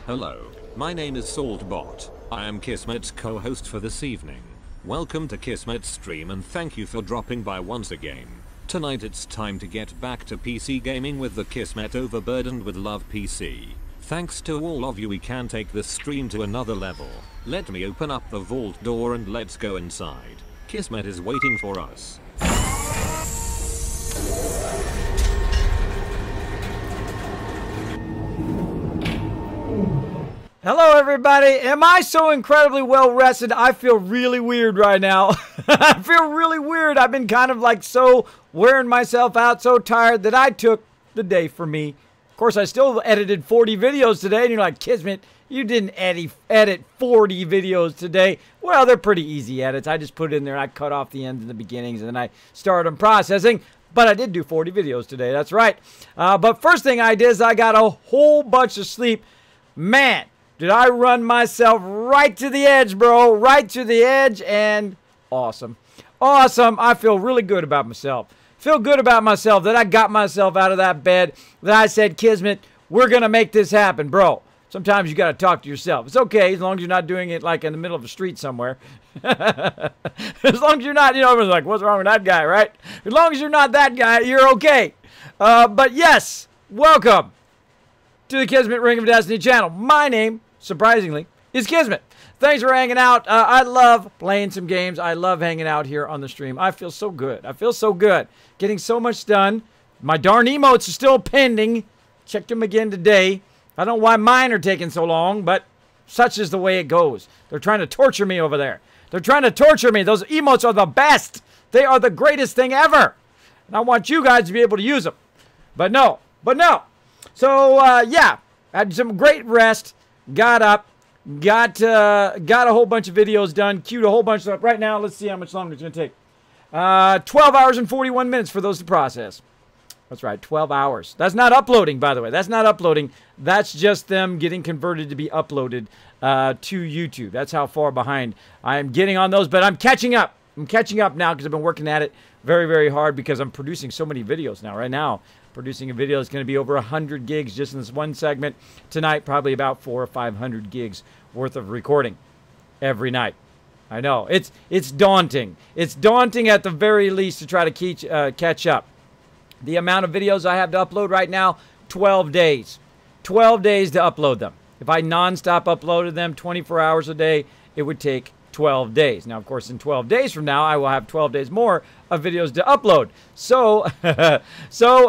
Hello, my name is Saltbot. I am Kismet's co-host for this evening. Welcome to Kismet's stream and thank you for dropping by once again. Tonight it's time to get back to PC gaming with the Kismet Overburdened with Love PC. Thanks to all of you, we can take this stream to another level. Let me open up the vault door and let's go inside. Kismet is waiting for us. Hello everybody, am I so incredibly well rested? I feel really weird right now. I feel really weird. I've been kind of like so wearing myself out, so tired that I took the day for me. Of course, I still edited 40 videos today, and you're like, Kismet, you didn't edit 40 videos today. Well, they're pretty easy edits. I just put it in there and I cut off the ends and the beginnings, and then I started them processing. But I did do 40 videos today, that's right. But first thing I did is I got a whole bunch of sleep. Man, did I run myself right to the edge, bro. Right to the edge, and awesome. Awesome. I feel really good about myself. Feel good about myself that I got myself out of that bed, that I said, Kismet, we're going to make this happen, bro. Sometimes you got to talk to yourself. It's okay as long as you're not doing it like in the middle of the street somewhere. As long as you're not, you know, everyone's like, what's wrong with that guy, right? As long as you're not that guy, you're okay. But yes, welcome to the Kismet Ring of Destiny channel. My name, surprisingly, is Kismet. Thanks for hanging out. I love playing some games. I love hanging out here on the stream. I feel so good. I feel so good. Getting so much done. My darn emotes are still pending. Checked them again today. I don't know why mine are taking so long, but such is the way it goes. They're trying to torture me over there. They're trying to torture me. Those emotes are the best. They are the greatest thing ever. And I want you guys to be able to use them. But no. So, yeah, had some great rest, got up, got a whole bunch of videos done, queued a whole bunch of stuff. Right now, let's see how much longer it's going to take. 12 hours and 41 minutes for those to process. That's right, 12 hours. That's not uploading, by the way. That's not uploading. That's just them getting converted to be uploaded to YouTube. That's how far behind I am getting on those, but I'm catching up. I'm catching up now because I've been working at it very, very hard because I'm producing so many videos now. Right now, producing a video is going to be over 100 gigs just in this one segment. Tonight, probably about 400 or 500 gigs worth of recording every night. I know. It's daunting. It's daunting at the very least to try to catch up. The amount of videos I have to upload right now, 12 days. 12 days to upload them. If I non-stop uploaded them 24 hours a day, it would take 12 days. Now, of course, in 12 days from now, I will have 12 days more of videos to upload. So,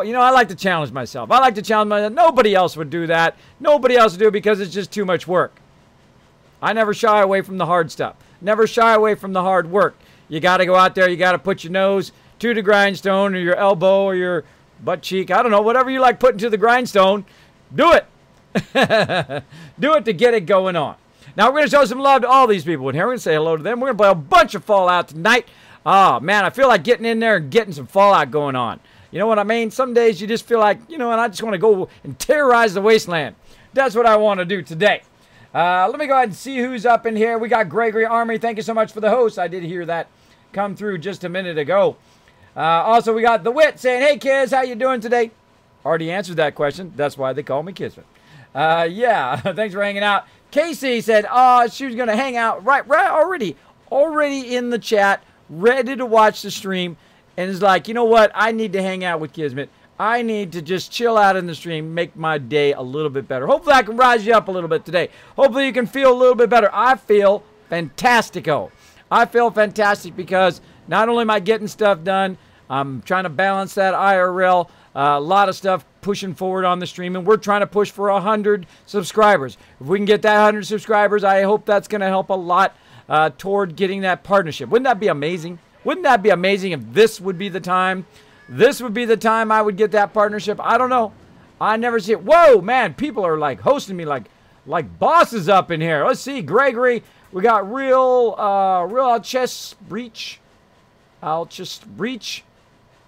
you know, I like to challenge myself. I like to challenge myself. Nobody else would do that. Nobody else would do it because it's just too much work. I never shy away from the hard stuff. Never shy away from the hard work. You got to go out there. You got to put your nose to the grindstone or your elbow or your butt cheek. I don't know. Whatever you like putting to the grindstone, do it. Do it to get it going on. Now, we're going to show some love to all these people in here. We're going to say hello to them. We're going to play a bunch of Fallout tonight. Oh, man, I feel like getting in there and getting some Fallout going on. You know what I mean? Some days you just feel like, you know, and I just want to go and terrorize the wasteland. That's what I want to do today. Let me go ahead and see who's up in here. We got Gregory Army. Thank you so much for the host. I did hear that come through just a minute ago. Also, we got The Wit saying, hey, kids, how you doing today? Already answered that question. That's why they call me Kismet. Yeah, thanks for hanging out. Casey said, she was going to hang out right already in the chat, ready to watch the stream, and is like, you know what? I need to hang out with Kismet. I need to just chill out in the stream, make my day a little bit better. Hopefully, I can rise you up a little bit today. Hopefully, you can feel a little bit better. I feel fantastico. I feel fantastic because not only am I getting stuff done, I'm trying to balance that IRL. A lot of stuff pushing forward on the stream, and we're trying to push for 100 subscribers. If we can get that 100 subscribers, I hope that's going to help a lot toward getting that partnership. Wouldn't that be amazing? Wouldn't that be amazing if this would be the time? This would be the time I would get that partnership. I don't know. I never see it. Whoa, man, people are like hosting me like bosses up in here. Let's see, Gregory. We got real Alchest Breach.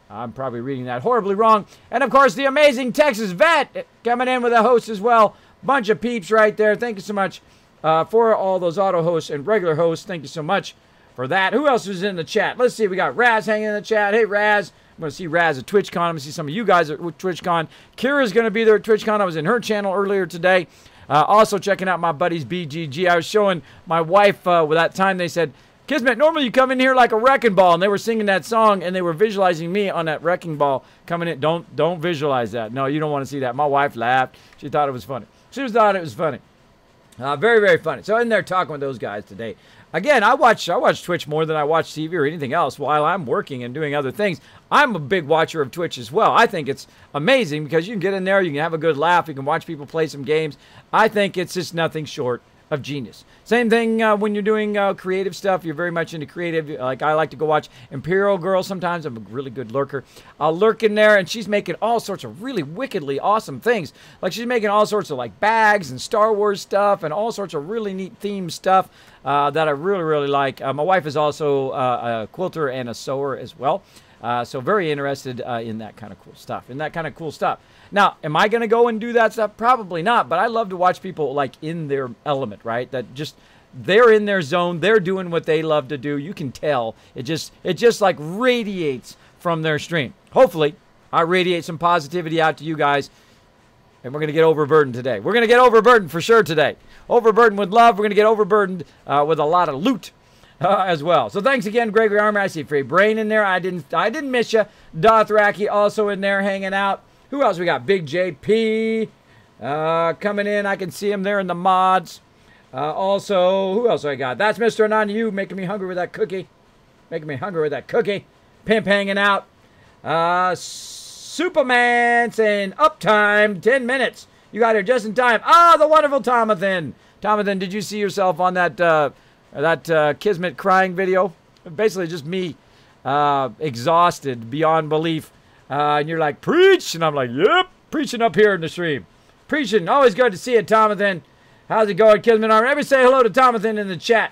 I'm probably reading that horribly wrong. And, of course, the amazing Texas Vet coming in with a host as well. Bunch of peeps right there. Thank you so much for all those auto hosts and regular hosts. Thank you so much for that. Who else is in the chat? Let's see. We got Raz hanging in the chat. Hey, Raz. I'm going to see Raz at TwitchCon. I'm going to see some of you guys at TwitchCon. Kira's going to be there at TwitchCon. I was in her channel earlier today. Also checking out my buddies BGG. I was showing my wife with that time they said, Kismet, normally you come in here like a wrecking ball, and they were singing that song, and they were visualizing me on that wrecking ball coming in. Don't visualize that. No, you don't want to see that. My wife laughed. She thought it was funny. She thought it was funny. Very, very funny. So in there talking with those guys today. Again, I watch Twitch more than I watch TV or anything else while I'm working and doing other things. I'm a big watcher of Twitch as well. I think it's amazing because you can get in there, you can have a good laugh, you can watch people play some games. I think it's just nothing short of genius. Same thing when you're doing creative stuff. You're very much into creative. Like I like to go watch Imperial Girl sometimes. I'm a really good lurker. I'll lurk in there, and she's making all sorts of really wickedly awesome things. Like she's making all sorts of like bags and Star Wars stuff and all sorts of really neat themed stuff that I really, really like. My wife is also a quilter and a sewer as well. So very interested in that kind of cool stuff. Now, am I going to go and do that stuff? Probably not, but I love to watch people like in their element, right? That just, they're in their zone. They're doing what they love to do. You can tell. It just like radiates from their stream. Hopefully, I radiate some positivity out to you guys, and we're going to get overburdened today. We're going to get overburdened for sure today. Overburdened with love. We're going to get overburdened with a lot of loot. As well. So thanks again, Gregory Armour. I see Free Brain in there. I didn't miss you. Dothraki also in there hanging out. Who else we got? Big JP coming in. I can see him there in the mods. Also, who else I got? That's Mr. Anon. You making me hungry with that cookie. Pimp hanging out. Superman saying uptime 10 minutes. You got here just in time. The wonderful Tomathan. Tomathan, did you see yourself on that Kismet crying video? Basically just me exhausted beyond belief. And you're like, preach! And I'm like, yep, preaching up here in the stream. Preaching. Always good to see you, Tomathan. How's it going, Kismet Army? Let me say hello to Tomathan in the chat.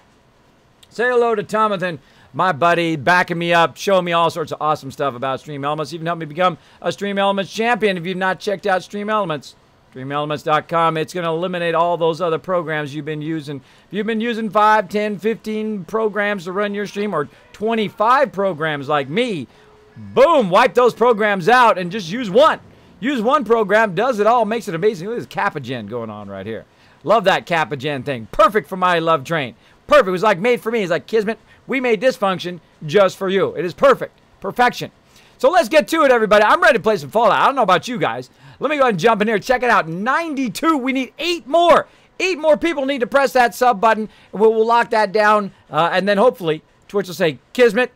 Say hello to Tomathan, my buddy, backing me up, showing me all sorts of awesome stuff about Stream Elements. Even helped me become a Stream Elements champion. If you've not checked out Stream Elements, StreamElements.com. It's going to eliminate all those other programs you've been using. If you've been using 5, 10, 15 programs to run your stream, or 25 programs like me, boom, wipe those programs out and just use one. Use one program, does it all, makes it amazing. Look at this Capagen going on right here. Love that Capagen thing. Perfect for my love train. Perfect. It was like made for me. It's like, Kismet, we made this function just for you. It is perfect. Perfection. So let's get to it, everybody. I'm ready to play some Fallout. I don't know about you guys. Let me go ahead and jump in here. Check it out. 92. We need 8 more. 8 more people need to press that sub button. We'll lock that down. And then hopefully Twitch will say, Kismet,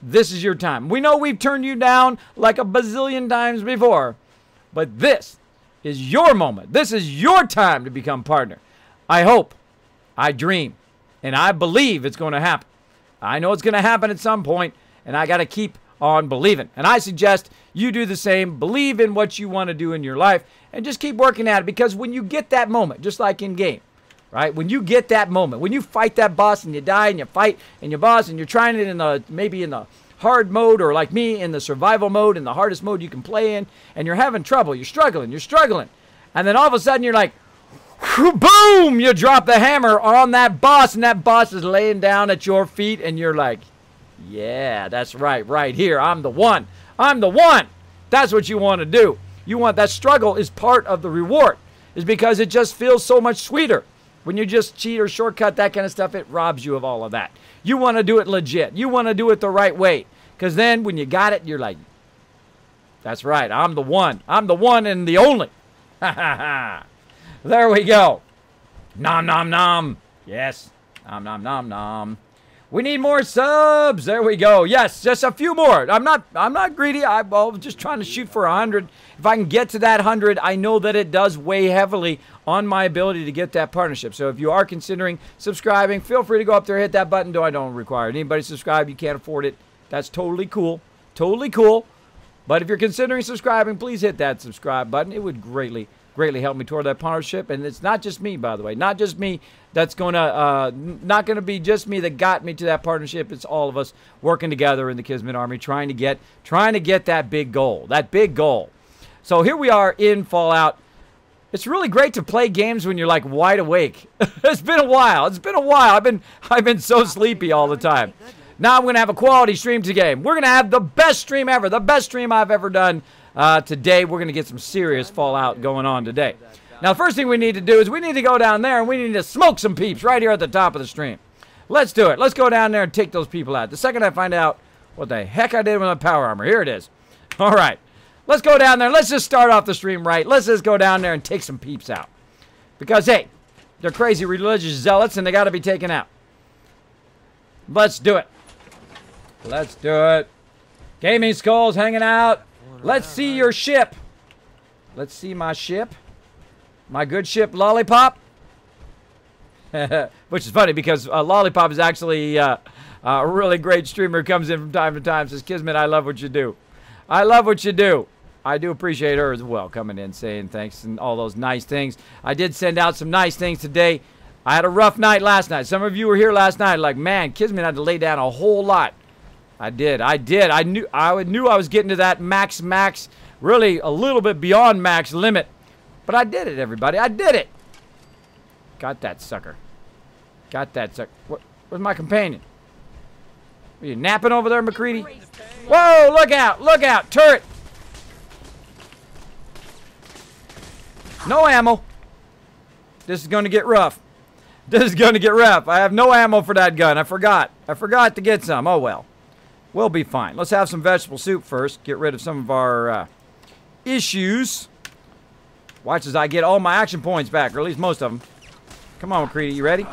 this is your time. We know we've turned you down like a bazillion times before. But this is your moment. This is your time to become partner. I hope, I dream, and I believe it's going to happen. I know it's going to happen at some point, and I got to keep on believing. And I suggest you do the same. Believe in what you want to do in your life, and just keep working at it, because when you get that moment, just like in game, right? When you get that moment, when you fight that boss and you die and you fight and you boss and you're trying it in the, maybe in the hard mode, or like me in the survival mode, in the hardest mode you can play in, and you're having trouble, you're struggling, and then all of a sudden you're like, boom, you drop the hammer on that boss, and that boss is laying down at your feet, and you're like, yeah, that's right, right here, I'm the one. That's what you want to do. You want that. Struggle is part of the reward, is because it just feels so much sweeter. When you just cheat or shortcut, that kind of stuff, it robs you of all of that. You want to do it legit. You want to do it the right way. Because then when you got it, you're like, that's right, I'm the one. I'm the one and the only. Ha ha ha. There we go. Nom nom nom. Yes. Nom nom nom nom. We need more subs. There we go. Yes, just a few more. I'm not greedy. I'm just trying to shoot for 100. If I can get to that 100, I know that it does weigh heavily on my ability to get that partnership. So if you are considering subscribing, feel free to go up there, hit that button. I don't require anybody to subscribe. You can't afford it. That's totally cool. Totally cool. But if you're considering subscribing, please hit that subscribe button. It would greatly help me toward that partnership. And it's not just me, by the way. Not just me. That's going to, not going to be just me that got me to that partnership. It's all of us working together in the Kismet Army, trying to get that big goal. That big goal. So here we are in Fallout. It's really great to play games when you're like wide awake. It's been a while. I've been so sleepy all the time. Now I'm going to have a quality stream today. We're going to have the best stream ever. The best stream I've ever done today. We're going to get some serious Fallout going on today. Now, the first thing we need to do is we need to go down there and we need to smoke some peeps right here at the top of the stream. Let's do it. Let's go down there and take those people out. The second I find out what the heck I did with my power armor. Here it is. All right. Let's go down there. Let's just start off the stream right. Let's just go down there and take some peeps out. Because, hey, they're crazy religious zealots and they got to be taken out. Let's do it. Let's do it. Gaming Skulls hanging out. Let's see your ship. Let's see my ship. My good ship, Lollipop. Which is funny because Lollipop is actually a really great streamer who comes in from time to time. Says, Kismet, I love what you do. I love what you do. I do appreciate her as well coming in saying thanks and all those nice things. I did send out some nice things today. I had a rough night last night. Some of you were here last night like, man, Kismet had to lay down a whole lot. I did. I knew I was getting to that max, really a little bit beyond max limit. But I did it, everybody. I did it. Got that sucker. Got that sucker. Where's my companion? Are you napping over there, McCready? Whoa, look out. Look out. Turret. No ammo. This is going to get rough. This is going to get rough. I have no ammo for that gun. I forgot. I forgot to get some. Oh, well. We'll be fine. Let's have some vegetable soup first. Get rid of some of our issues. Watch as I get all my action points back, or at least most of them. Come on, McCready. You ready?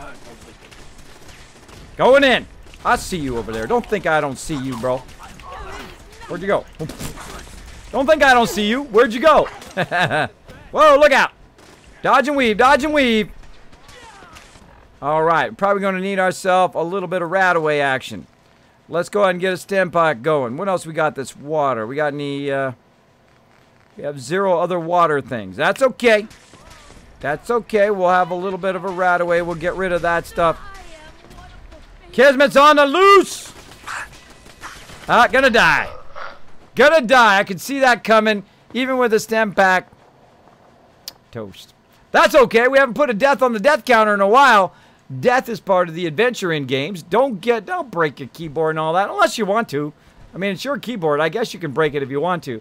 Going in. I see you over there. Don't think I don't see you, bro. Where'd you go? Don't think I don't see you. Where'd you go? Whoa, look out. Dodge and weave. Dodge and weave. All right. Probably going to need ourselves a little bit of rat-away action. Let's go ahead and get a stem pack going. What else we got that's water? We got any, we have 0 other water things. That's okay. That's okay. We'll have a little bit of a rat away. We'll get rid of that stuff. Kismet's on the loose. Gonna die. Gonna die. I can see that coming. Even with a stem pack. Toast. That's okay. We haven't put a death on the death counter in a while. Death is part of the adventure in games. Don't break your keyboard and all that unless you want to. I mean, it's your keyboard. I guess you can break it if you want to.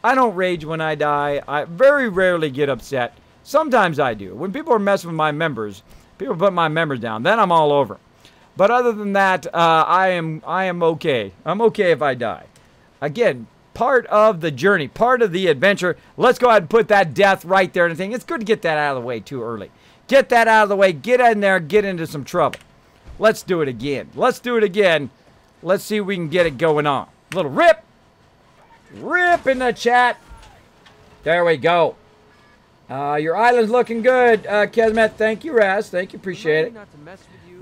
I don't rage when I die. I very rarely get upset. Sometimes I do. When people are messing with my members, people put my members down, then I'm all over. But other than that, I am okay. I'm okay if I die. Again, part of the journey, part of the adventure. Let's go ahead and put that death right there and think. It's good to get that out of the way too early. Get that out of the way. Get in there. Get into some trouble. Let's do it again. Let's do it again. Let's see if we can get it going on. A little rip. Rip in the chat. There we go. Your island's looking good, Kismet. Thank you, Raz. Thank you. Appreciate it.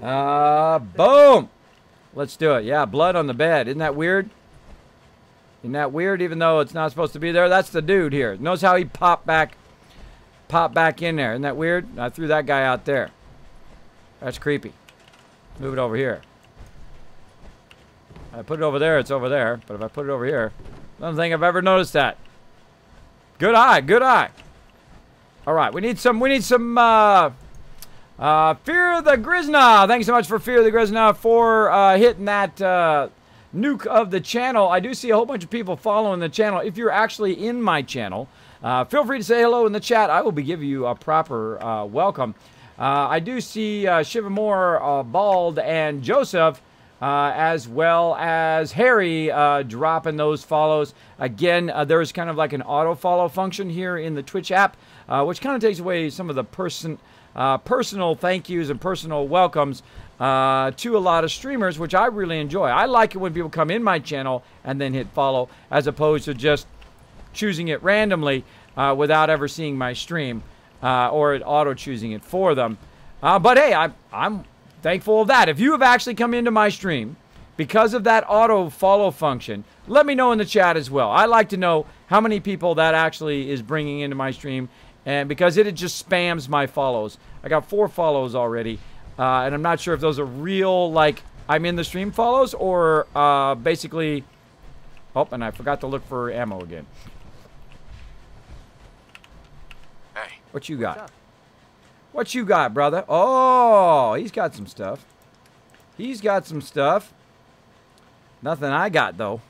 Boom. Let's do it. Yeah, blood on the bed. Isn't that weird? Isn't that weird? Even though it's not supposed to be there. That's the dude here. Notice how he popped back in there. Isn't that weird? I threw that guy out there. That's creepy. Move it over here. I put it over there, it's over there. But if I put it over here, I don't think I've ever noticed that. Good eye, good eye. All right, we need some, Fear the Grizna. Thanks so much for Fear the Grizna for hitting that nuke of the channel. I do see a whole bunch of people following the channel. If you're actually in my channel, feel free to say hello in the chat. I will be giving you a proper welcome. I do see Shivamore, Bald, and Joseph, as well as Harry dropping those follows. Again, there's kind of like an auto-follow function here in the Twitch app, which kind of takes away some of the personal thank yous and personal welcomes to a lot of streamers, which I really enjoy. I like it when people come in my channel and then hit follow, as opposed to just choosing it randomly without ever seeing my stream, or it auto-choosing it for them. But hey, I'm thankful of that. If you have actually come into my stream because of that auto-follow function, let me know in the chat as well. I like to know how many people that actually is bringing into my stream, and because it just spams my follows. I got 4 follows already, and I'm not sure if those are real, like, I'm in the stream follows, or basically... Oh, and I forgot to look for ammo again. Hey. What you got? What you got, brother? Oh, he's got some stuff. He's got some stuff. Nothing I got, though.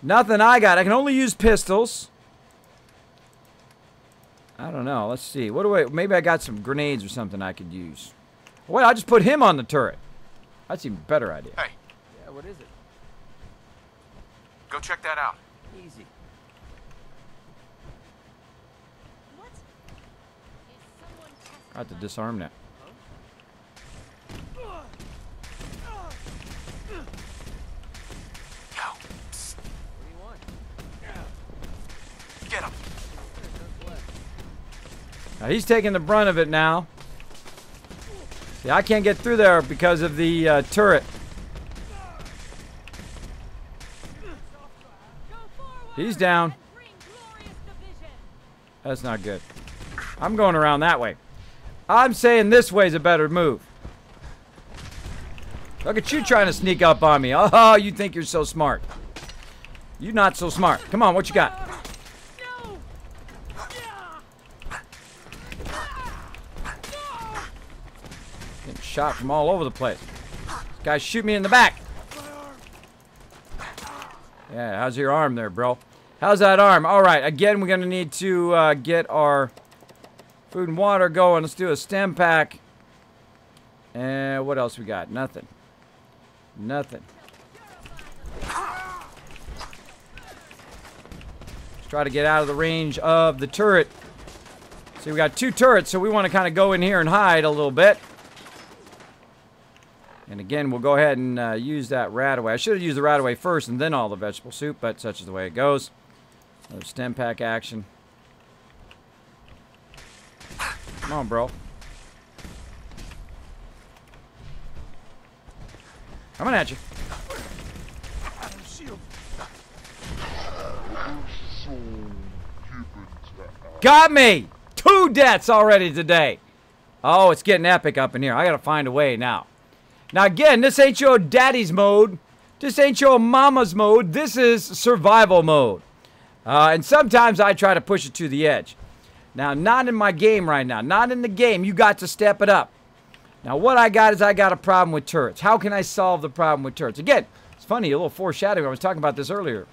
Nothing I got. I can only use pistols. I don't know. Let's see. What do I... Maybe I got some grenades or something I could use. Wait, I'll just put him on the turret. That's an even better idea. Hey, Yeah, what is it? go check that out. Easy. What? Is someone testing I have to disarm that. Yo, psst, What do you want? get him. Now, he's taking the brunt of it now. See, I can't get through there because of the turret. He's down. That's not good. I'm going around that way. I'm saying this way's a better move. Look at you trying to sneak up on me. Oh, you think you're so smart. You're not so smart. Come on, what you got? Getting shot from all over the place. This guy shoot me in the back. Yeah, how's your arm there, bro? How's that arm? All right, again, we're going to need to get our food and water going. Let's do a stem pack. And what else we got? Nothing. Nothing. Let's try to get out of the range of the turret. See, we got 2 turrets, so we want to kind of go in here and hide a little bit. And again, we'll go ahead and use that Radaway. I should have used the Radaway first and then all the vegetable soup, but such is the way it goes. Another stem pack action. Come on, bro. Coming at you. Got me! 2 deaths already today. Oh, it's getting epic up in here. I gotta find a way now. Now again, this ain't your daddy's mode. This ain't your mama's mode. This is survival mode. And sometimes I try to push it to the edge. Now, not in my game right now. Not in the game. You got to step it up. Now, what I got is I got a problem with turrets. How can I solve the problem with turrets? Again, it's funny, a little foreshadowing. I was talking about this earlier.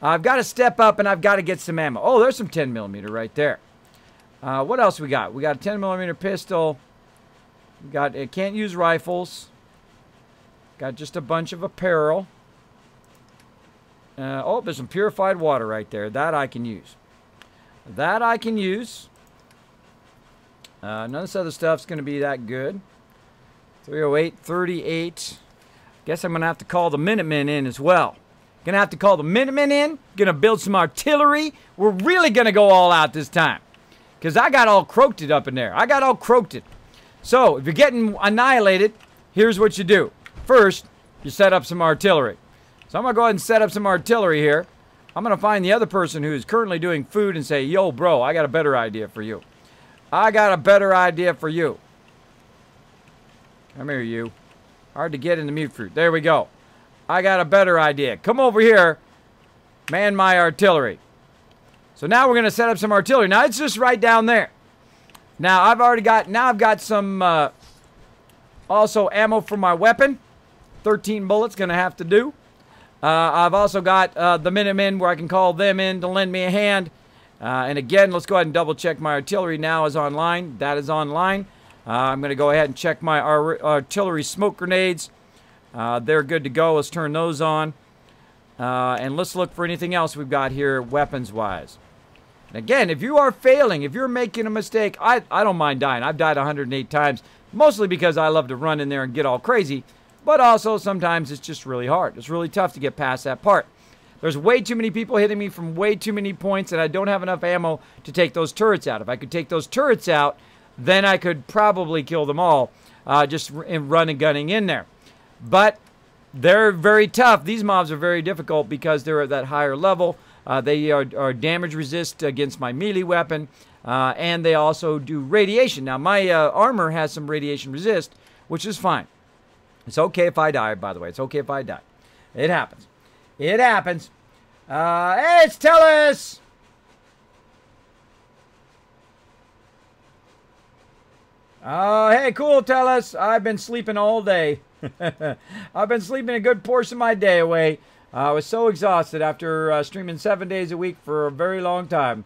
I've got to step up and I've got to get some ammo. Oh, there's some 10mm right there. What else we got? We got a 10mm pistol. We got, it can't use rifles. Got just a bunch of apparel. Oh, there's some purified water right there. That I can use. That I can use. None of this other stuff's going to be that good. 308, 38. Guess I'm going to have to call the Minutemen in as well. Going to have to call the Minutemen in. Going to build some artillery. We're really going to go all out this time. Because I got all croaked up in there. I got all croaked. So, if you're getting annihilated, here's what you do. First, you set up some artillery. So I'm going to go ahead and set up some artillery here. I'm going to find the other person who is currently doing food and say, yo, bro, I got a better idea for you. I got a better idea for you. Come here, you. Hard to get in the mute fruit. There we go. I got a better idea. Come over here. Man my artillery. So now we're going to set up some artillery. Now, it's just right down there. Now, I've got some also ammo for my weapon. 13 bullets going to have to do. I've also got the Minutemen where I can call them in to lend me a hand. And again, let's go ahead and double check my artillery now is online. That is online. I'm going to go ahead and check my artillery smoke grenades. They're good to go. Let's turn those on. And let's look for anything else we've got here weapons-wise. And again, if you are failing, if you're making a mistake, I don't mind dying. I've died 108 times, mostly because I love to run in there and get all crazy. But also, sometimes it's just really hard. It's really tough to get past that part. There's way too many people hitting me from way too many points, and I don't have enough ammo to take those turrets out. If I could take those turrets out, then I could probably kill them all, just run and gunning in there. But they're very tough. These mobs are very difficult because they're at that higher level. They are damage resist against my melee weapon, and they also do radiation. Now, my armor has some radiation resist, which is fine. It's okay if I die, by the way. It's okay if I die. It happens. It happens. Hey, it's Tellus! Oh, hey, cool, Tellus. I've been sleeping all day. I've been sleeping a good portion of my day away. I was so exhausted after streaming 7 days a week for a very long time.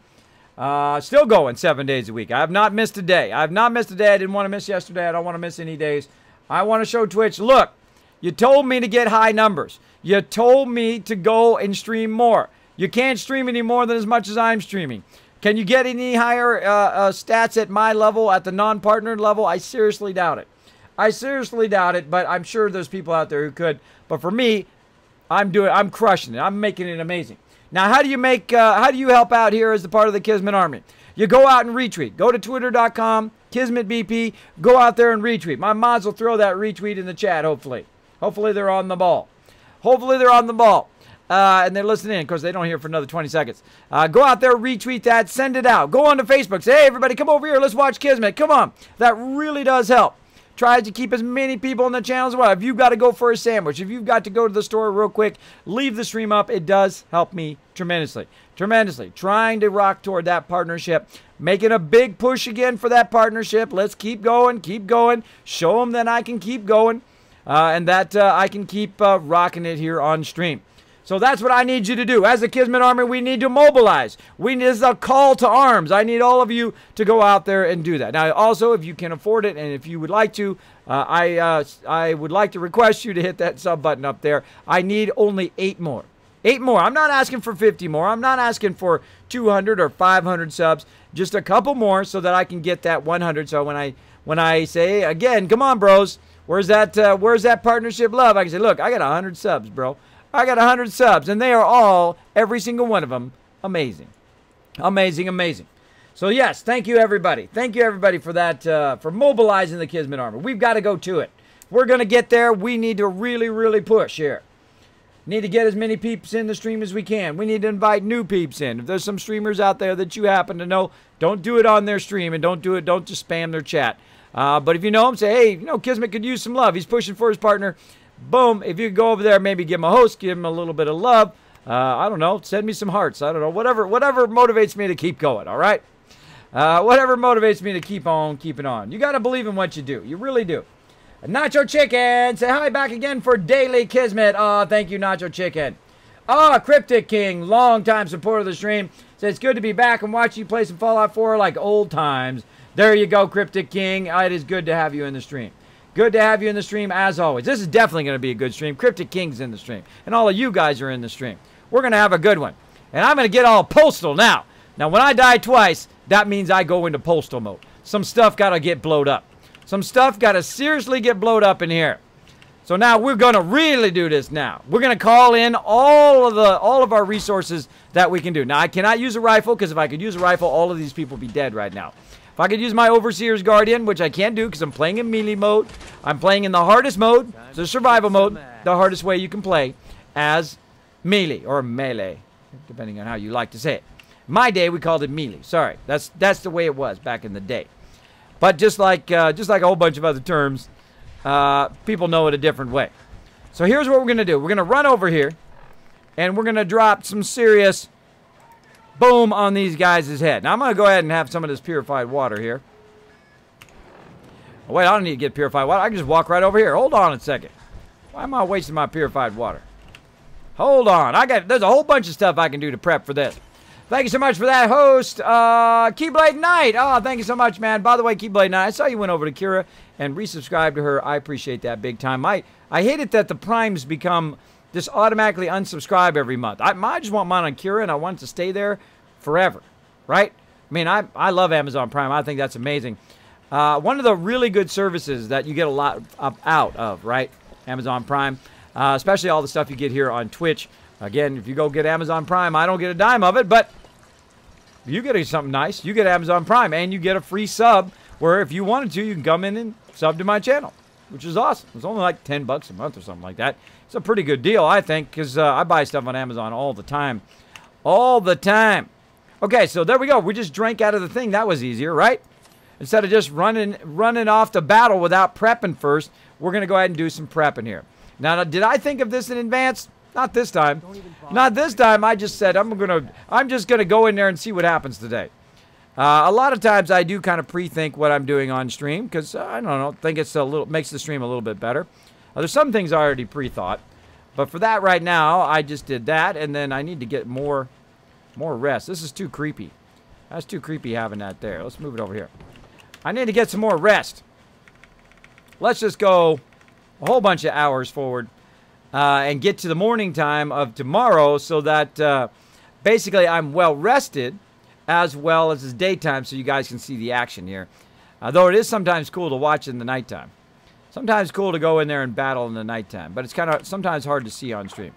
Still going 7 days a week. I have not missed a day. I have not missed a day. I didn't want to miss yesterday. I don't want to miss any days. I want to show Twitch, look, you told me to get high numbers. You told me to go and stream more. You can't stream any more than as much as I'm streaming. Can you get any higher stats at my level, at the non-partnered level? I seriously doubt it. I seriously doubt it, but I'm sure there's people out there who could. But for me, I'm crushing it. I'm making it amazing. Now, how do you help out here as a part of the Kismet Army? You go out and retweet. Go to twitter.com, KismetBP. Go out there and retweet. My mods will throw that retweet in the chat, hopefully. Hopefully they're on the ball. Hopefully they're on the ball. And they're listening in. Of course, they don't hear for another 20 seconds. Go out there, retweet that, send it out. Go on to Facebook. Say, hey, everybody, come over here. Let's watch Kismet. Come on. That really does help. Try to keep as many people on the channel as well. If you've got to go for a sandwich, if you've got to go to the store real quick, leave the stream up. It does help me tremendously. Tremendously. Trying to rock toward that partnership. Making a big push again for that partnership. Let's keep going. Keep going. Show them that I can keep going. And that I can keep rocking it here on stream. So that's what I need you to do. As a Kismet Army, we need to mobilize. This is a call to arms. I need all of you to go out there and do that. Now, also, if you can afford it and if you would like to, I would like to request you to hit that sub button up there. I need only 8 more. 8 more. I'm not asking for 50 more. I'm not asking for 200 or 500 subs. Just a couple more so that I can get that 100. So when I say, again, come on, bros, where's that partnership love? I can say, look, I got 100 subs, bro. I got 100 subs, and they are all, every single one of them, amazing. Amazing, amazing. So, yes, thank you, everybody. Thank you, everybody, for that, for mobilizing the Kismet Army. We've got to go to it. We're going to get there. We need to really, really push here. Need to get as many peeps in the stream as we can. We need to invite new peeps in. If there's some streamers out there that you happen to know, don't do it on their stream, and don't just spam their chat. But if you know them, say, hey, you know, Kismet could use some love. He's pushing for his partner. Boom. If you go over there, maybe give him a host, give him a little bit of love. I don't know. Send me some hearts. I don't know. Whatever motivates me to keep going, all right? Whatever motivates me to keep on keeping on. You got to believe in what you do. You really do. Nacho Chicken. Say hi back again for Daily Kismet. Thank you, Nacho Chicken. Cryptic King, long-time supporter of the stream. Says it's good to be back and watch you play some Fallout 4 like old times. There you go, Cryptic King. It is good to have you in the stream. Good to have you in the stream, as always. This is definitely going to be a good stream. Cryptic King's in the stream. And all of you guys are in the stream. We're going to have a good one. And I'm going to get all Postal now. Now, when I die twice, that means I go into Postal mode. Some stuff got to get blowed up. Some stuff got to seriously get blowed up in here. So now we're going to really do this now. We're going to call in all of our resources that we can do. Now, I cannot use a rifle, because if I could use a rifle, all of these people would be dead right now. If I could use my Overseer's Guardian, which I can't do because I'm playing in melee mode. I'm playing in the hardest mode, the survival mode, the hardest way you can play as melee or melee, depending on how you like to say it. My day, we called it melee. Sorry, that's the way it was back in the day. But just like a whole bunch of other terms, people know it a different way. So here's what we're going to do. We're going to run over here, and we're going to drop some serious boom on these guys' head. Now, I'm going to go ahead and have some of this purified water here. Oh, wait, I don't need to get purified water. I can just walk right over here. Hold on a second. Why am I wasting my purified water? Hold on. There's a whole bunch of stuff I can do to prep for this. Thank you so much for that, host. Keyblade Knight. Oh, thank you so much, man. By the way, Keyblade Knight, I saw you went over to Kira and resubscribed to her. I appreciate that big time. I hate it that the primes become just automatically unsubscribe every month. I just want mine on Kira, and I want it to stay there forever, right? I mean, I love Amazon Prime. I think that's amazing. One of the really good services that you get a lot out of, right? Amazon Prime, especially all the stuff you get here on Twitch. Again, if you go get Amazon Prime, I don't get a dime of it, but you get something nice. You get Amazon Prime, and you get a free sub where if you wanted to, you can come in and sub to my channel, which is awesome. It's only like $10 a month or something like that. It's a pretty good deal, I think, because I buy stuff on Amazon all the time. All the time. Okay, so there we go. We just drank out of the thing. That was easier, right? Instead of just running off to battle without prepping first, we're going to go ahead and do some prepping here. Now, did I think of this in advance? Not this time. Not this time. I just said I'm just going to go in there and see what happens today. A lot of times I do kind of pre-think what I'm doing on stream because I don't know, think it's makes the stream a little bit better. There's some things I already pre-thought, but for that right now, I just did that, and then I need to get more rest. This is too creepy. That's too creepy having that there. Let's move it over here. I need to get some more rest. Let's just go a whole bunch of hours forward and get to the morning time of tomorrow so that basically I'm well rested as well as it's daytime so you guys can see the action here. Though it is sometimes cool to watch in the nighttime. Sometimes cool to go in there and battle in the nighttime. But it's kind of sometimes hard to see on stream.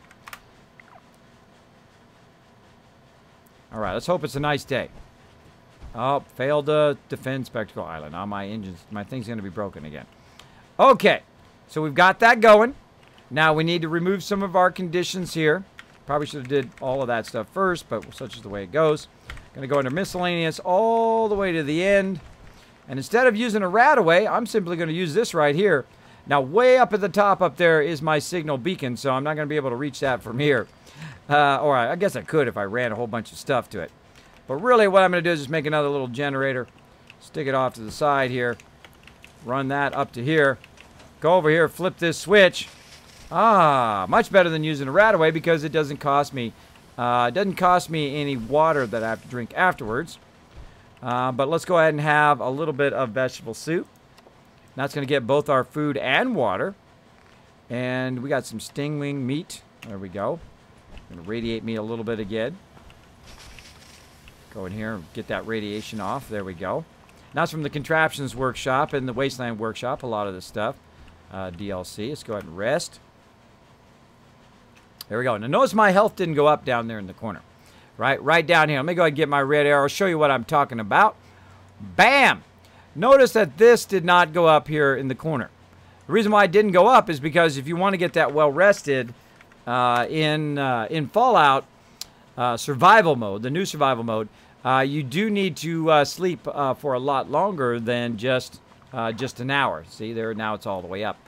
Alright, let's hope it's a nice day. Oh, failed to defend Spectacle Island. Oh, my thing's going to be broken again. Okay, so we've got that going. Now we need to remove some of our conditions here. Probably should have did all of that stuff first, but such is the way it goes. Going to go under miscellaneous all the way to the end. And instead of using a RadAway, I'm simply going to use this right here. Now, way up at the top up there is my signal beacon, so I'm not going to be able to reach that from here. Or I guess I could if I ran a whole bunch of stuff to it. But really what I'm going to do is just make another little generator. Stick it off to the side here. Run that up to here. Go over here, flip this switch. Ah, much better than using a RadAway because it doesn't cost me any water that I have to drink afterwards. But let's go ahead and have a little bit of vegetable soup. That's going to get both our food and water. And we got some stingwing meat. There we go. Going to radiate meat a little bit again. Go in here and get that radiation off. There we go. Now it's from the Contraptions Workshop and the Wasteland Workshop, a lot of this stuff. DLC. Let's go ahead and rest. There we go. Now notice my health didn't go up down there in the corner. Right down here. Let me go ahead and get my red arrow. Show you what I'm talking about. Bam! Notice that this did not go up here in the corner. The reason why it didn't go up is because if you want to get that well rested in Fallout survival mode, the new survival mode, you do need to sleep for a lot longer than just an hour. See there, now it's all the way up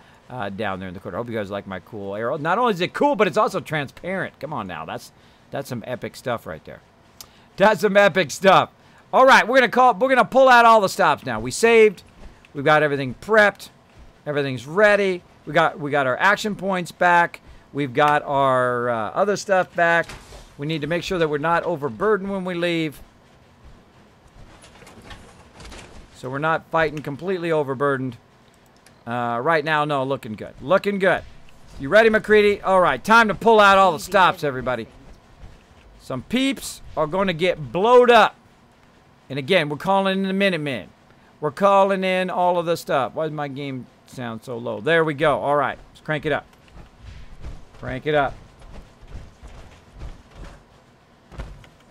down there in the corner. I hope you guys like my cool arrow. Not only is it cool, but it's also transparent. Come on now, that's some epic stuff right there. That's some epic stuff. All right, we're gonna pull out all the stops now. We saved. We've got everything prepped. Everything's ready. We got our action points back. We've got our other stuff back. We need to make sure that we're not overburdened when we leave. So we're not fighting completely overburdened. Right now, no, looking good. Looking good. You ready, McCready? All right, time to pull out all the stops, everybody. Some peeps are going to get blowed up. And again, we're calling in the Minutemen. We're calling in all of the stuff. Why does my game sound so low? There we go. All right, let's crank it up. Crank it up.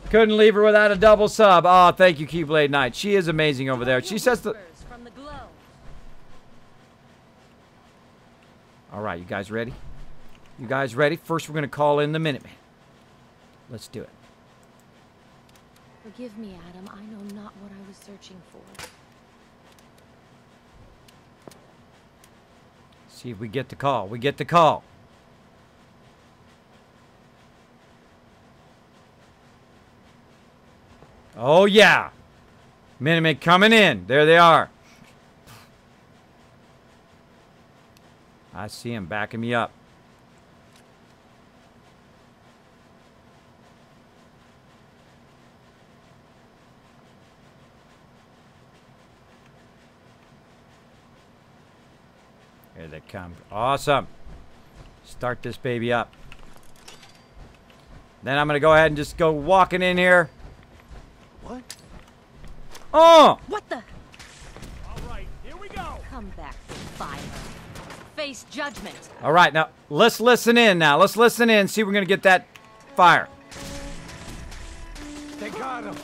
Couldn't leave her without a double sub. Oh, thank you, Keyblade Knight. She is amazing over there. She says the... All right, you guys ready? You guys ready? First, we're going to call in the Minutemen. Let's do it. Forgive me, Adam. I know not what I was searching for. See if we get the call. We get the call. Oh, yeah. Minutemen coming in. There they are. I see him backing me up. Here they come. Awesome. Start this baby up. Then I'm going to go ahead and just go walking in here. What? Oh! What the? All right, here we go. Come back to fire. Face judgment. All right, now let's listen in now. Let's listen in, see if we're going to get that fire. They got him.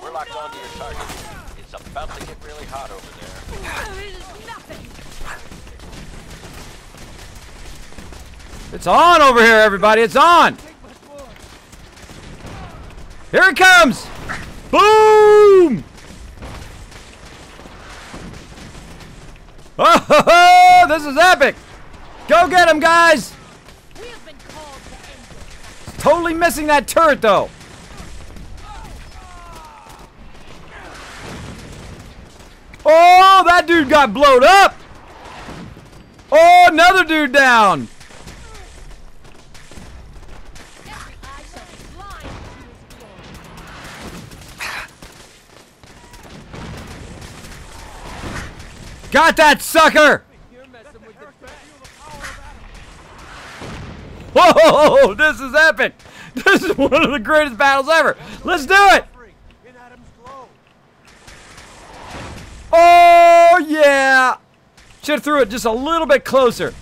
We're locked onto your target. It's about to get really hot over there. It's on over here, everybody. It's on. Here it comes. Boom. Oh, this is epic. Go get him, guys. We have been called to end it. Totally missing that turret, though. Oh, that dude got blowed up. Oh, another dude down. Every eye shall be blind to Got that sucker! Whoa, this is epic! This is one of the greatest battles ever! Let's do it! Oh, yeah! Should have threw it just a little bit closer.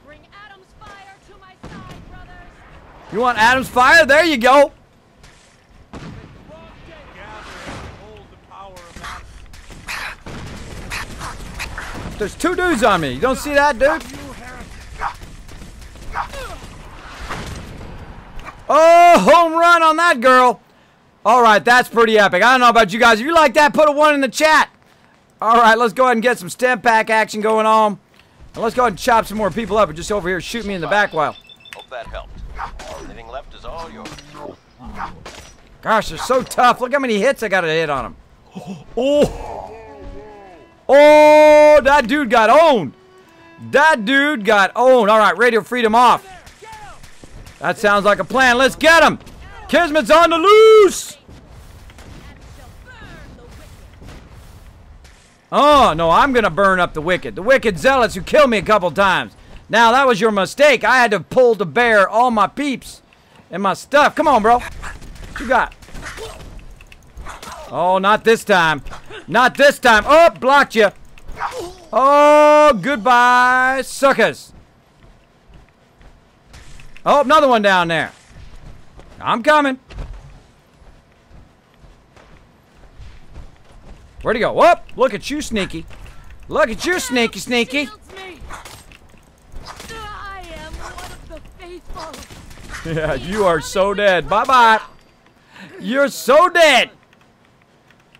Bring Adam's fire to my side, brothers. You want Adam's fire? There you go! There's two dudes on me. You don't see that, dude? Oh, home run on that girl. All right, that's pretty epic. I don't know about you guys. If you like that, put a 1 in the chat. All right, let's go ahead and get some stem pack action going on. And let's go ahead and chop some more people up and just over here shoot me in the back while. Hope that helped. Anything left is all yours. Gosh, they're so tough. Look how many hits I got to hit on them. Oh. Oh, that dude got owned. That dude got owned. All right, radio freedom off. That sounds like a plan. Let's get him. Kismet's on the loose. Oh, no, I'm going to burn up the wicked. The wicked zealots who killed me a couple times. Now, that was your mistake. I had to pull to bear all my peeps and my stuff. Come on, bro. What you got? Oh, not this time. Not this time. Oh, blocked you. Oh, goodbye, suckers. Oh, another one down there. I'm coming. Where'd he go? Whoop! Look at you, sneaky. Look at you, sneaky, sneaky. I am one of the faithful. Yeah, you are so dead. Bye-bye. You're so dead.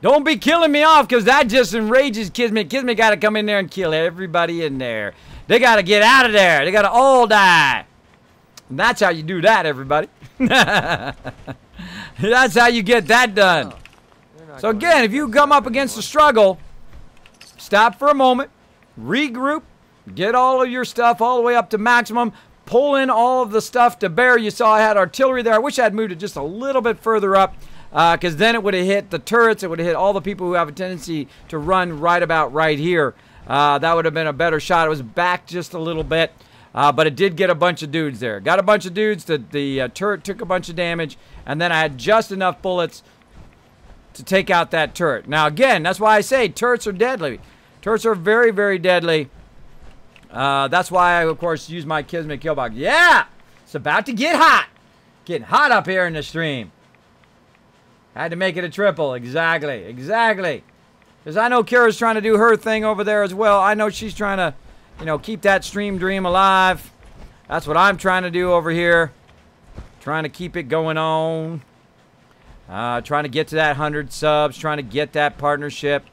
Don't be killing me off, because that just enrages Kismet. Kismet got to come in there and kill everybody in there. They got to get out of there. They got to all die. And that's how you do that, everybody. That's how you get that done. So again, if you come up against a struggle, stop for a moment, regroup, get all of your stuff all the way up to maximum, pull in all of the stuff to bear. You saw I had artillery there. I wish I had moved it just a little bit further up, because then it would have hit the turrets. It would have hit all the people who have a tendency to run right about right here. That would have been a better shot. It was back just a little bit, but it did get a bunch of dudes there. Got a bunch of dudes. The turret took a bunch of damage, and then I had just enough bullets to take out that turret. Now, again, that's why I say turrets are deadly. Turrets are very, very deadly. That's why I, of course, use my Kismet Killbox. Yeah! It's about to get hot. Getting hot up here in the stream. I had to make it a triple. Exactly. Exactly. Because I know Kara's trying to do her thing over there as well. I know she's trying to, you know, keep that stream dream alive. That's what I'm trying to do over here. Trying to keep it going on. Trying to get to that 100 subs. Trying to get that partnership.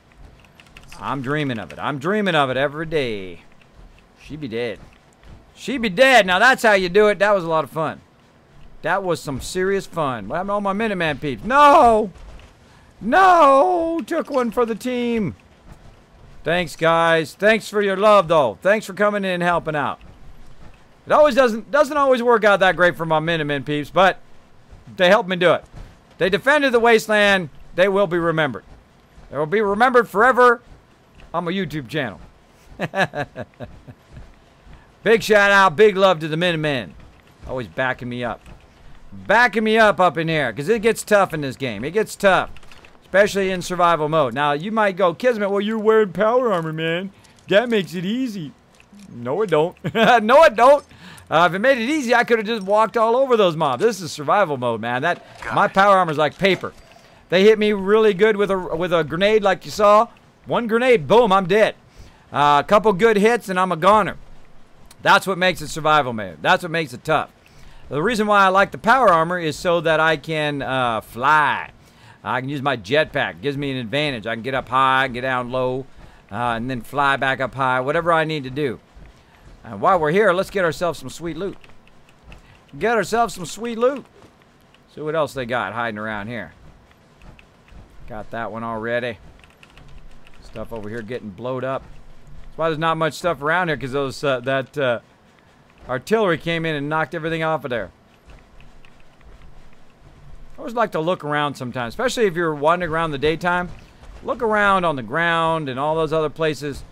I'm dreaming of it. I'm dreaming of it every day. She be dead. She be dead. Now that's how you do it. That was a lot of fun. That was some serious fun. What happened to all my Minuteman peeps? No! No! Took one for the team. Thanks, guys. Thanks for your love, though. Thanks for coming in and helping out. It always doesn't always work out that great for my Minuteman peeps, but they helped me do it. They defended the wasteland. They will be remembered. They will be remembered forever on my YouTube channel. Big shout out, big love to the Minutemen. Always backing me up. Backing me up in here, because it gets tough in this game. It gets tough, especially in survival mode. Now, you might go, Kismet, well, you're wearing power armor, man. That makes it easy. No, it don't. No, it don't. If it made it easy, I could have just walked all over those mobs. This is survival mode, man. My power armor is like paper. They hit me really good with a grenade, like you saw. One grenade, boom, I'm dead. A couple good hits, and I'm a goner. That's what makes it survival mode. That's what makes it tough. The reason why I like the power armor is so that I can fly. I can use my jetpack. It gives me an advantage. I can get up high, get down low, and then fly back up high, whatever I need to do. And while we're here, let's get ourselves some sweet loot. Get ourselves some sweet loot. See what else they got hiding around here. Got that one already. Stuff over here getting blowed up. That's why there's not much stuff around here, because those that artillery came in and knocked everything off of there. I always like to look around sometimes, especially if you're wandering around in the daytime. Look around on the ground and all those other places.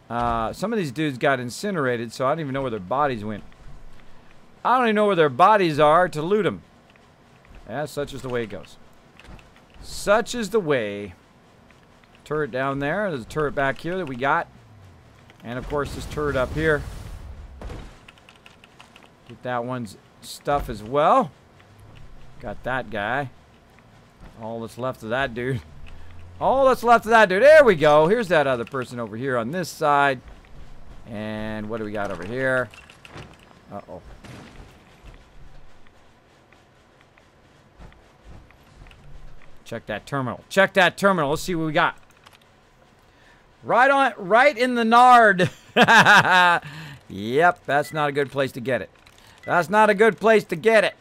Some of these dudes got incinerated, so I don't even know where their bodies went. I don't even know where their bodies are to loot them. Yeah, such is the way it goes. Such is the way. Turret down there. There's a turret back here that we got. And, of course, this turret up here. Get that one's stuff as well. Got that guy. All that's left of that dude. All that's left of that dude. There we go. Here's that other person over here on this side. And what do we got over here? Uh-oh. Check that terminal. Check that terminal. Let's see what we got. Right in the nard. Yep, that's not a good place to get it. That's not a good place to get it.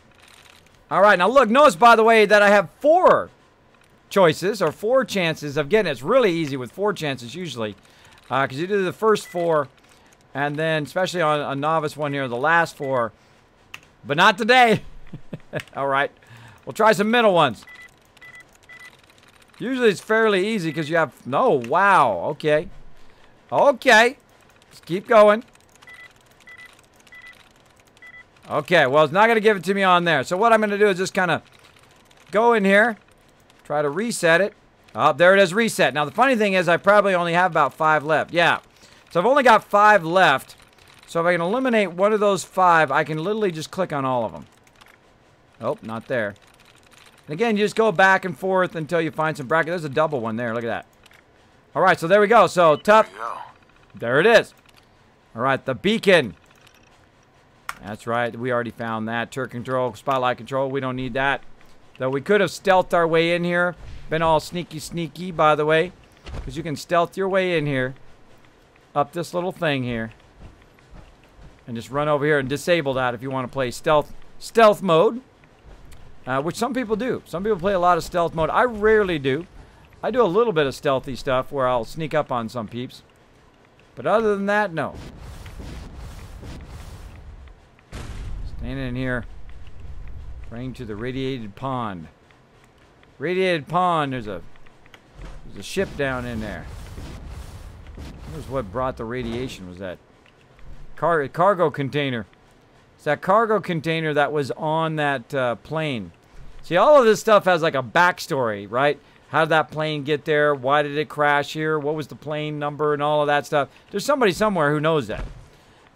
All right, now look, notice, by the way, that I have 4 choices, or 4 chances of getting it. It's really easy with 4 chances, usually. Because you do the first 4, and then, especially on a novice one here, the last 4. But not today. All right, we'll try some middle ones. Usually it's fairly easy because you have... No, wow, okay. Okay, let's keep going. Okay, well, it's not going to give it to me on there. So what I'm going to do is just kind of go in here, try to reset it. Oh, there it is, reset. Now, the funny thing is I probably only have about 5 left. Yeah, so I've only got 5 left. So if I can eliminate one of those 5, I can literally just click on all of them. Oh, not there. And again, you just go back and forth until you find some bracket. There's a double one there. Look at that. All right, so there we go. So tough. There it is. All right, the beacon. That's right. We already found that. Turret control, spotlight control. We don't need that. Though we could have stealthed our way in here. Been all sneaky, by the way. Because you can stealth your way in here. Up this little thing here. And just run over here and disable that if you want to play stealth mode. Which some people do. Some people play a lot of stealth mode. I rarely do. I do a little bit of stealthy stuff where I'll sneak up on some peeps. But other than that, no. Standing in here, praying to the radiated pond. Radiated pond, there's a ship down in there. Here's what brought the radiation, was that cargo container. It's that cargo container that was on that plane. See, all of this stuff has like a backstory, right? How did that plane get there? Why did it crash here? What was the plane number and all of that stuff? There's somebody somewhere who knows that.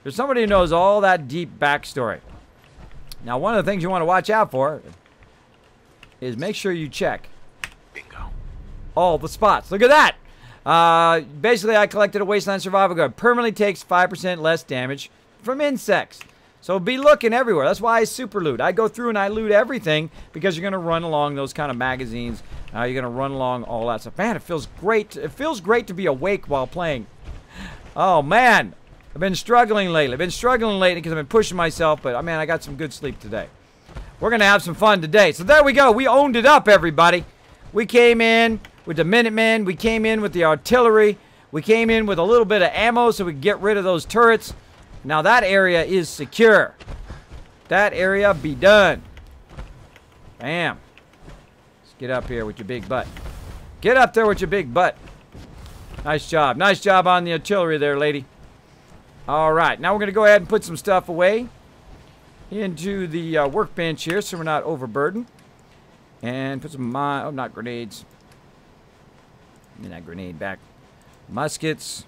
There's somebody who knows all that deep backstory. Now, one of the things you want to watch out for is make sure you check all the spots. Look at that. Basically, I collected a Wasteland Survival Guide. Permanently takes 5% less damage from insects. So be looking everywhere. That's why I super loot. I go through and I loot everything because you're going to run along those kind of magazines. You're going to run along all that stuff. Man, it feels great. It feels great to be awake while playing. Oh, man. I've been struggling lately. Because I've been pushing myself. But, man, I got some good sleep today. We're going to have some fun today. So there we go. We owned it up, everybody. We came in with the Minutemen. We came in with the artillery. We came in with a little bit of ammo so we could get rid of those turrets. Now that area is secure. That area be done. Bam. Let's get up here with your big butt. Get up there with your big butt. Nice job. Nice job on the artillery there, lady. All right. Now we're going to go ahead and put some stuff away into the workbench here so we're not overburdened. And put some oh, not grenades. Give me that grenade back. Muskets.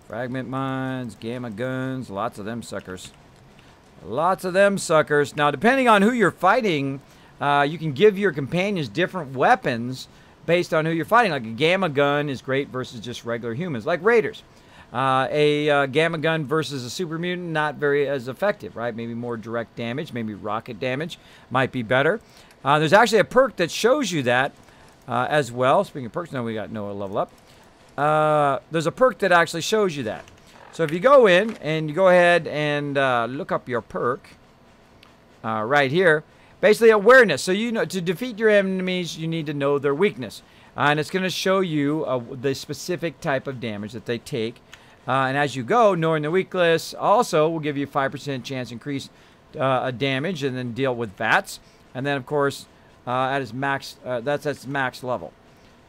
Fragment mines, gamma guns, lots of them suckers. Lots of them suckers. Now, depending on who you're fighting, you can give your companions different weapons based on who you're fighting. Like a gamma gun is great versus just regular humans, like raiders. A gamma gun versus a super mutant, not very as effective, right? Maybe more direct damage, maybe rocket damage might be better. There's actually a perk that shows you that as well. Speaking of perks, now we got Noah level up. There's a perk that actually shows you that. So if you go in and you go ahead and look up your perk right here, basically awareness. So you know, to defeat your enemies, you need to know their weakness, and it's going to show you the specific type of damage that they take. And as you go, knowing the weakness also will give you a 5% chance increase damage, and then deal with VATs. And then of course at its max, that's its max level.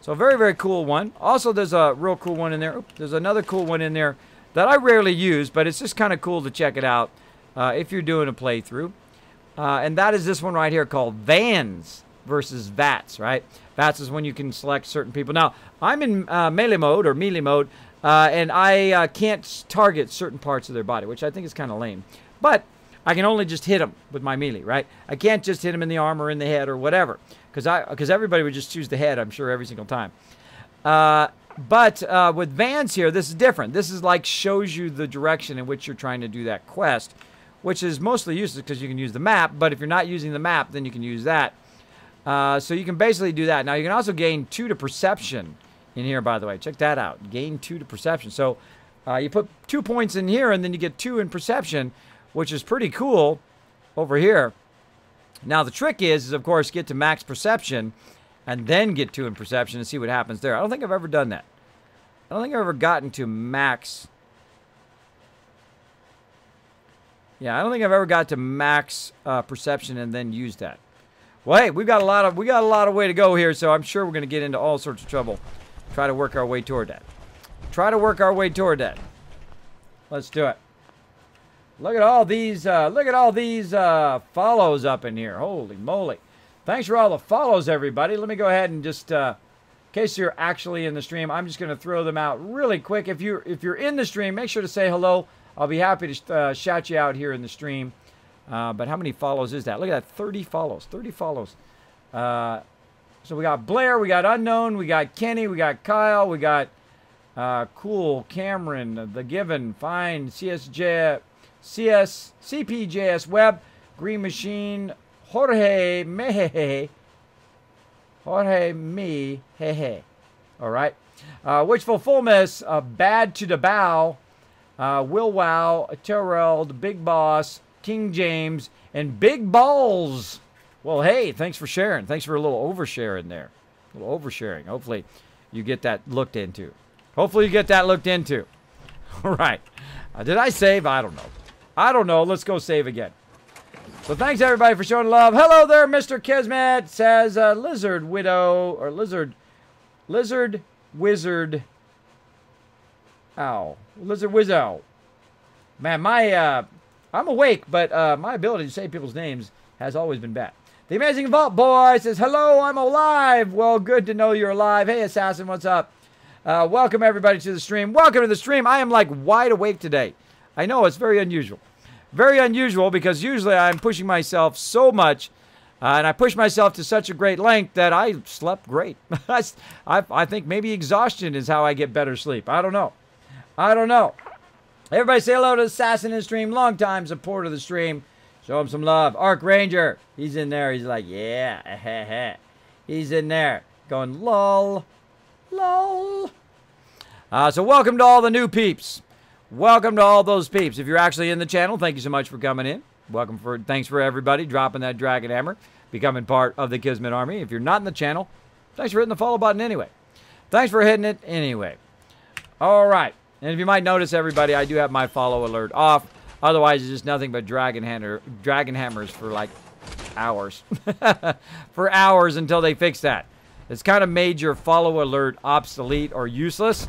So very, very cool one. Also, there's a real cool one in there. Oop, there's another cool one in there that I rarely use, but it's just kind of cool to check it out if you're doing a playthrough. And that is this one right here called Vans versus VATS, right? VATS is when you can select certain people. Now, I'm in melee mode, and I can't target certain parts of their body, which I think is kind of lame. But I can only just hit them with my melee, right? I can't just hit them in the arm or in the head or whatever, because everybody would just choose the head, I'm sure, every single time. But with Vans here, this is different. This is like shows you the direction in which you're trying to do that quest, which is mostly useless because you can use the map. But if you're not using the map, then you can use that. So you can basically do that. Now, you can also gain 2 to perception in here, by the way. Check that out. Gain 2 to perception. So you put 2 points in here, and then you get 2 in perception, which is pretty cool over here. Now, the trick is of course, get to max perception and then get 2 in perception and see what happens there. I don't think I've ever done that. I don't think I've ever gotten to max. Yeah, I don't think I've ever got to max perception and then used that. Well, hey, we got a lot of way to go here, so I'm sure we're going to get into all sorts of trouble. Try to work our way toward that. Try to work our way toward that. Let's do it. Look at all these follows up in here. Holy moly. Thanks for all the follows, everybody. Let me go ahead and just in case you're actually in the stream, I'm just going to throw them out really quick. If you're in the stream, make sure to say hello. I'll be happy to shout you out here in the stream. But how many follows is that? Look at that, 30 follows. 30 follows. So we got Blair, we got Unknown, we got Kenny, we got Kyle, we got Cool, Cameron, The Given, Fine, CPJS Web, Green Machine, Jorge Mehehe. Jorge Mehehe. All right. Wishful Fullness, Bad to the Bow, Will Wow, Terrell, Big Boss, King James, and Big Balls. Well, hey, thanks for sharing. Thanks for a little oversharing there. A little oversharing. Hopefully you get that looked into. Hopefully you get that looked into. All right. Did I save? I don't know. I don't know. Let's go save again. So thanks, everybody, for showing love. Hello there, Mr. Kismet, says Lizard Widow, or Lizard Wizard. Ow. Lizard Wizzo. Man, I'm awake, but my ability to say people's names has always been bad. The Amazing Vault Boy says, hello, I'm alive. Well, good to know you're alive. Hey, Assassin, what's up? Welcome, everybody, to the stream. Welcome to the stream. I am, like, wide awake today. I know, it's very unusual. Very unusual, because usually I'm pushing myself so much, and I push myself to such a great length that I slept great. I think maybe exhaustion is how I get better sleep. I don't know. I don't know. Everybody say hello to Assassin in the stream. Long-time supporter of the stream. Show him some love. Arc Ranger. He's in there. He's like, yeah. He's in there. Going, lol. Lol. So welcome to all the new peeps. Welcome to all those peeps. If you're actually in the channel, thank you so much for coming in. Thanks for everybody dropping that Dragon Hammer, becoming part of the Kismet Army. If you're not in the channel, thanks for hitting the follow button anyway. Thanks for hitting it anyway. All right. And if you might notice, everybody, I do have my follow alert off. Otherwise, it's just nothing but Dragon Hammers for like hours. For hours until they fix that. It's kind of made your follow alert obsolete or useless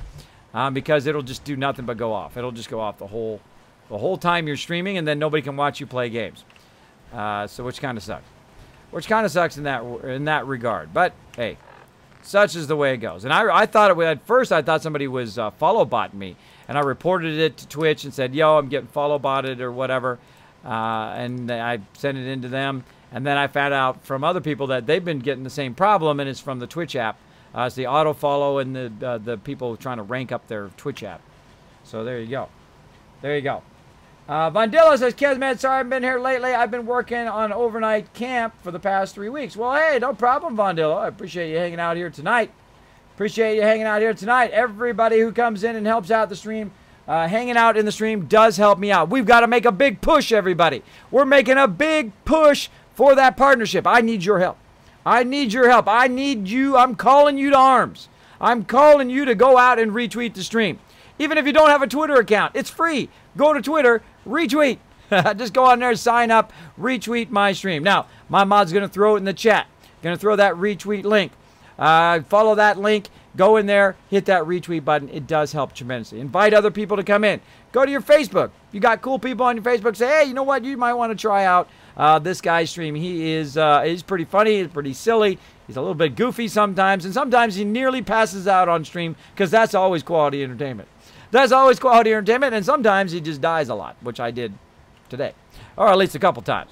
because it'll just do nothing but go off. It'll just go off the whole time you're streaming, and then nobody can watch you play games. So which kind of sucks. Which kind of sucks in that regard. But hey. Such is the way it goes. And I thought at first I thought somebody was follow botting me. And I reported it to Twitch and said, yo, I'm getting follow botted or whatever. And I sent it into them. And then I found out from other people that they've been getting the same problem, and it's from the Twitch app. It's the auto follow and the people trying to rank up their Twitch app. So there you go. There you go. Vondilla says, Kismet, sorry I haven't been here lately. I've been working on overnight camp for the past 3 weeks. Well, hey, no problem, Vondilla. I appreciate you hanging out here tonight. Appreciate you hanging out here tonight. Everybody who comes in and helps out the stream, hanging out in the stream does help me out. We've got to make a big push, everybody. We're making a big push for that partnership. I need your help. I need your help. I need you. I'm calling you to arms. I'm calling you to go out and retweet the stream. Even if you don't have a Twitter account, it's free. Go to Twitter, retweet. Just go on there, sign up, retweet my stream. Now, my mod's going to throw it in the chat. Going to throw that retweet link. Follow that link. Go in there. Hit that retweet button. It does help tremendously. Invite other people to come in. Go to your Facebook. You got cool people on your Facebook. Say, hey, you know what? You might want to try out this guy's stream. He's pretty funny. He's pretty silly. He's a little bit goofy sometimes. And sometimes he nearly passes out on stream because that's always quality entertainment. That's always quality entertainment. And sometimes he just dies a lot, which I did today. Or at least a couple times.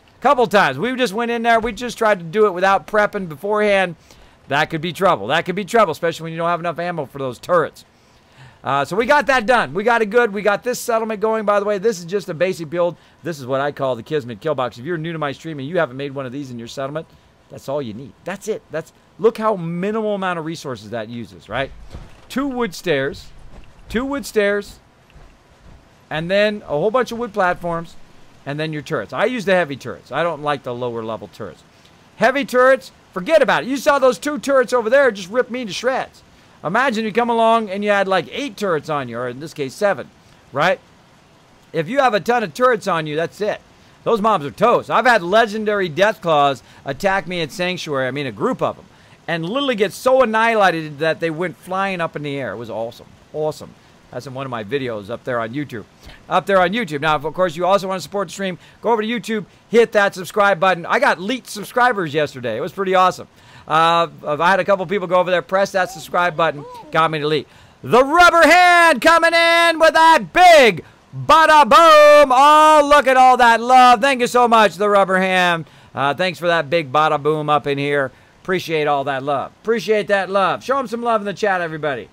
We just went in there. We just tried to do it without prepping beforehand. That could be trouble. That could be trouble, especially when you don't have enough ammo for those turrets. So we got that done. We got it good. We got this settlement going, by the way. This is just a basic build. This is what I call the Kismet Killbox. If you're new to my stream and you haven't made one of these in your settlement, that's all you need. That's it. Look how minimal amount of resources that uses, right? 2 wood stairs. 2 wood stairs. And then a whole bunch of wood platforms. And then your turrets. I use the heavy turrets. I don't like the lower level turrets. Heavy turrets, forget about it. You saw those 2 turrets over there just rip me to shreds. Imagine you come along and you had like 8 turrets on you, or in this case 7, right? If you have a ton of turrets on you, that's it. Those mobs are toast. I've had legendary Deathclaws attack me at Sanctuary, I mean a group of them, and literally get so annihilated that they went flying up in the air. It was awesome. Awesome. That's in one of my videos up there on YouTube. Now, of course, you also want to support the stream. Go over to YouTube, hit that subscribe button. I got elite subscribers yesterday. It was pretty awesome. I had a couple people go over there, press that subscribe button, got me to elite. The Rubber Hand coming in with that big bada boom. Oh, look at all that love. Thank you so much, the Rubber Hand. Thanks for that big bada boom up in here. Appreciate all that love. Appreciate that love. Show them some love in the chat, everybody.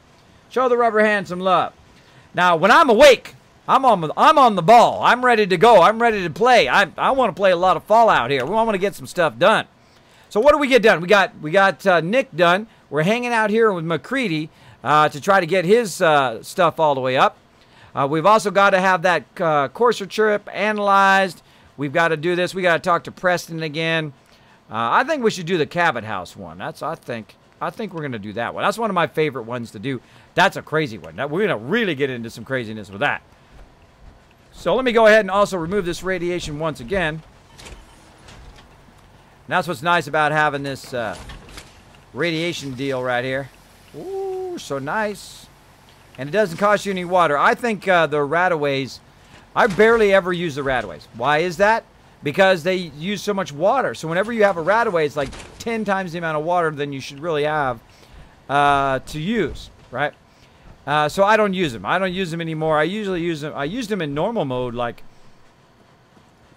Show the Rubber Hand some love. Now, when I'm awake, I'm on the ball. I'm ready to go. I'm ready to play. I want to play a lot of Fallout here. We want to get some stuff done. So what do we get done? We got Nick done. We're hanging out here with McCready to try to get his stuff all the way up. We've also got to have that courser trip analyzed. We've got to do this. We got to talk to Preston again. I think we should do the Cabot House one. I think we're going to do that one. That's one of my favorite ones to do. That's a crazy one. We're going to really get into some craziness with that. So let me go ahead and also remove this radiation once again. And that's what's nice about having this radiation deal right here. Ooh, so nice. And it doesn't cost you any water. I think the Radaways, I barely ever use the Radaways. Why is that? Because they use so much water. So whenever you have a Radaway, it's like 10 times the amount of water than you should really have to use, right? So I don't use them. I don't use them anymore. I usually use them. I used them in normal mode like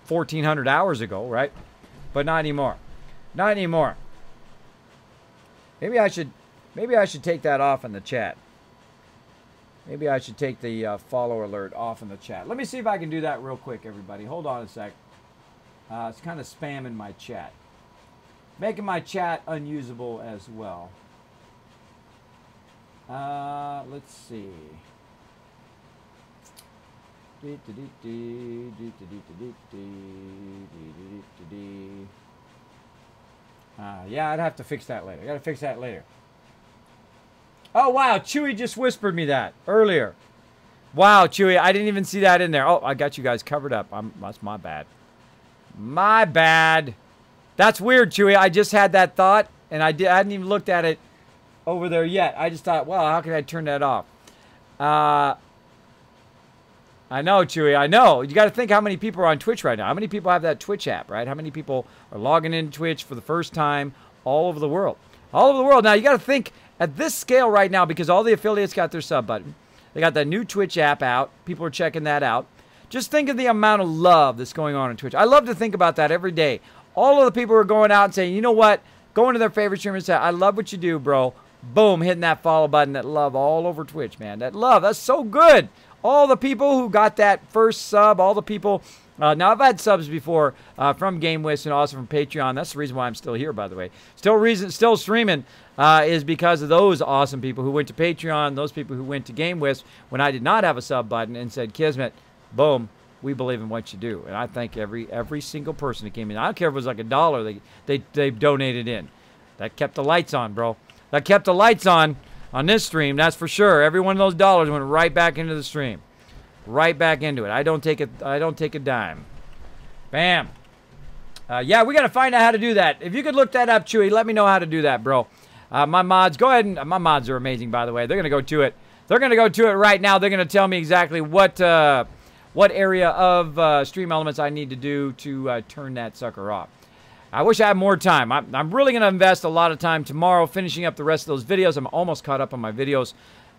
1,400 hours ago, right? But not anymore. Not anymore. Maybe I should take that off in the chat. Maybe I should take the follow alert off in the chat. Let me see if I can do that real quick, everybody. Hold on a sec. It's kind of spamming my chat. Making my chat unusable as well. Let's see. Yeah, I'd have to fix that later. I gotta fix that later. Oh, wow. Chewy just whispered me that earlier. Wow, Chewy. I didn't even see that in there. Oh, I got you guys covered up. That's my bad. My bad. That's weird, Chewy. I just had that thought, and I hadn't even looked at it over there yet. I just thought, wow, how can I turn that off? I know, Chewy. I know. You got to think how many people are on Twitch right now. How many people have that Twitch app, right? How many people are logging in Twitch for the first time all over the world? All over the world. Now, you got to think at this scale right now, because all the affiliates got their sub button. They got that new Twitch app out. People are checking that out. Just think of the amount of love that's going on Twitch. I love to think about that every day. All of the people who are going out and saying, you know what? Going to their favorite streamer and saying, I love what you do, bro. Boom, hitting that follow button. That love all over Twitch, man. That love, that's so good. All the people who got that first sub, all the people. Now, I've had subs before from GameWist and also from Patreon. That's the reason why I'm still here, by the way. Still streaming is because of those awesome people who went to Patreon, those people who went to GameWist when I did not have a sub button and said, Kismet, boom, we believe in what you do. And I thank every single person that came in. I don't care if it was like $1 they donated in. That kept the lights on, bro. That kept the lights on this stream, that's for sure. Every one of those dollars went right back into the stream. Right back into it. I don't take a dime. Bam. Yeah, we got to find out how to do that. If you could look that up, Chewy, let me know how to do that, bro. My mods, go ahead and my mods are amazing, by the way. They're gonna go to it. They're gonna go to it right now. They're gonna tell me exactly what area of Stream Elements I need to do to turn that sucker off. I wish I had more time. I'm really gonna invest a lot of time tomorrow finishing up the rest of those videos. I'm almost caught up on my videos.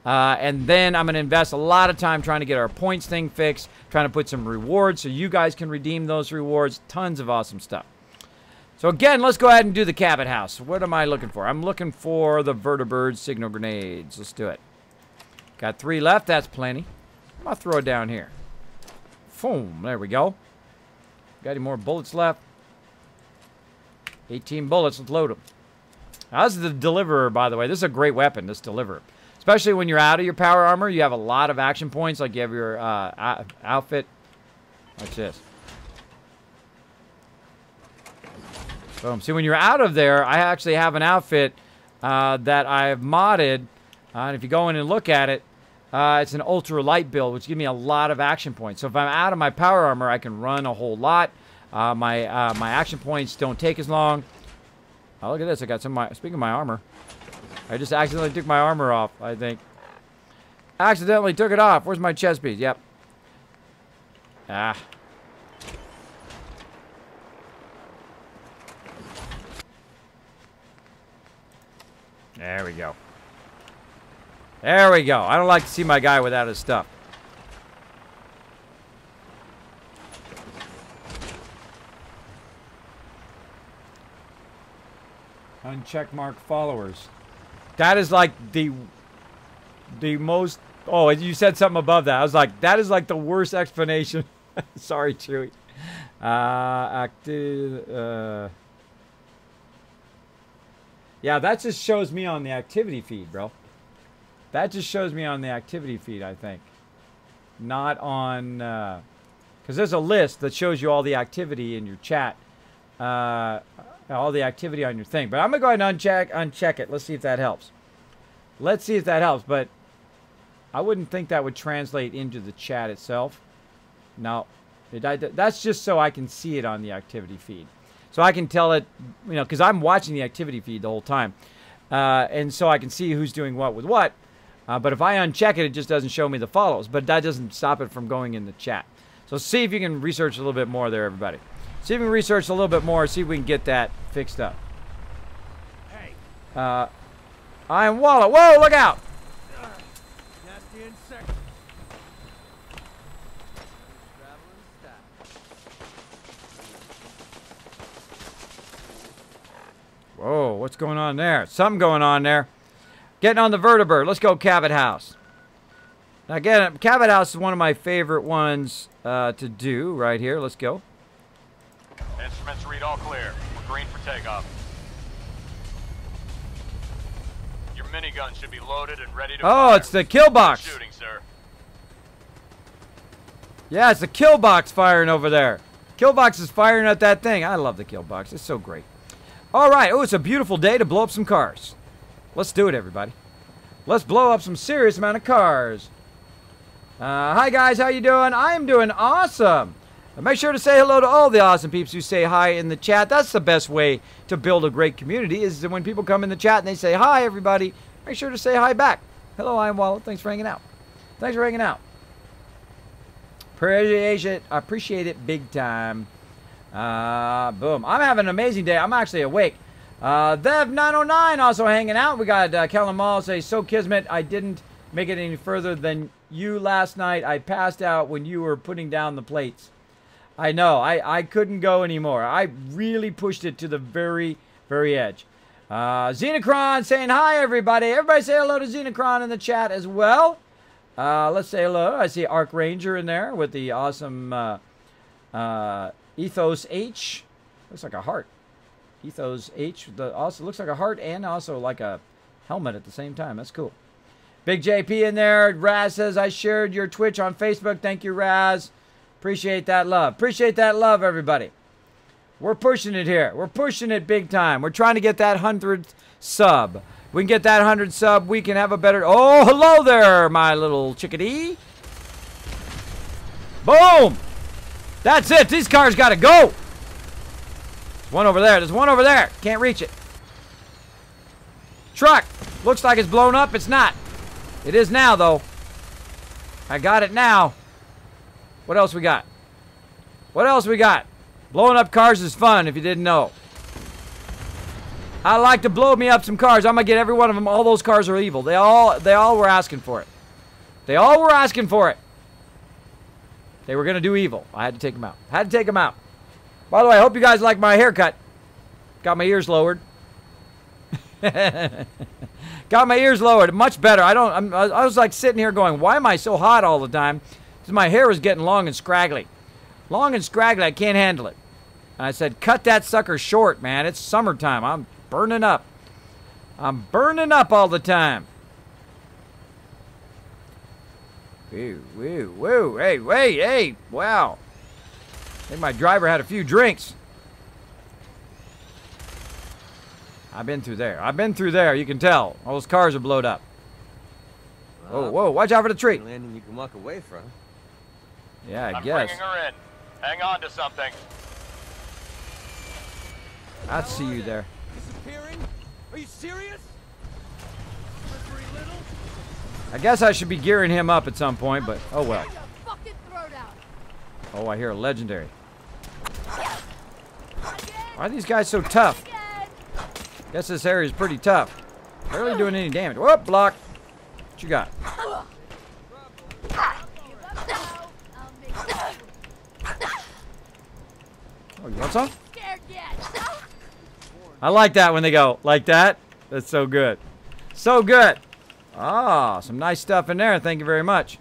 And then I'm going to invest a lot of time trying to get our points thing fixed, trying to put some rewards so you guys can redeem those rewards. Tons of awesome stuff. So again, let's go ahead and do the cabin house. What am I looking for? I'm looking for the vertibird signal grenades. Let's do it. Got 3 left. That's plenty. I'm going to throw it down here. Boom. There we go. Got any more bullets left? 18 bullets. Let's load them. Now, this is the deliverer, by the way. This is a great weapon, this deliverer. Especially when you're out of your power armor, you have a lot of action points, like you have your outfit. Watch this. Boom. See, when you're out of there, I actually have an outfit that I've modded. And if you go in and look at it, it's an ultra light build, which gives me a lot of action points. So if I'm out of my power armor, I can run a whole lot. My action points don't take as long. Oh, look at this. I got some of my, speaking of my armor. I just accidentally took my armor off, I think. Accidentally took it off. Where's my chest piece? Yep. Ah. There we go. There we go. I don't like to see my guy without his stuff. Uncheck mark followers. That is like the most... Oh, you said something above that. I was like, that is like the worst explanation. Sorry, Chewy. Yeah, that just shows me on the activity feed, bro. That just shows me on the activity feed, I think. Not on... Because there's a list that shows you all the activity in your chat. All the activity on your thing. But I'm going to go ahead and uncheck it. Let's see if that helps. Let's see if that helps. But I wouldn't think that would translate into the chat itself. No. That's just so I can see it on the activity feed. So I can tell it, you know, because I'm watching the activity feed the whole time. And so I can see who's doing what with what. But if I uncheck it, it just doesn't show me the follows. But that doesn't stop it from going in the chat. So see if you can research a little bit more there, everybody. See if we can research a little bit more, see if we can get that fixed up. Hey. Iron Wallet. Whoa, look out! Nasty insect. Whoa, what's going on there? Something going on there. Getting on the vertibird. Let's go Cabot House. Now again, Cabot House is one of my favorite ones to do right here. Let's go. Instruments read all clear. We're green for takeoff. Your minigun should be loaded and ready to fire. It's the Killbox. Shooting, sir. Yeah, it's the Killbox firing over there. Killbox is firing at that thing. I love the Killbox. It's so great. All right. Oh, it's a beautiful day to blow up some cars. Let's do it, everybody. Let's blow up some serious amount of cars. Hi, guys. How you doing? I am doing awesome. Make sure to say hello to all the awesome peeps who say hi in the chat. That's the best way to build a great community, is when people come in the chat and they say, hi, everybody. Make sure to say hi back. Hello, Iron Wallet. Thanks for hanging out. Thanks for hanging out. Appreciate it big time. Boom. I'm having an amazing day. I'm actually awake. Dev909 also hanging out. We got Kellen Mall say, so Kismet, I didn't make it any further than you last night. I passed out when you were putting down the plates. I know. I couldn't go anymore. I really pushed it to the very, very edge. Xenocron saying hi, everybody. Everybody say hello to Xenocron in the chat as well. Let's say hello. I see Arc Ranger in there with the awesome Ethos H. Looks like a heart. Ethos H. Also looks like a heart and also like a helmet at the same time. That's cool. Big JP in there. Raz says, I shared your Twitch on Facebook. Thank you, Raz. Appreciate that love. Appreciate that love, everybody. We're pushing it here. We're pushing it big time. We're trying to get that 100th sub. We can get that 100 sub. We can have a better... Oh, hello there, my little chickadee. Boom. That's it. These cars got to go. There's one over there. There's one over there. Can't reach it. Truck! Looks like it's blown up. It's not. It is now, though. I got it now. What else we got? What else we got? Blowing up cars is fun, if you didn't know. I like to blow me up some cars. I'm gonna get every one of them. All those cars are evil. They all were asking for it. They all were asking for it. They were gonna do evil. I had to take them out. Had to take them out. By the way, I hope you guys like my haircut. Got my ears lowered. Got my ears lowered. Much better. I was like sitting here going, why am I so hot all the time? Because my hair was getting long and scraggly. Long and scraggly. I can't handle it. And I said, cut that sucker short, man. It's summertime. I'm burning up. I'm burning up all the time. Woo, woo, woo. Hey, wait, hey. Wow. I think my driver had a few drinks. I've been through there. I've been through there. You can tell. All those cars are blowed up. Whoa, whoa. Watch out for the tree. Landing you can walk away from. Yeah, I I'm guess. bringing her in. Hang on to something. I see you there. Disappearing? Are you serious? I guess I should be gearing him up at some point, but oh well. Oh, I hear a legendary. Why are these guys so tough? Guess this area is pretty tough. Barely doing any damage. Whoop, block. What you got? Oh, you want some? I like that when they go like that. That's so good. So good. Ah, some nice stuff in there. Thank you very much.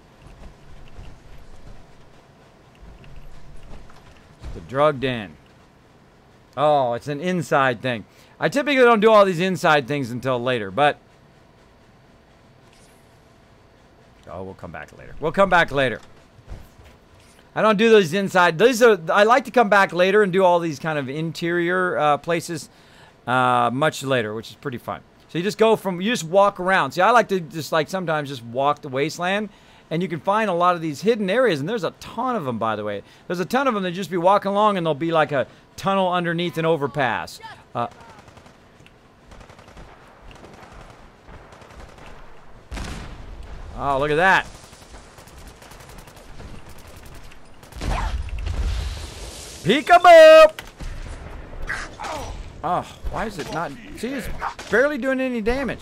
The drug den. Oh, it's an inside thing. I typically don't do all these inside things until later, but... Oh, we'll come back later. We'll come back later. I don't do those inside. I like to come back later and do all these kind of interior places much later, which is pretty fun. So you just go from, you just walk around. See, I like to just like sometimes just walk the wasteland, and you can find a lot of these hidden areas, and there's a ton of them, by the way. There's a ton of them that just be walking along, and there'll be like a tunnel underneath an overpass. Oh, look at that. Peekaboo! Oh, why is it not... See, it's barely doing any damage.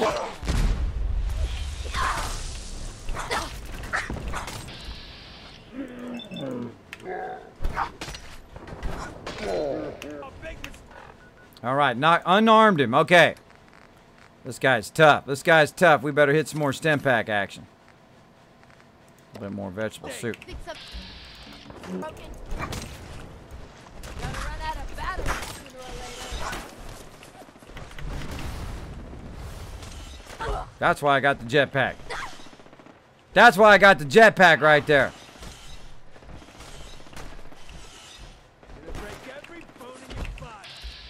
All right, unarmed him. Okay. This guy's tough. This guy's tough. We better hit some more stem pack action. A little bit more vegetable soup. That's why I got the jetpack. That's why I got the jetpack right there.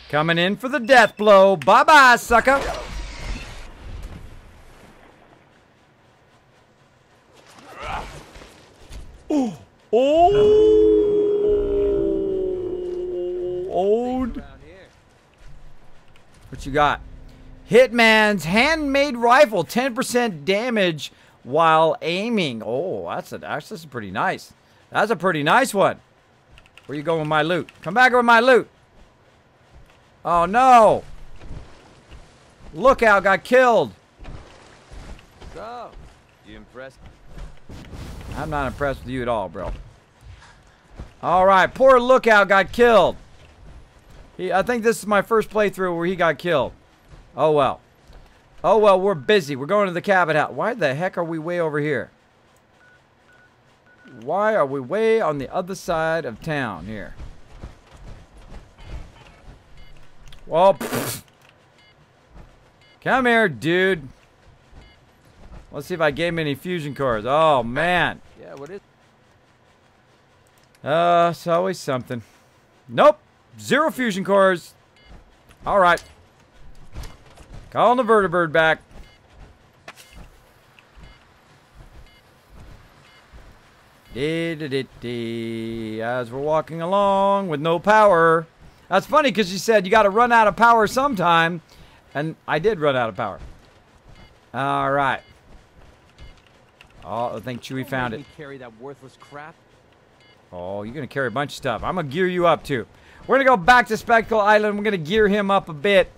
Coming in for the death blow. Bye-bye, sucker. Oh. Old. What you got? Hitman's handmade rifle, 10% damage while aiming. Oh, that's a pretty nice. That's a pretty nice one. Where you going with my loot? Come back with my loot. Oh no! Lookout got killed. So, you impressed? I'm not impressed with you at all, bro. All right, poor Lookout got killed. I think this is my first playthrough where he got killed. Oh well. Oh well, we're busy. We're going to the cabin house. Why the heck are we way over here? Why are we way on the other side of town here? Well, come here, dude. Let's see if I gave him any fusion cores. Oh, man. Yeah, what is... It's always something. Nope. 0 fusion cores. All right. Calling the vertibird back. As we're walking along with no power. That's funny because you said you got to run out of power sometime. And I did run out of power. All right. Oh, I think Chewie found it. Make me carry that worthless crap. Oh, you're going to carry a bunch of stuff. I'm going to gear you up, too. We're going to go back to Spectacle Island. We're going to gear him up a bit.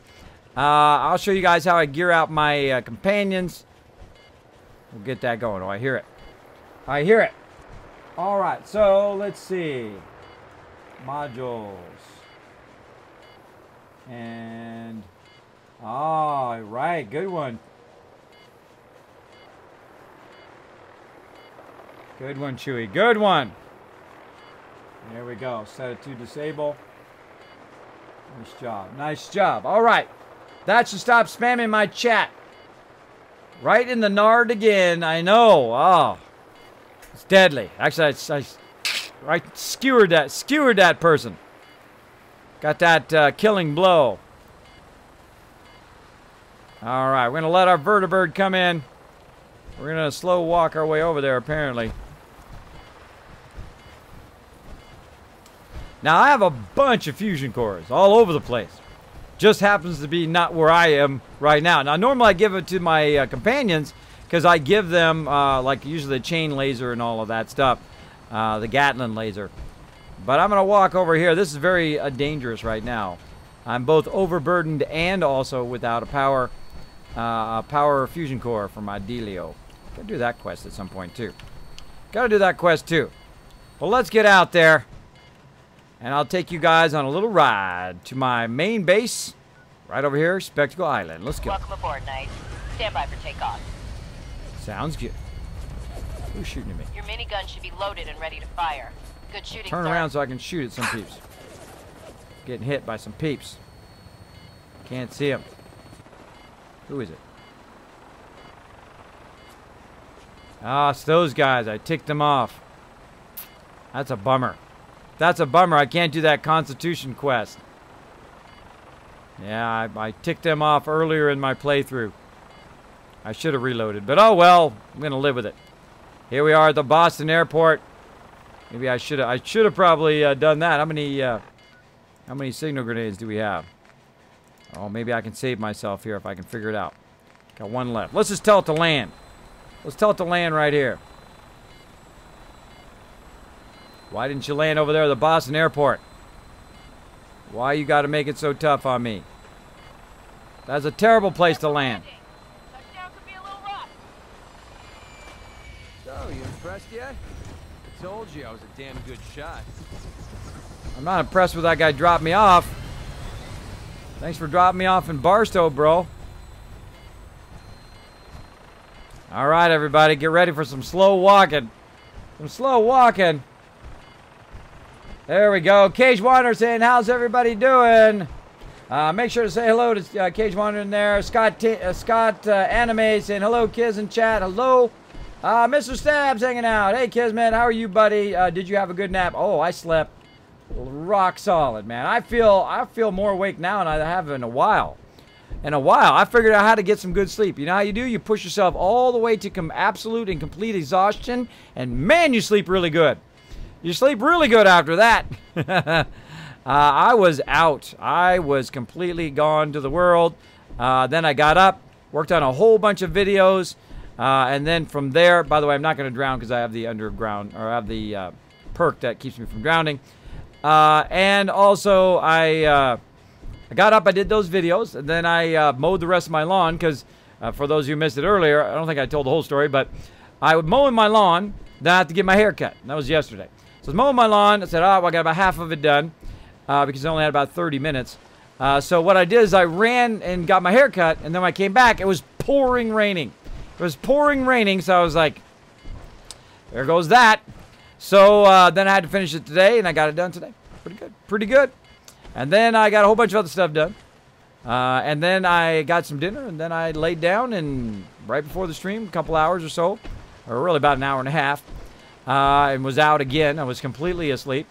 I'll show you guys how I gear out my companions. We'll get that going. Oh, I hear it. I hear it. All right, so let's see. Modules. And... all right, good one. Good one, Chewie. Good one. There we go. Set it to disable. Nice job. Nice job. All right. That should stop spamming my chat. Right in the nard again. I know. Oh. It's deadly. Actually, I skewered that person. Got that killing blow. All right. We're going to let our vertibird come in. We're going to slow walk our way over there, apparently. Now, I have a bunch of fusion cores all over the place. Just happens to be not where I am right now. Now, normally I give it to my companions because I give them, like, usually the chain laser and all of that stuff. The Gatling laser. But I'm going to walk over here. This is very dangerous right now. I'm both overburdened and also without a power fusion core for my Delio. Gotta do that quest at some point, too. Gotta do that quest, too. Well, let's get out there. And I'll take you guys on a little ride to my main base. Right over here, Spectacle Island. Let's go. Welcome aboard, Knight. Stand by for takeoff. Sounds good. Who's shooting at me? Your minigun should be loaded and ready to fire. Good shooting, Turn sir. around so I can shoot at some peeps. Getting hit by some peeps. Can't see them. Who is it? Ah, it's those guys. I ticked them off. That's a bummer. That's a bummer. I can't do that Constitution quest. Yeah, I ticked them off earlier in my playthrough. I should have reloaded. But oh well, I'm going to live with it. Here we are at the Boston airport. Maybe I should have probably done that. How many signal grenades do we have? Oh, maybe I can save myself here if I can figure it out. Got one left. Let's just tell it to land. Let's tell it to land right here. Why didn't you land over there at the Boston airport? Why you got to make it so tough on me? That's a terrible place to land. Touchdown could be a little rough. So, you impressed yet? I told you I was a damn good shot. I'm not impressed with that guy dropping me off. Thanks for dropping me off in Barstow, bro. All right, everybody, get ready for some slow walking. Some slow walking. There we go. Cage Wanderer saying, how's everybody doing? Make sure to say hello to Cage Wanderer in there. Scott Anime saying, hello, Kiz in chat. Hello. Mr. Stabs hanging out. Hey, Kismet, how are you, buddy? Did you have a good nap? Oh, I slept rock solid, man. I feel more awake now than I have in a while. I figured out how to get some good sleep. You know how you do? You push yourself all the way to absolute and complete exhaustion, and man, you sleep really good. You sleep really good after that. I was out. I was completely gone to the world. Then I got up, worked on a whole bunch of videos, and then from there, by the way, I'm not going to drown because I have the underground, or I have the perk that keeps me from drowning. And also, I got up, I did those videos, and then I mowed the rest of my lawn because, for those who missed it earlier, I don't think I told the whole story, but I would mow my lawn, then I have to get my hair cut. And that was yesterday. So I was mowing my lawn. I said, oh, well, I got about half of it done because I only had about 30 minutes. So what I did is I ran and got my hair cut, and then when I came back, it was pouring raining. It was pouring raining, so I was like, there goes that. So then I had to finish it today, and I got it done today. Pretty good. Pretty good. And then I got a whole bunch of other stuff done. And then I got some dinner, and then I laid down, and right before the stream, a couple hours or so, or really about an hour and a half, and was out again. I was completely asleep.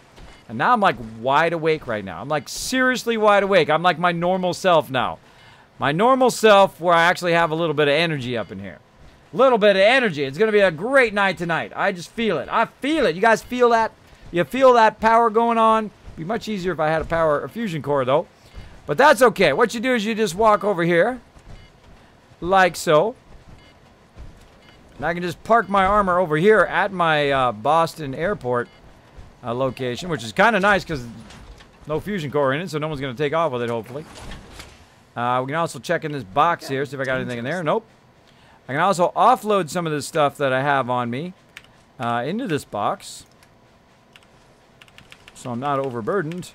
And now I'm like wide awake right now. I'm like seriously wide awake. I'm like my normal self now. My normal self where I actually have a little bit of energy up in here. A little bit of energy. It's going to be a great night tonight. I just feel it. I feel it. You guys feel that? You feel that power going on? It'd be much easier if I had a fusion core though. But that's okay. What you do is you just walk over here. Like so. And I can just park my armor over here at my Boston airport location, which is kind of nice because no fusion core in it, so no one's going to take off with it, hopefully. We can also check in this box here, see if I got anything in there. Nope. I can also offload some of the stuff that I have on me into this box, so I'm not overburdened.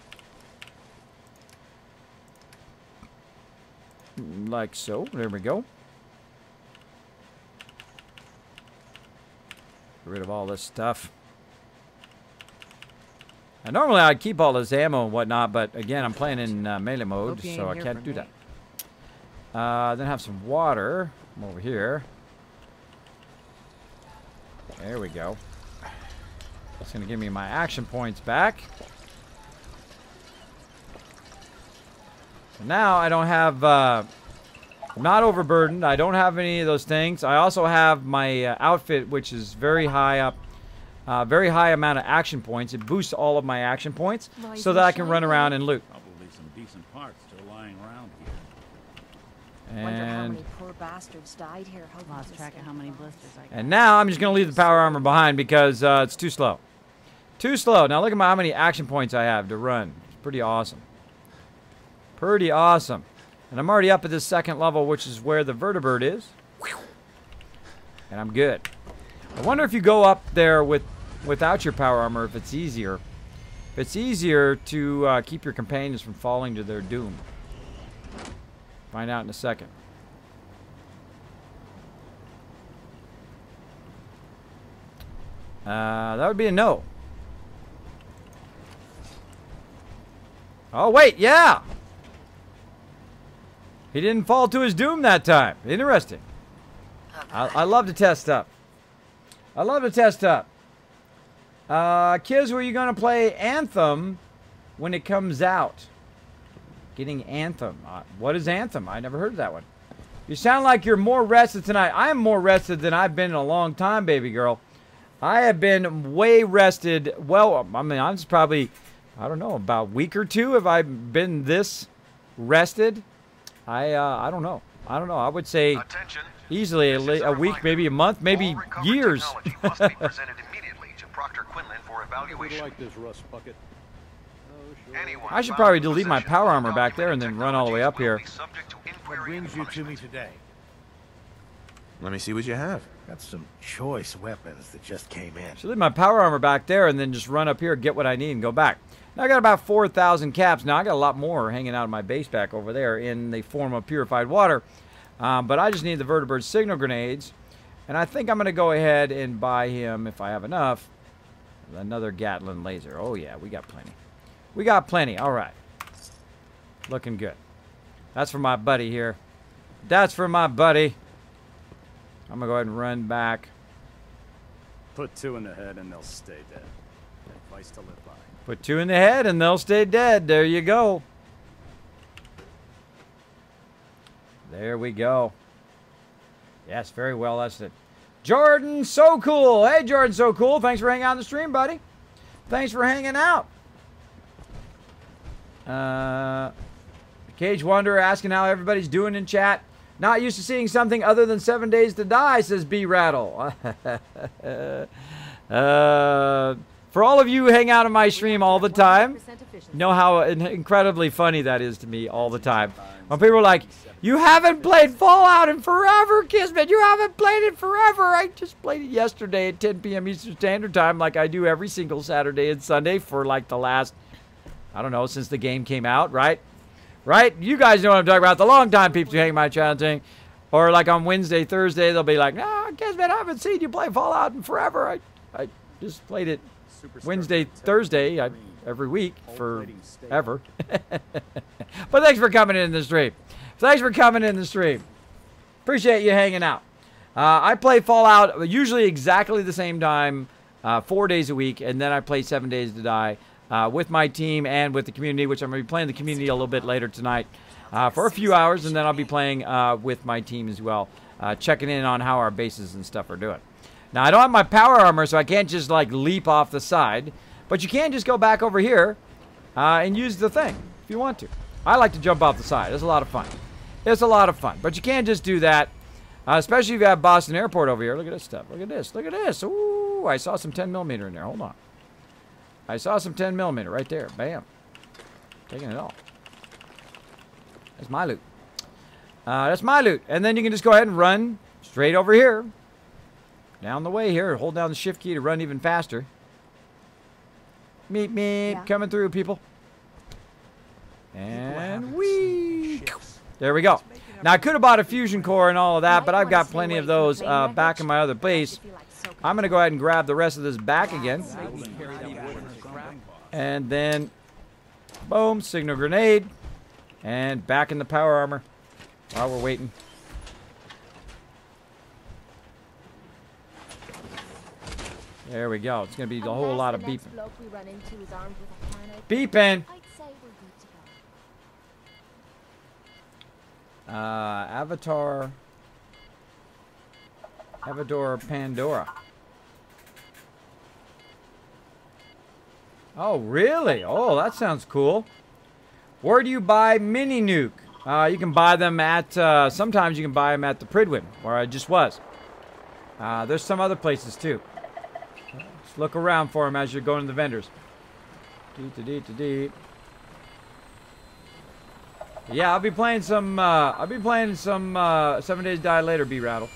Like so. There we go. Get rid of all this stuff. And normally I'd keep all this ammo and whatnot, but again, I'm playing in melee mode, so I can't do that. Then have some water. Come over here. There we go. That's going to give me my action points back. So now I don't have, I'm not overburdened. I don't have any of those things. I also have my outfit, which is very high up. Very high amount of action points. It boosts all of my action points so that I can run around and loot. Probably some decent parts still lying around here. Wonder how And many poor bastards died here. Lost track of how many blisters I got. And now I'm just going to leave the power armor behind because it's too slow. Too slow. Now look at how many action points I have to run. It's pretty awesome. Pretty awesome. And I'm already up at this second level, which is where the vertibird is. And I'm good. I wonder if you go up there without your power armor, if it's easier. If it's easier to keep your companions from falling to their doom. Find out in a second. That would be a no. Oh, wait, yeah! He didn't fall to his doom that time. Interesting. I love to test stuff. I love to test stuff. Kids, were you going to play Anthem when it comes out? Getting Anthem. What is Anthem? I never heard of that one. You sound like you're more rested tonight. I am more rested than I've been in a long time, baby girl. I have been way rested. Well, I mean, I'm just probably, I don't know, about a week or two have I been this rested. I don't know. I don't know. I would say easily a week, maybe a month, maybe years. I should probably delete my power armor back there and then run all the way up here. What brings you to me today? Let me see what you have. Got some choice weapons that just came in. Should leave my power armor back there and then just run up here, get what I need, and go back. Now I got about 4,000 caps. Now I got a lot more hanging out of my base back over there in the form of purified water. But I just need the vertibird signal grenades. And I think I'm going to go ahead and buy him, if I have enough, another Gatling laser. Oh yeah, we got plenty. We got plenty. All right. Looking good. That's for my buddy here. That's for my buddy. I'm going to go ahead and run back. Put 2 in the head and they'll stay dead. Advice to live by. Put 2 in the head and they'll stay dead. There you go. There we go. Yes, very well. That's it. Jordan, so cool. Hey, Jordan, so cool. Thanks for hanging out on the stream, buddy. Thanks for hanging out. Cage Wanderer asking how everybody's doing in chat. Not used to seeing something other than 7 days to die, says B Rattle. For all of you who hang out on my stream all the time, know how incredibly funny that is to me all the time. When people are like, you haven't played Fallout in forever, Kismet. You haven't played it forever. I just played it yesterday at 10 p.m. Eastern Standard Time like I do every single Saturday and Sunday for like the last, I don't know, since the game came out, right? Right? You guys know what I'm talking about. The long time people who hang my channel thing. Or like on Wednesday, Thursday, they'll be like, no, Kismet, I haven't seen you play Fallout in forever. I just played it Wednesday, Thursday every week forever. But thanks for coming in the stream. Thanks for coming in the stream. Appreciate you hanging out. I play Fallout usually exactly the same time, 4 days a week, and then I play 7 Days to Die with my team and with the community, which I'm going to be playing the community a little bit later tonight for a few hours, and then I'll be playing with my team as well, checking in on how our bases and stuff are doing. Now, I don't have my power armor, so I can't just, like, leap off the side. But you can just go back over here and use the thing if you want to. I like to jump off the side. It's a lot of fun. It's a lot of fun. But you can't just do that. Especially if you have Boston Airport over here. Look at this stuff. Look at this. Look at this. Ooh, I saw some 10mm in there. Hold on. I saw some 10mm right there. Bam. Taking it all. That's my loot. That's my loot. And then you can just go ahead and run straight over here. Down the way here. Hold down the shift key to run even faster. Meep, meep. Yeah. Coming through, people. And whee! There we go. Now, I could have bought a fusion core and all of that, but I've got plenty of those back in my other base. I'm going to go ahead and grab the rest of this back again. And then, boom, signal grenade. And back in the power armor while we're waiting. There we go. It's going to be a whole lot of beeping. Beeping! Avatar Pandora. Oh, really? Oh, that sounds cool. Where do you buy mini nuke? You can buy them at, sometimes you can buy them at the Pridwin, where I just was. There's some other places too. Just look around for them as you're going to the vendors. Yeah, I'll be playing some 7 Days Die Later B-Rattle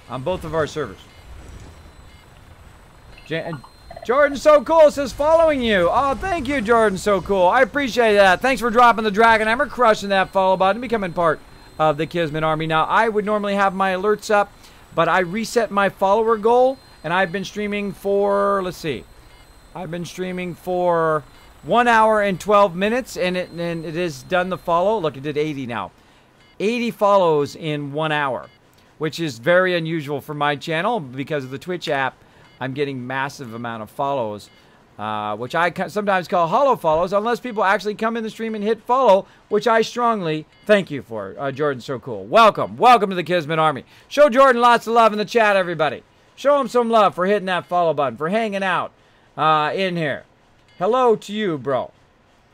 on both of our servers. Jordan So Cool says following you. Oh, thank you, Jordan So Cool. I appreciate that. Thanks for dropping the Dragon Hammer, crushing that follow button, becoming part of the Kismet Army. Now, I would normally have my alerts up, but I reset my follower goal, and I've been streaming for, let's see, I've been streaming for 1 hour and 12 minutes, and it has done the follow. Look, it did 80 now. 80 follows in 1 hour, which is very unusual for my channel because of the Twitch app. I'm getting massive amount of follows, which I sometimes call hollow follows, unless people actually come in the stream and hit follow, which I strongly thank you for. Jordan So Cool. Welcome. Welcome to the Kismet Army. Show Jordan lots of love in the chat, everybody. Show him some love for hitting that follow button, for hanging out in here. Hello to you, bro.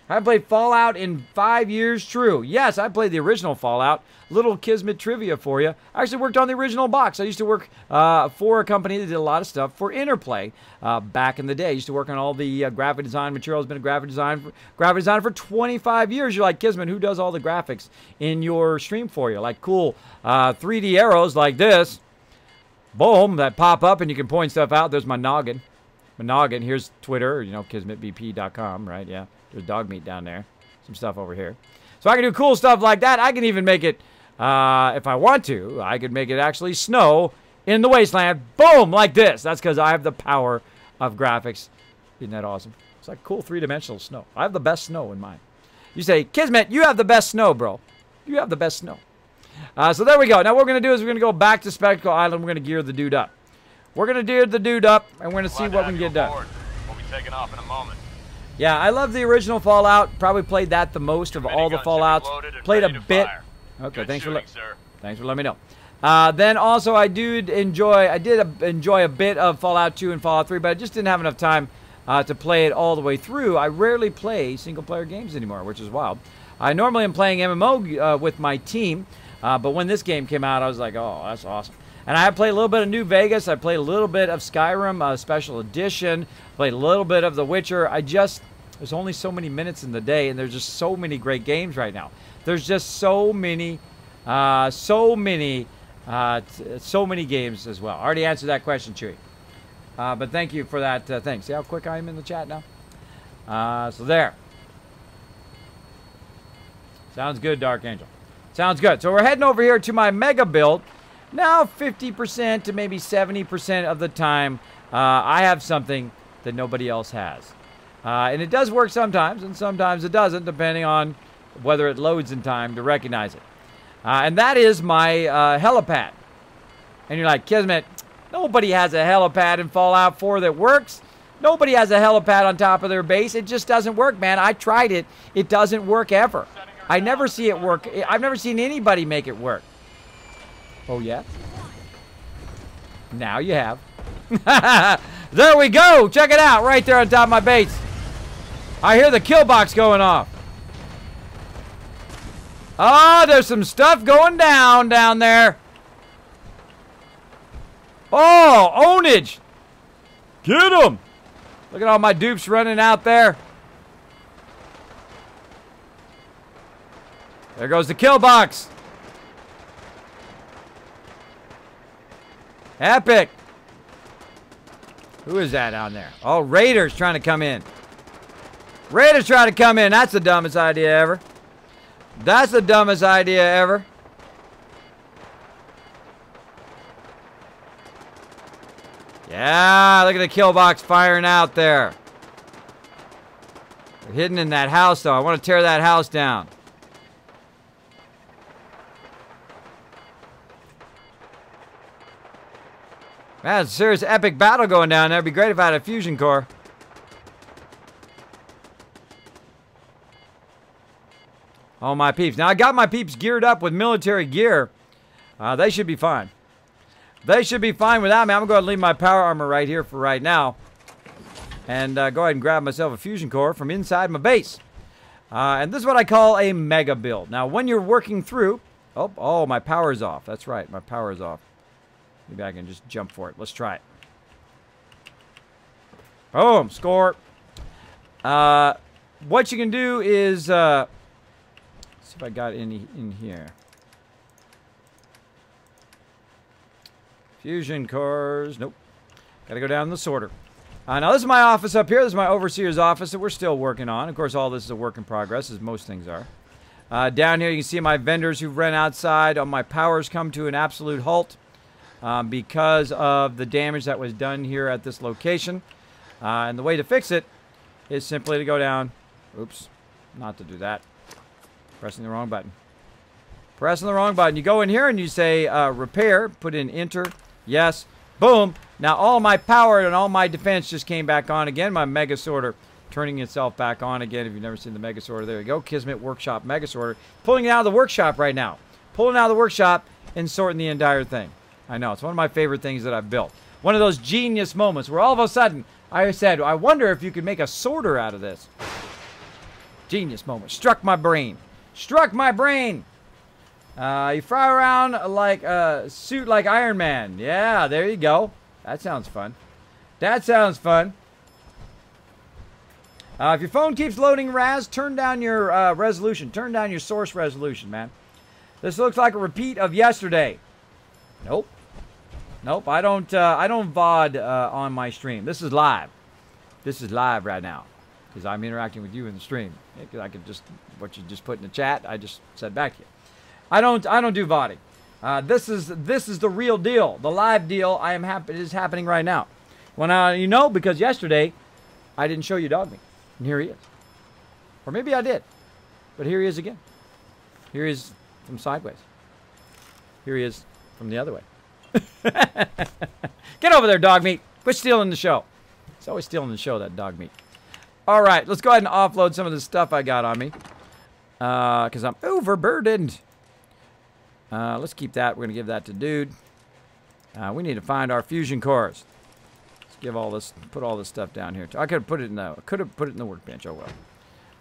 I played Fallout in 5 years, true. Yes, I played the original Fallout. Little Kismet trivia for you. I actually worked on the original box. I used to work for a company that did a lot of stuff for Interplay back in the day. I used to work on all the graphic design materials. Been a graphic designer for 25 years. You're like, Kismet, who does all the graphics in your stream for you? Like cool 3D arrows like this. Boom, that pop up and you can point stuff out. There's my noggin. My noggin. Here's Twitter, you know, kismetbp.com, right? Yeah. There's dog meat down there. Some stuff over here. So I can do cool stuff like that. I can even make it, if I want to, I could make it actually snow in the wasteland. Boom, like this. That's because I have the power of graphics. Isn't that awesome? It's like cool three-dimensional snow. I have the best snow in mine. You say, Kismet, you have the best snow, bro. You have the best snow. So there we go. Now what we're going to do is we're going to go back to Spectacle Island. We're going to gear the dude up. We're going to gear the dude up, and we're going to see what we can get done. We'll be taking off in a moment. Yeah, I love the original Fallout. Probably played that the most of all the Fallouts. Played a bit. Okay, thanks for letting me know. Then also I did enjoy a bit of Fallout 2 and Fallout 3, but I just didn't have enough time to play it all the way through. I rarely play single-player games anymore, which is wild. I normally am playing MMO with my team, but when this game came out, I was like, oh, that's awesome. And I played a little bit of New Vegas. I played a little bit of Skyrim, Special Edition. Played a little bit of The Witcher. There's only so many minutes in the day, and there's just so many great games right now. There's just so many games as well. I already answered that question, Chewy. But thank you for that thing. See how quick I am in the chat now? So there. Sounds good, Dark Angel. Sounds good. So we're heading over here to my mega build. Now 50% to maybe 70% of the time, I have something that nobody else has. And it does work sometimes, and sometimes it doesn't, depending on whether it loads in time to recognize it. And that is my helipad. And you're like, Kismet, nobody has a helipad in Fallout 4 that works. Nobody has a helipad on top of their base. It just doesn't work, man. I tried it. It doesn't work ever. I never see it work. I've never seen anybody make it work. Oh, yeah? Now you have. There we go. Check it out. Right there on top of my base. I hear the Killbox going off. Oh, there's some stuff going down there. Oh, ownage! Get him! Look at all my dupes running out there. There goes the Killbox. Epic. Who is that down there? Oh, Raiders trying to come in. Raiders trying to come in. That's the dumbest idea ever. That's the dumbest idea ever. Yeah, look at the Killbox firing out there. They're hidden in that house, though. I want to tear that house down. Man, it's a serious epic battle going down there. It'd be great if I had a fusion core. Oh, my peeps. Now, I got my peeps geared up with military gear. They should be fine. They should be fine without me. I'm going to go ahead and leave my power armor right here for right now. And go ahead and grab myself a fusion core from inside my base. And this is what I call a mega build. Now, when you're working through... Oh, my power's off. That's right. My power's off. Maybe I can just jump for it. Let's try it. Boom. Score. What you can do is... let's see if I got any in here. Fusion cores. Nope. Got to go down the sorter. Now, this is my office up here. This is my overseer's office that we're still working on. Of course, all this is a work in progress, as most things are. Down here, you can see my vendors who've run outside. My power's come to an absolute halt. Because of the damage that was done here at this location. And the way to fix it is simply to go down. Oops, not to do that. Pressing the wrong button. Pressing the wrong button. You go in here and you say repair. Put in enter. Yes. Boom. Now all my power and all my defense just came back on again. My Mega Sorter turning itself back on again. If you've never seen the Mega Sorter, there you go. Kismet Workshop Mega Sorter. Pulling it out of the workshop right now. Pulling it out of the workshop and sorting the entire thing. I know, it's one of my favorite things that I've built. One of those genius moments where all of a sudden I said, I wonder if you could make a sorter out of this. Genius moment. Struck my brain. Struck my brain. You fly around like a suit like Iron Man. Yeah, there you go. That sounds fun. That sounds fun. If your phone keeps loading RAS, turn down your resolution. Turn down your source resolution, man. This looks like a repeat of yesterday. Nope. Nope, I don't VOD on my stream. This is live. This is live right now. Because I'm interacting with you in the stream. I could just, what you just put in the chat, I just said back to you. I don't do VODing. This is the real deal. The live deal is happening right now. Well, you know, because yesterday, I didn't show you dog meat. And here he is. Or maybe I did. But here he is again. Here he is from sideways. Here he is from the other way. Get over there, dog meat. Quit stealing the show. It's always stealing the show, that dog meat. All right, let's go ahead and offload some of the stuff I got on me. Because I'm overburdened. Let's keep that. We're going to give that to dude. We need to find our fusion cores. Let's give all this, put all this stuff down here. I could have put it in the workbench. Oh, well.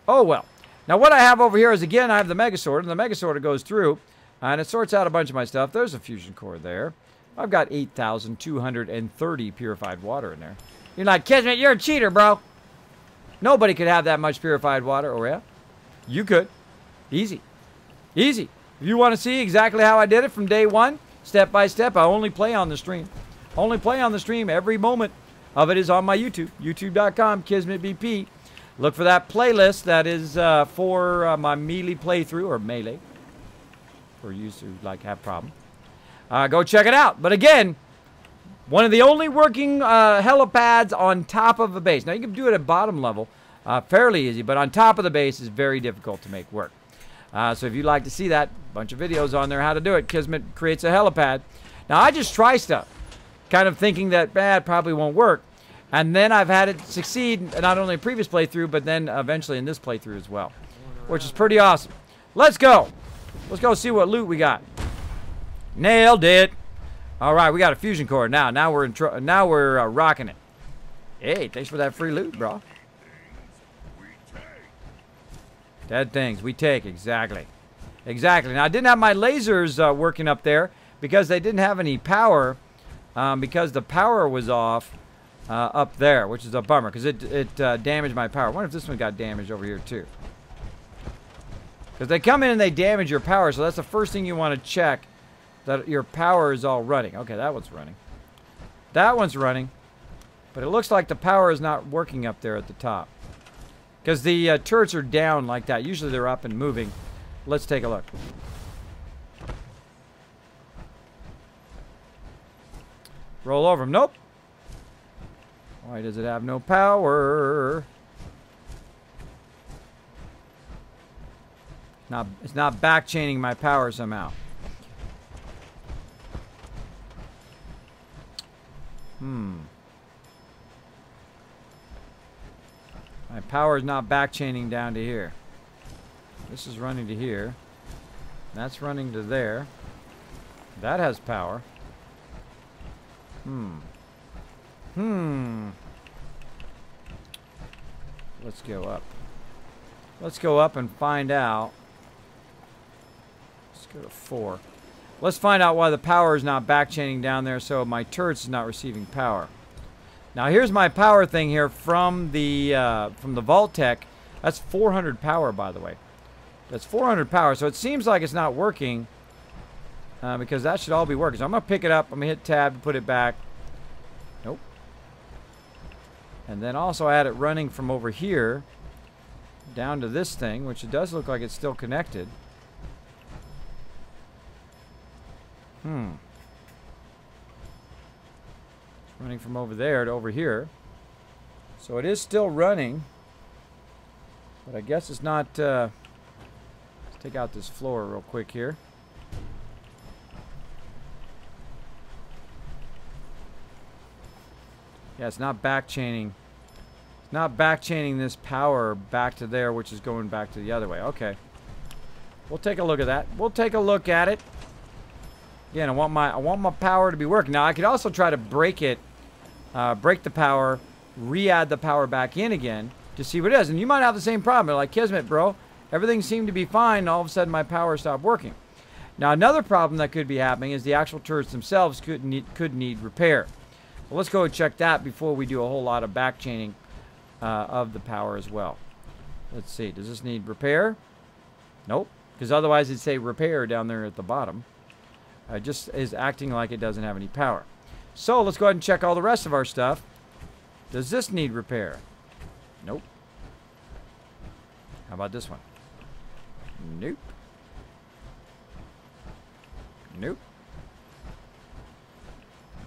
Oh, well. Now, what I have over here is, again, I have the Mega Sorter. And the Mega Sorter goes through, and it sorts out a bunch of my stuff. There's a fusion core there. I've got 8,230 purified water in there. You're like, Kismet, you're a cheater, bro. Nobody could have that much purified water. Oh, yeah? You could. Easy. Easy. If you want to see exactly how I did it from day one, step by step, I only play on the stream. Only play on the stream. Every moment of it is on my YouTube. YouTube.com, KismetBP. Look for that playlist that is for my melee playthrough, or melee, for you who like have problem. Go check it out. But again, one of the only working helipads on top of a base. Now, you can do it at bottom level fairly easy, but on top of the base is very difficult to make work. So if you'd like to see that, bunch of videos on there how to do it. Kismet creates a helipad. Now, I just try stuff, kind of thinking that, it probably won't work. And then I've had it succeed, not only in the previous playthrough, but then eventually in this playthrough as well, which is pretty awesome. Let's go. Let's go see what loot we got. Nailed it. All right, we got a fusion core now. Now we're rocking it. Hey, thanks for that free loot, bro. Dead things we take, exactly. Exactly. Now, I didn't have my lasers working up there because they didn't have any power because the power was off up there, which is a bummer because it damaged my power. I wonder if this one got damaged over here too. Because they come in and they damage your power, so that's the first thing you want to check, that your power is all running. Okay, that one's running. That one's running. But it looks like the power is not working up there at the top. Because the turrets are down like that. Usually they're up and moving. Let's take a look. Roll over them. Nope. Why does it have no power? It's not back chaining my power somehow. My power is not back chaining down to here. This is running to here. That's running to there. That has power. Let's go up. Let's go up and find out. Let's go to 4. Let's find out why the power is not back chaining down there, so my turrets is not receiving power. Now here's my power thing here from the vault-tec. That's 400 power, by the way. That's 400 power, so it seems like it's not working because that should all be working. So I'm gonna pick it up. I'm gonna hit tab to put it back. Nope. And then also add it running from over here down to this thing, which it does look like it's still connected. Running from over there to over here. So it is still running. But I guess it's not... let's take out this floor real quick here. Yeah, it's not back chaining. It's not back chaining this power back to there, which is going back to the other way. Okay. We'll take a look at that. We'll take a look at it. Again, I want my power to be working. Now I could also try to break it, break the power, re-add the power back in again to see what it is. And you might have the same problem. You're like, Kismet, bro, everything seemed to be fine, and all of a sudden my power stopped working. Now another problem that could be happening is the actual turrets themselves could need repair. Well, let's go and check that before we do a whole lot of back chaining of the power as well. Let's see. Does this need repair? Nope. Because otherwise it'd say repair down there at the bottom. Just is acting like it doesn't have any power. So let's go ahead and check all the rest of our stuff. Does this need repair? Nope. How about this one? Nope. Nope.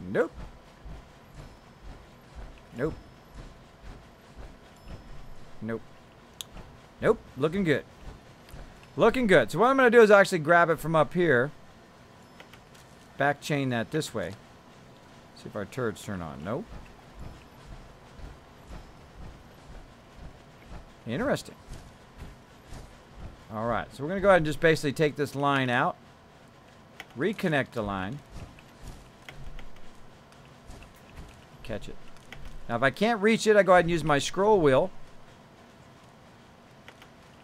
Nope. Nope. Nope. Nope. Looking good. Looking good. So what I'm going to do is actually grab it from up here. Back chain that this way. See if our turrets turn on. Nope. Interesting. Alright, so we're going to go ahead and just basically take this line out. Reconnect the line. Catch it. Now if I can't reach it, I go ahead and use my scroll wheel.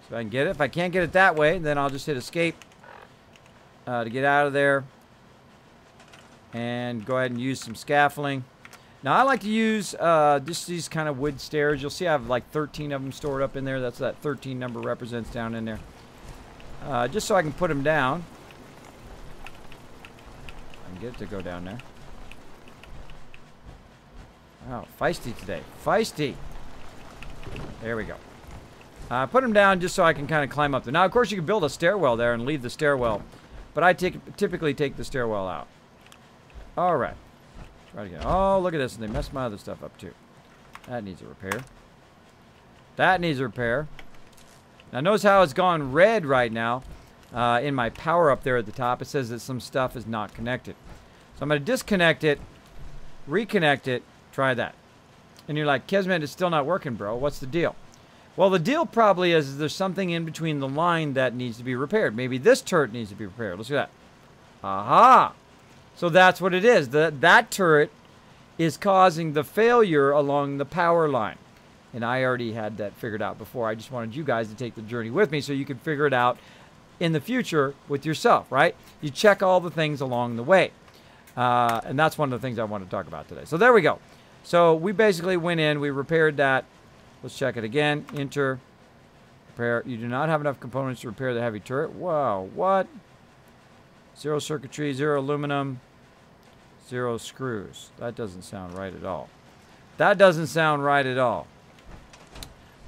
So I can get it. If I can't get it that way, then I'll just hit escape to get out of there. And go ahead and use some scaffolding. Now I like to use just these kind of wood stairs. You'll see I have like 13 of them stored up in there. That's what that 13 number represents down in there. Just so I can put them down. I can get it to go down there. Wow, feisty today. Feisty. There we go. Put them down just so I can kind of climb up there. Now, of course, you can build a stairwell there and leave the stairwell. But I typically take the stairwell out. All right. Try it again. Oh, look at this. And they messed my other stuff up, too. That needs a repair. That needs a repair. Now, notice how it's gone red right now in my power up there at the top. It says that some stuff is not connected. So I'm going to disconnect it, reconnect it, try that. And you're like, Kismet, it's still not working, bro. What's the deal? Well, the deal probably is there's something in between the line that needs to be repaired. Maybe this turret needs to be repaired. Let's do that. Aha! So that's what it is. That turret is causing the failure along the power line. And I already had that figured out before. I just wanted you guys to take the journey with me so you could figure it out in the future with yourself, right? You check all the things along the way. And that's one of the things I want to talk about today. So there we go. So we basically went in, we repaired that. Let's check it again. Enter. Repair. You do not have enough components to repair the heavy turret. Wow, what? 0 circuitry, 0 aluminum, 0 screws. That doesn't sound right at all. That doesn't sound right at all.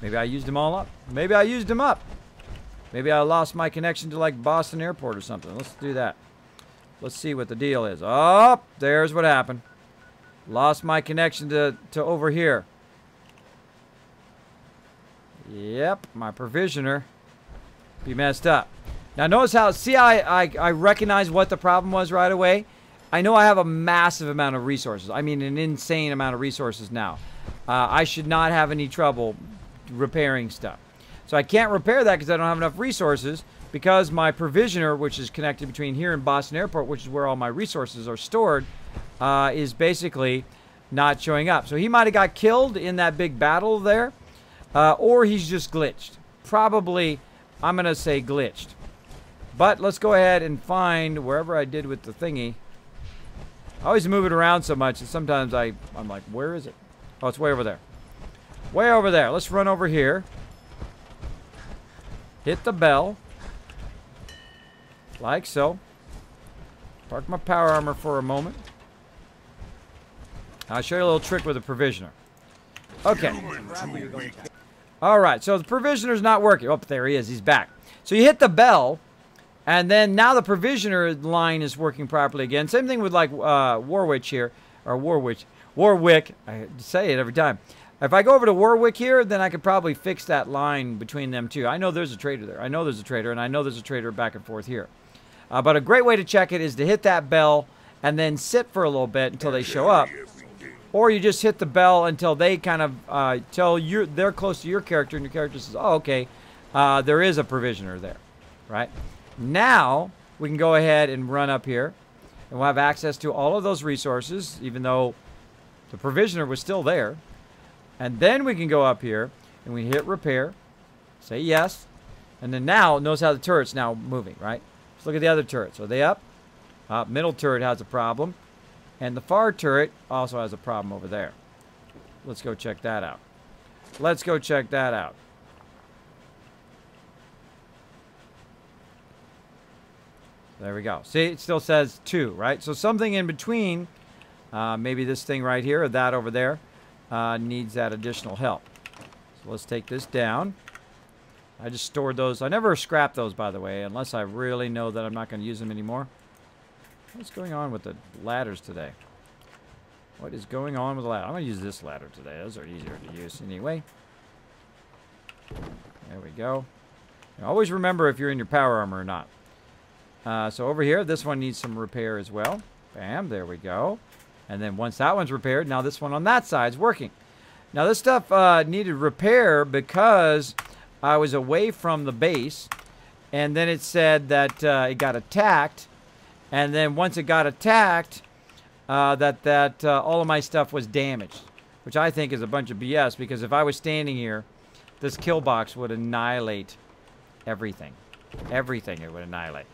Maybe I used them all up. Maybe I used them up. Maybe I lost my connection to like Boston Airport or something. Let's do that. Let's see what the deal is. Oh, there's what happened. Lost my connection to over here. Yep, my provisioner be messed up. Now notice how, see, I recognize what the problem was right away. I know I have a massive amount of resources. I mean, an insane amount of resources now. I should not have any trouble repairing stuff. So I can't repair that because I don't have enough resources, because my provisioner, which is connected between here and Boston Airport, which is where all my resources are stored, is basically not showing up. So he might have got killed in that big battle there, or he's just glitched. Probably, I'm going to say glitched. But let's go ahead and find wherever I did with the thingy. I always move it around so much that sometimes I'm like, where is it? Oh, it's way over there. Way over there. Let's run over here. Hit the bell. Like so. Park my power armor for a moment. I'll show you a little trick with the provisioner. Okay. Alright, so the provisioner's not working. Oh, there he is. He's back. So you hit the bell, and then now the provisioner line is working properly again. Same thing with like Warwick here. Or Warwick. I say it every time. If I go over to Warwick here, then I could probably fix that line between them two. I know there's a trader there. I know there's a trader, and I know there's a trader back and forth here. But a great way to check it is to hit that bell and then sit for a little bit until they show up. Or you just hit the bell until they kind of tell you they're close to your character, and your character says, oh, okay, there is a provisioner there, right? Now, we can go ahead and run up here, and we'll have access to all of those resources, even though the provisioner was still there. And then we can go up here, and we hit repair, say yes, and then now, notice how the turret's now moving, right? Let's look at the other turrets. Are they up? Middle turret has a problem. And the far turret also has a problem over there. Let's go check that out. Let's go check that out. There we go. See, it still says 2, right? So something in between, maybe this thing right here or that over there, needs that additional help. So let's take this down. I just stored those. I never scrap those, by the way, unless I really know that I'm not going to use them anymore. What's going on with the ladders today? What is going on with the ladder? I'm going to use this ladder today. Those are easier to use anyway. There we go. Now, always remember if you're in your power armor or not. So over here, this one needs some repair as well. Bam, there we go. And then once that one's repaired, now this one on that side is working. Now this stuff needed repair because I was away from the base. And then it said that it got attacked. And then once it got attacked, all of my stuff was damaged, which I think is a bunch of BS, because if I was standing here, this Killbox would annihilate everything. Everything it would annihilate.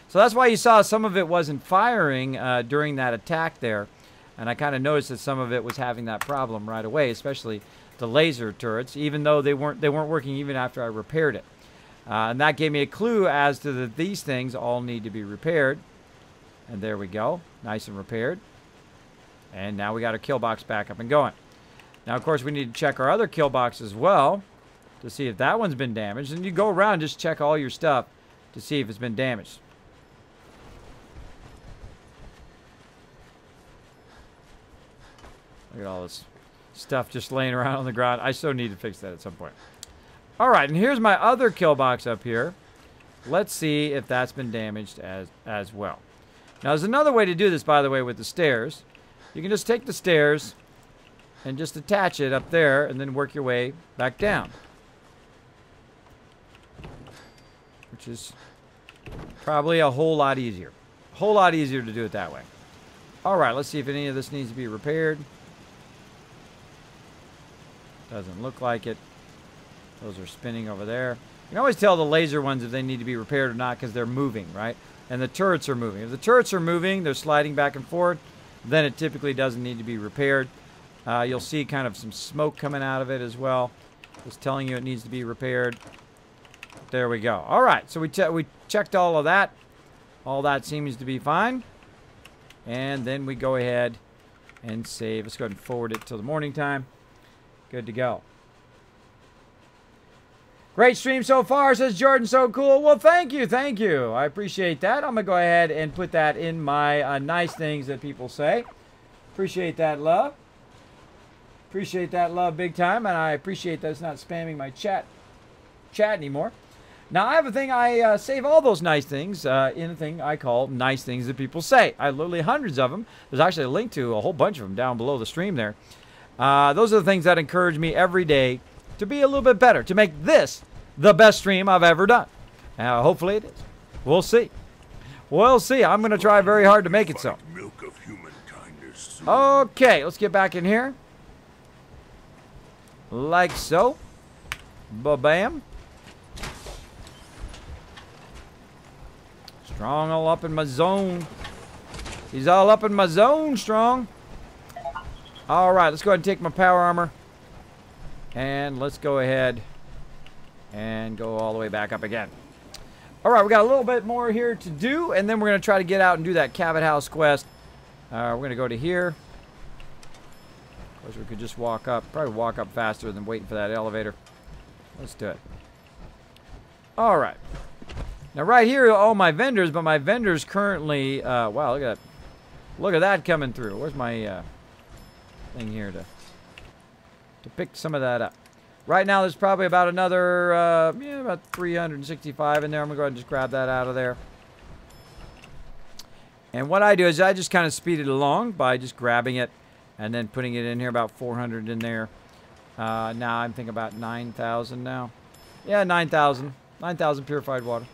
So that's why you saw some of it wasn't firing during that attack there. And I kind of noticed that some of it was having that problem right away, especially the laser turrets, even though they weren't working even after I repaired it. And that gave me a clue as to that these things all need to be repaired. And there we go. Nice and repaired. And now we got our kill box back up and going. Now, of course, we need to check our other kill box as well to see if that one's been damaged. And you go around and just check all your stuff to see if it's been damaged. Look at all this stuff just laying around on the ground. I so need to fix that at some point. All right, and here's my other kill box up here. Let's see if that's been damaged as well. Now, there's another way to do this, by the way, with the stairs. You can just take the stairs and just attach it up there and then work your way back down. Which is probably a whole lot easier. A whole lot easier to do it that way. All right, let's see if any of this needs to be repaired. Doesn't look like it. Those are spinning over there. You can always tell the laser ones if they need to be repaired or not because they're moving, right? And the turrets are moving. If the turrets are moving, they're sliding back and forth. then it typically doesn't need to be repaired. You'll see kind of some smoke coming out of it as well. It's telling you it needs to be repaired. There we go. All right, so we checked all of that. All that seems to be fine. And then we go ahead and save. Let's go ahead and forward it till the morning time. Good to go. Great stream so far, says Jordan. So cool. Well, thank you. Thank you. I appreciate that. I'm going to go ahead and put that in my nice things that people say. Appreciate that love. Appreciate that love big time. And I appreciate that it's not spamming my chat anymore. Now, I have a thing. I save all those nice things in a thing I call nice things that people say. I have literally hundreds of them. There's actually a link to a whole bunch of them down below the stream there. Those are the things that encourage me every day to be a little bit better, to make this the best stream I've ever done. Hopefully it is. We'll see. We'll see. I'm going to try very hard to make it so. Okay, let's get back in here. Like so. Ba-bam. Strong all up in my zone. He's all up in my zone, Strong. All right, let's go ahead and take my power armor. And let's go ahead and go all the way back up again. All right, we got a little bit more here to do, and then we're going to try to get out and do that Cabot House quest. We're going to go to here. Of course, we could just walk up. Probably walk up faster than waiting for that elevator. Let's do it. All right. Now, right here are all my vendors, but my vendors currently... wow, look at that. Look at that coming through. Where's my thing here to pick some of that up? Right now, there's probably about another, about 365 in there. I'm going to go ahead and just grab that out of there. And what I do is I just kind of speed it along by just grabbing it and then putting it in here, about 400 in there. Now I'm thinking about 9,000 now. Yeah, 9,000. 9,000 purified water.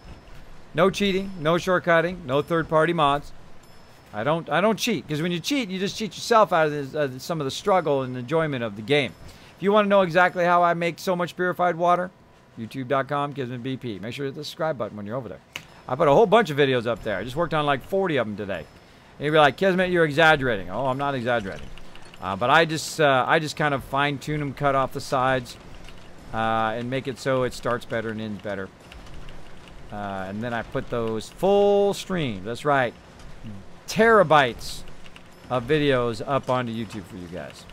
No cheating, no shortcutting, no third-party mods. I don't cheat, because when you cheat, you just cheat yourself out of some of the struggle and enjoyment of the game. If you want to know exactly how I make so much purified water, youtube.com, Kismet BP. Make sure you hit the subscribe button when you're over there. I put a whole bunch of videos up there. I just worked on like 40 of them today. And you'll be like, Kismet, you're exaggerating. Oh, I'm not exaggerating. But I just kind of fine-tune them, cut off the sides, and make it so it starts better and ends better. And then I put those full streams. That's right. Terabytes of videos up onto YouTube for you guys.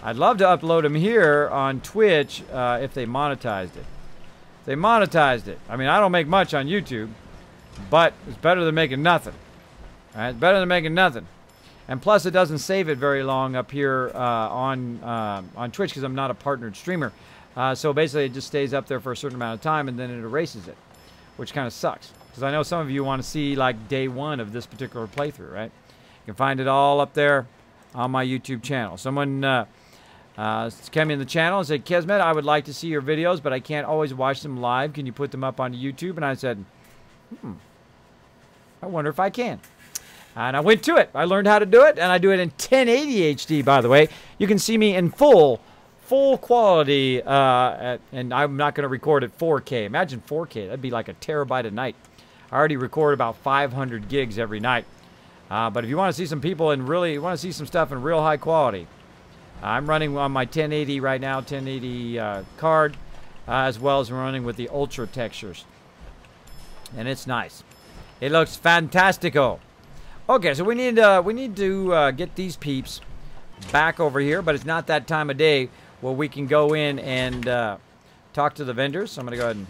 I'd love to upload them here on Twitch if they monetized it. If they monetized it. I mean, I don't make much on YouTube, but it's better than making nothing. All right? It's better than making nothing. And plus, it doesn't save it very long up here on Twitch because I'm not a partnered streamer. So basically, it just stays up there for a certain amount of time, and then it erases it, which kind of sucks. Because I know some of you want to see, like, day one of this particular playthrough, right? You can find it all up there on my YouTube channel. Someone came in the channel and said, Kismet, I would like to see your videos, but I can't always watch them live. Can you put them up on YouTube? And I said, I wonder if I can. And I went to it. I learned how to do it, and I do it in 1080 HD, by the way. You can see me in full quality, and I'm not going to record at 4K. Imagine 4K. That'd be like a terabyte a night. I already record about 500 gigs every night. But if you want to see some people and really want to see some stuff in real high quality, I'm running on my 1080 right now, 1080 card, as well as running with the ultra textures. And it's nice. It looks fantastico. Okay, so we need to get these peeps back over here, but it's not that time of day where we can go in and talk to the vendors. So I'm going to go ahead and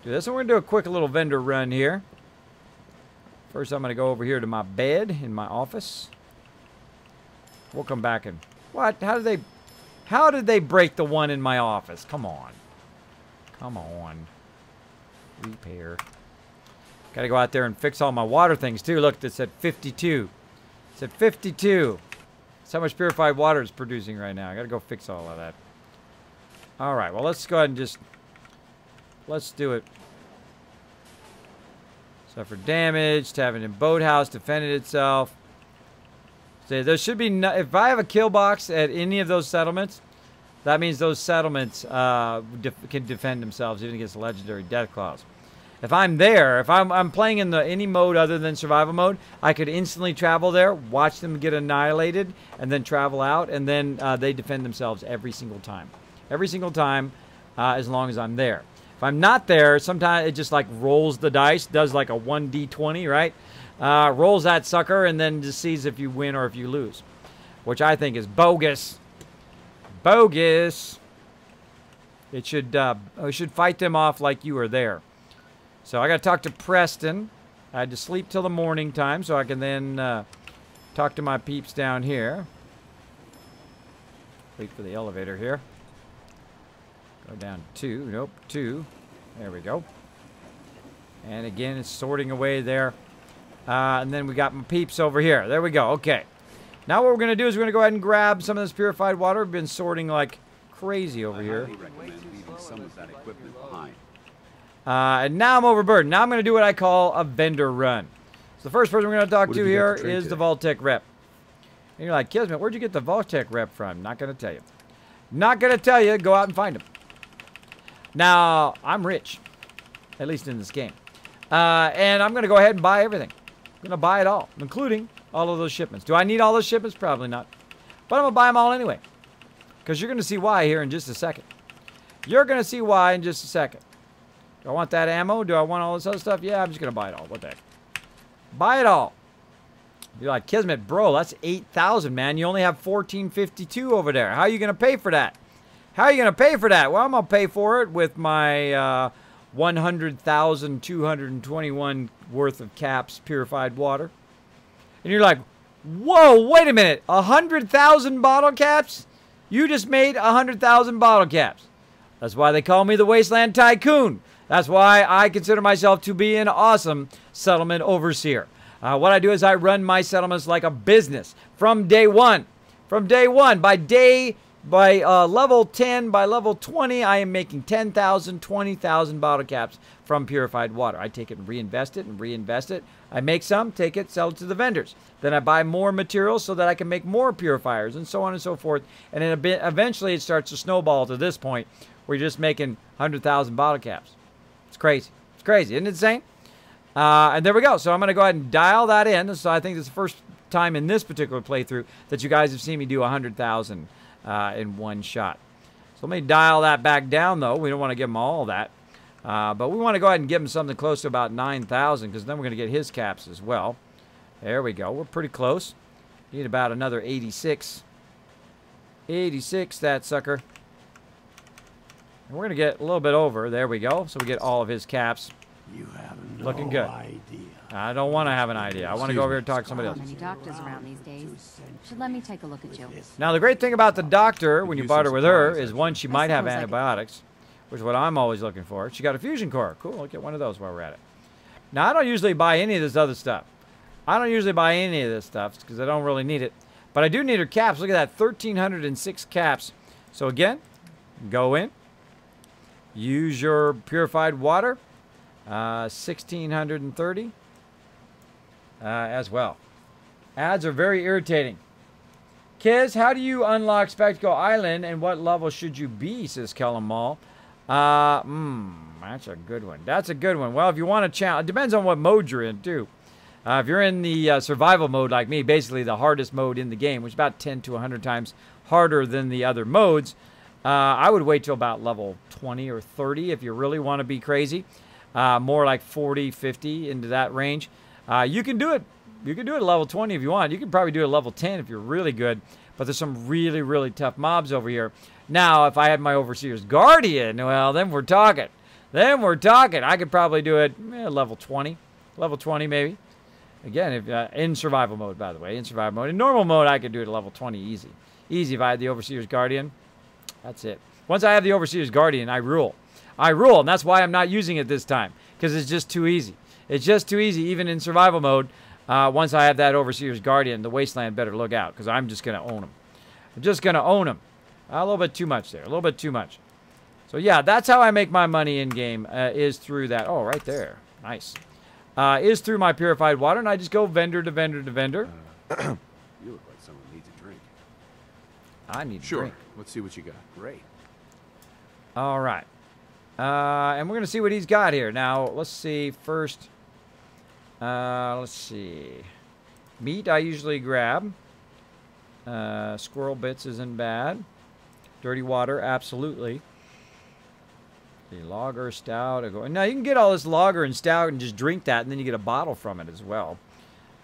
do this. And we're going to do a quick little vendor run here. First, I'm going to go over here to my bed in my office. We'll come back and... What? How did they break the one in my office? Come on. Come on. Repair. Got to go out there and fix all my water things, too. Look, it said 52. It said 52. That's how much purified water it's producing right now. I got to go fix all of that. All right, well, let's go ahead and just... Let's do it. Suffer damage. Tavern and boathouse defended itself. So there should be... No, if I have a kill box at any of those settlements, that means those settlements can defend themselves even against legendary death claws. If I'm there, if I'm playing in any mode other than survival mode, I could instantly travel there, watch them get annihilated, and then travel out, and then they defend themselves every single time. Every single time, as long as I'm there. If I'm not there, sometimes it just like rolls the dice, does like a 1d20, right? Rolls that sucker, and then just sees if you win or if you lose. Which I think is bogus. Bogus. It should fight them off like you were there. So I got to talk to Preston. I had to sleep till the morning time so I can then talk to my peeps down here. Wait for the elevator here. Go down 2. Nope, 2. There we go. And again, it's sorting away there. And then we got my peeps over here. There we go. Okay. Now what we're going to do is we're going to go ahead and grab some of this purified water. We've been sorting like crazy over here. Some of that equipment behind. And now I'm overburdened. Now I'm going to do what I call a vendor run. So the first person we're going to talk to here is the vault-tec rep. And you're like, Kismet, where'd you get the vault-tec rep from? Not going to tell you. Not going to tell you. Go out and find him. Now, I'm rich. At least in this game. And I'm going to go ahead and buy everything. I'm going to buy it all, including all of those shipments. Do I need all those shipments? Probably not. But I'm going to buy them all anyway. Because you're going to see why here in just a second. You're going to see why in just a second. Do I want that ammo? Do I want all this other stuff? Yeah, I'm just going to buy it all. What the heck? Buy it all. You're like, Kismet, bro, that's 8,000, man. You only have 1,452 over there. How are you going to pay for that? How are you going to pay for that? Well, I'm going to pay for it with my 100,221 worth of caps purified water. And you're like, whoa, wait a minute. 100,000 bottle caps? You just made 100,000 bottle caps. That's why they call me the Wasteland Tycoon. That's why I consider myself to be an awesome settlement overseer. What I do is I run my settlements like a business from day one. From day one. By level 10, by level 20, I am making 10,000, 20,000 bottle caps from purified water. I take it and reinvest it and reinvest it. I make some, take it, sell it to the vendors. Then I buy more materials so that I can make more purifiers and so on and so forth. And then eventually it starts to snowball to this point where you're just making 100,000 bottle caps. It's crazy. It's crazy. Isn't it insane? And there we go. So I'm going to go ahead and dial that in. So I think this is the first time in this particular playthrough that you guys have seen me do 100,000 in one shot. So let me dial that back down, though. We don't want to give him all that. But we want to go ahead and give him something close to about 9,000 because then we're going to get his caps as well. There we go. We're pretty close. Need about another 86. 86, that sucker. And we're going to get a little bit over. There we go. So we get all of his caps. You have no looking good. idea. I don't want to have an idea. I want to go over here and talk to somebody else. Many doctors around these days. Should let me take a look at you. Now, the great thing about the doctor, when you barter with her, is one, she might have antibiotics, which is what I'm always looking for. She got a fusion core. Cool, I'll get one of those while we're at it. Now, I don't usually buy any of this other stuff. I don't usually buy any of this stuff because I don't really need it. But I do need her caps. Look at that, 1,306 caps. So again, go in. Use your purified water. 1,630 as well. Ads are very irritating. Kiz, how do you unlock Spectacle Island and what level should you be, says Kellum Mall. That's a good one. That's a good one. Well, if you want to challenge, it depends on what mode you're in, too. If you're in the survival mode like me, basically the hardest mode in the game, which is about 10 to 100 times harder than the other modes, I would wait till about level 20 or 30 if you really want to be crazy. More like 40, 50 into that range. You can do it. You can do it at level 20 if you want. You can probably do it at level 10 if you're really good. But there's some really, really tough mobs over here. Now, if I had my Overseer's Guardian, well, then we're talking. Then we're talking. I could probably do it level 20. Level 20 maybe. Again, if in survival mode, by the way. In survival mode. In normal mode, I could do it at level 20 easy. Easy if I had the Overseer's Guardian. That's it. Once I have the Overseer's Guardian, I rule. I rule, and that's why I'm not using it this time. Because it's just too easy. It's just too easy, even in survival mode. Once I have that Overseer's Guardian, the Wasteland better look out. Because I'm just going to own him. I'm just going to own him. A little bit too much there. A little bit too much. So, yeah, that's how I make my money in-game. Is through that. Oh, right there. Nice. Is through my purified water. And I just go vendor to vendor to vendor. You look like someone needs a drink. I need a drink. Sure. Let's see what you got. Great. All right. And we're going to see what he's got here. Now, let's see first. Let's see. Meat I usually grab. Squirrel bits isn't bad. Dirty water, absolutely. The lager, stout. Now, you can get all this lager and stout and just drink that, and then you get a bottle from it as well.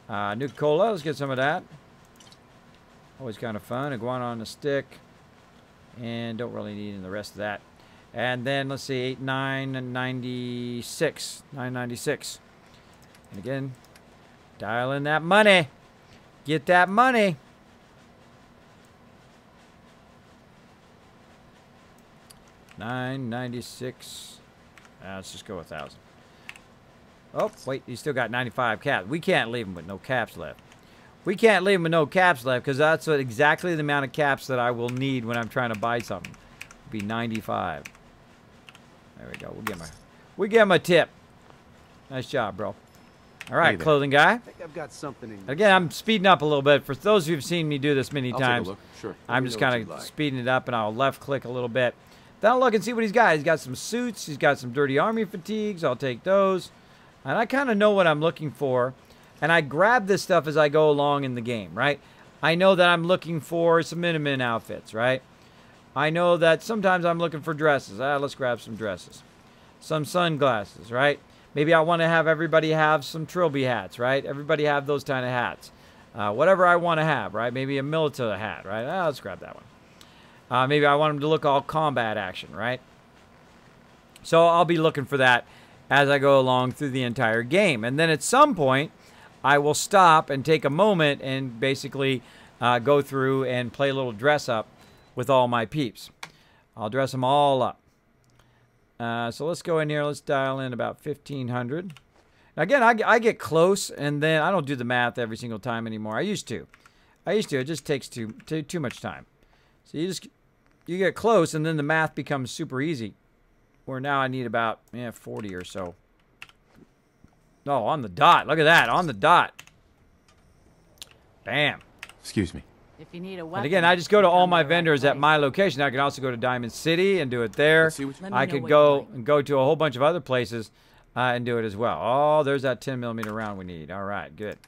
Nuka-Cola, let's get some of that. Always kind of fun. Iguana on the stick. And don't really need the rest of that. And then, let's see, 996. 996. And again, dial in that money. Get that money. $9.96. Let's just go 1,000. Oh, wait, you still got 95 caps. We can't leave them with no caps left. We can't leave them with no caps left because that's exactly the amount of caps that I will need when I'm trying to buy something. It'll be 95. There we go. We'll give him a tip. Nice job, bro. All right, clothing guy. I think I've got something in Again, I'm speeding up a little bit. For those who've seen me do this many times, take a look. Sure. I'm just kind of speeding it up, and I'll left click a little bit. Then I'll look and see what he's got. He's got some suits. He's got some dirty army fatigues. I'll take those. And I kind of know what I'm looking for. And I grab this stuff as I go along in the game, right? I know that I'm looking for some Minimin outfits, right? I know that sometimes I'm looking for dresses. Let's grab some dresses. Some sunglasses, right? Maybe I want to have everybody have some trilby hats, right? Everybody have those kind of hats. Whatever I want to have, right? Maybe a military hat, right? Let's grab that one. Maybe I want them to look all combat action, right? So I'll be looking for that as I go along through the entire game. And then at some point, I will stop and take a moment and basically go through and play a little dress up with all my peeps. I'll dress them all up. So let's go in here. Let's dial in about 1,500. Now again, I get close, and then I don't do the math every single time anymore. I used to. It just takes too much time. So you get close, and then the math becomes super easy. Where now I need about 40 or so. No, on the dot. Look at that, on the dot. Bam. Excuse me. If you need a weapon, and again, I just go to all my vendors at my location. I can also go to Diamond City and do it there. I could go to a whole bunch of other places and do it as well. Oh, there's that 10mm round we need. All right, good.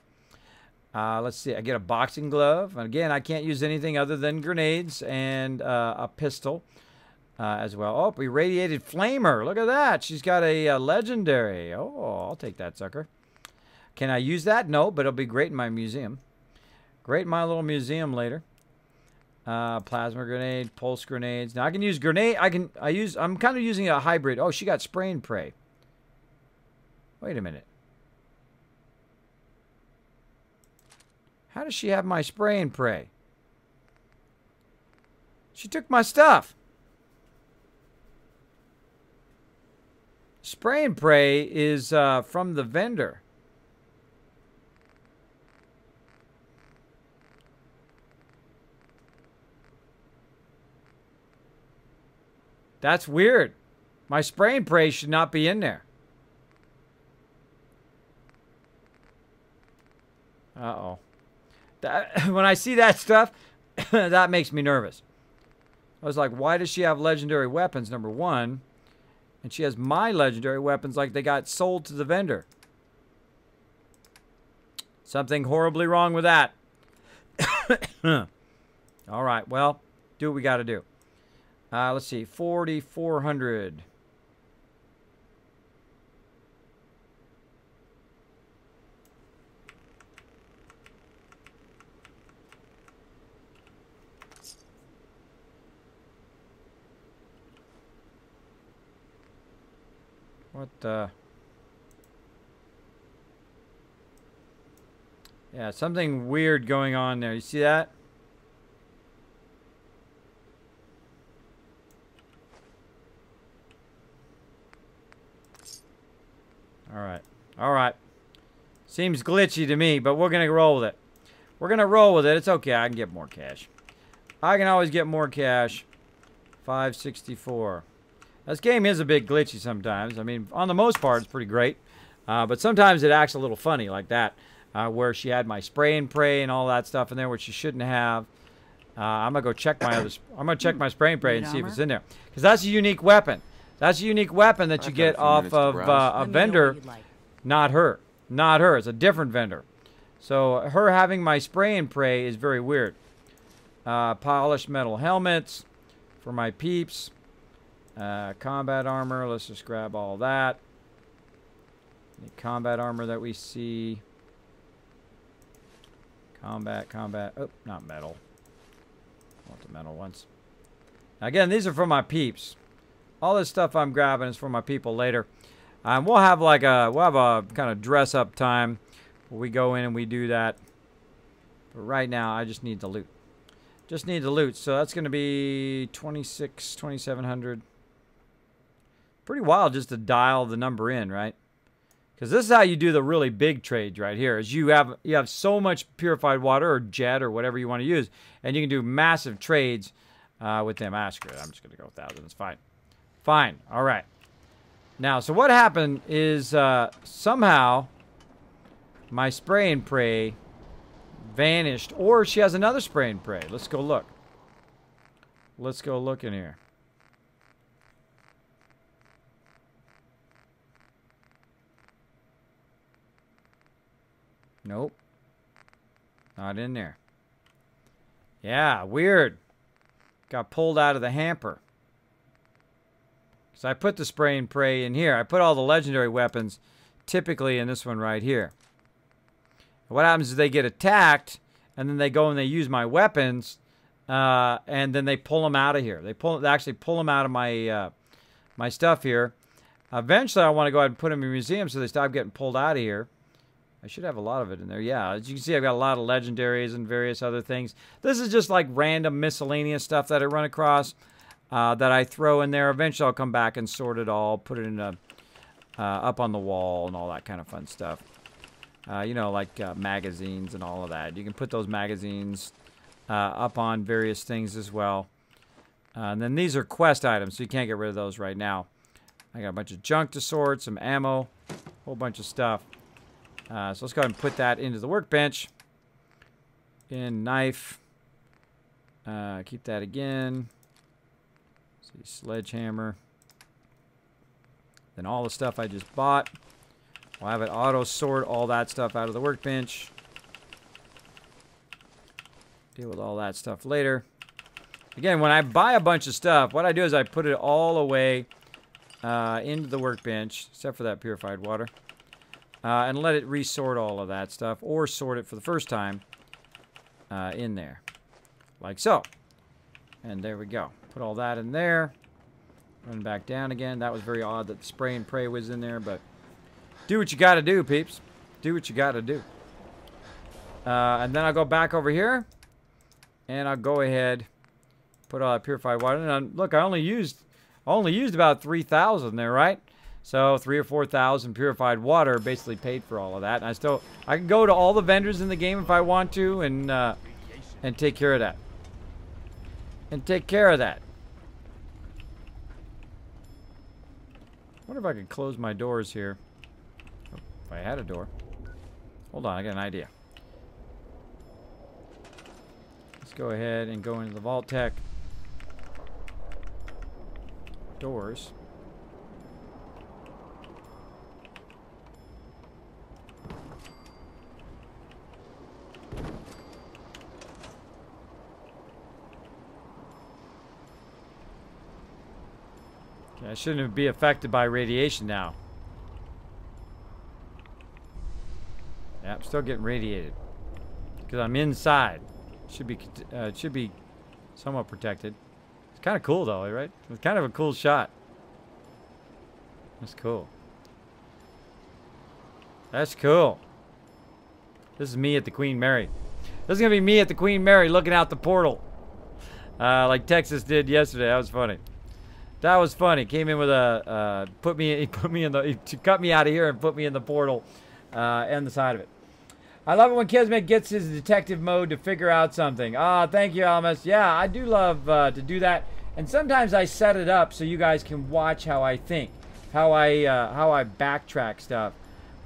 Let's see. I get a boxing glove. And again, I can't use anything other than grenades and a pistol as well. Oh, irradiated flamer. Look at that. She's got a legendary. Oh, I'll take that sucker. Can I use that? No, but it'll be great in my museum. Great in my little museum later. Plasma grenade, pulse grenades. Now I can use grenade. I'm kind of using a hybrid. Oh, she got spray and pray. Wait a minute. How does she have my spray and pray? She took my stuff. Spray and pray is from the vendor. That's weird. My spray and pray should not be in there. Uh-oh. When I see that stuff, that makes me nervous. I was like, why does she have legendary weapons, number one? And she has my legendary weapons like they got sold to the vendor. Something horribly wrong with that. All right, well, do what we got to do. Let's see, 4,400. What the? Yeah, something weird going on there. You see that? All right. Seems glitchy to me, but we're going to roll with it. We're going to roll with it. It's okay. I can get more cash. I can always get more cash. 564. This game is a bit glitchy sometimes. I mean, on the most part, it's pretty great. But sometimes it acts a little funny like that, where she had my spray and pray and all that stuff in there, which she shouldn't have. I'm going to go check my other... I'm going to check my spray and pray and see if it's in there. Because that's a unique weapon. That's a unique weapon that you get off of a vendor. Not her. Not her. It's a different vendor. So her having my spray and pray is very weird. Polished metal helmets for my peeps. Combat armor. Let's just grab all that. The combat armor that we see. Combat. Oh, not metal. I want the metal ones. Again, these are for my peeps. All this stuff I'm grabbing is for my people later. We'll have a kind of dress up time where we go in and we do that. But right now, I just need the loot. Just need the loot. So that's going to be 2,700. Pretty wild just to dial the number in, right? Because this is how you do the really big trades right here. Is you have so much purified water or jet or whatever you want to use, and you can do massive trades with them. Screw it. I'm just going to go 1,000. It's fine. Fine. All right. Now, so what happened is somehow my spray and pray vanished, or she has another spray and pray. Let's go look. Let's go look in here. Nope. Not in there. Yeah, weird. Got pulled out of the hamper. So I put the spray and pray in here. I put all the legendary weapons typically in this one right here. What happens is they get attacked, and then they go and they use my weapons, and then they pull them out of here. They actually pull them out of my my stuff here. Eventually, I want to go ahead and put them in a museum so they stop getting pulled out of here. I should have a lot of it in there. Yeah, as you can see, I've got a lot of legendaries and various other things. This is just like random miscellaneous stuff that I run across. That I throw in there. Eventually, I'll come back and sort it all, put it in up on the wall and all that kind of fun stuff. You know, like magazines and all of that. You can put those magazines up on various things as well. And then these are quest items, so you can't get rid of those right now. I got a bunch of junk to sort, some ammo, a whole bunch of stuff. So let's go ahead and put that into the workbench. In knife. Keep that again. Sledgehammer. Then all the stuff I just bought. I'll have it auto sort all that stuff out of the workbench. Deal with all that stuff later. Again, when I buy a bunch of stuff, what I do is I put it all away into the workbench, except for that purified water, and let it resort all of that stuff, or sort it for the first time in there, like so. And there we go. Put all that in there. Run back down again. That was very odd that the spray and pray was in there, but do what you got to do, peeps. Do what you got to do. And then I'll go back over here, and I'll go ahead, put all that purified water. And look, I only used about 3,000 there, right? So 3,000 or 4,000 purified water basically paid for all of that. And I can go to all the vendors in the game if I want to, and take care of that. I wonder if I could close my doors here. Oh, if I had a door. Hold on, I got an idea. Let's go ahead and go into the vault-tec. Doors. I shouldn't be affected by radiation now. Yeah, I'm still getting radiated because I'm inside. Should be somewhat protected. It's kind of cool though, right? It's kind of a cool shot. That's cool. That's cool. This is me at the Queen Mary. This is gonna be me at the Queen Mary looking out the portal, like Texas did yesterday. That was funny. That was funny. Came in with a he cut me out of here and put me in the portal, and the side of it. I love it when Kismet gets his detective mode to figure out something. Thank you, Almas. Yeah, I do love to do that, and sometimes I set it up so you guys can watch how I think, how I backtrack stuff,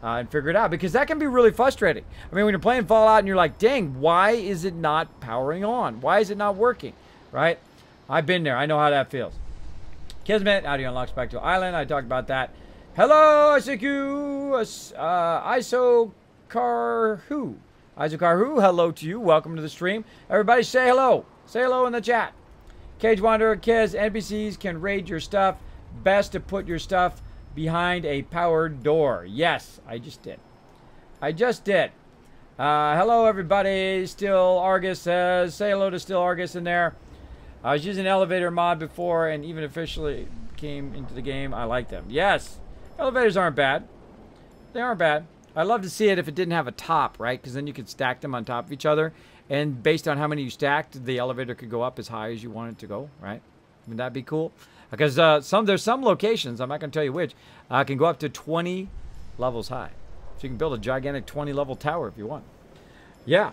and figure it out, because that can be really frustrating. I mean, when you're playing Fallout and you're like, dang, why is it not powering on? Why is it not working? Right? I've been there. I know how that feels. Kismet, how do you unlock Spectral Island? I talked about that. Hello, ISOKU, Isokarhu. Isokarhu, hello to you. Welcome to the stream. Everybody say hello. Say hello in the chat. Cage Wanderer, Kiz, NPCs can raid your stuff. Best to put your stuff behind a powered door. Yes, I just did. I just did. Hello, everybody. Still Argus says, say hello to Still Argus in there. I was using elevator mod before and even officially came into the game. I like them. Yes, elevators aren't bad. They aren't bad. I'd love to see it if it didn't have a top, right? Because then you could stack them on top of each other. And based on how many you stacked, the elevator could go up as high as you want it to go, right? Would that be cool? Because there's some locations, I'm not going to tell you which, can go up to 20 levels high. So you can build a gigantic 20-level tower if you want. Yeah.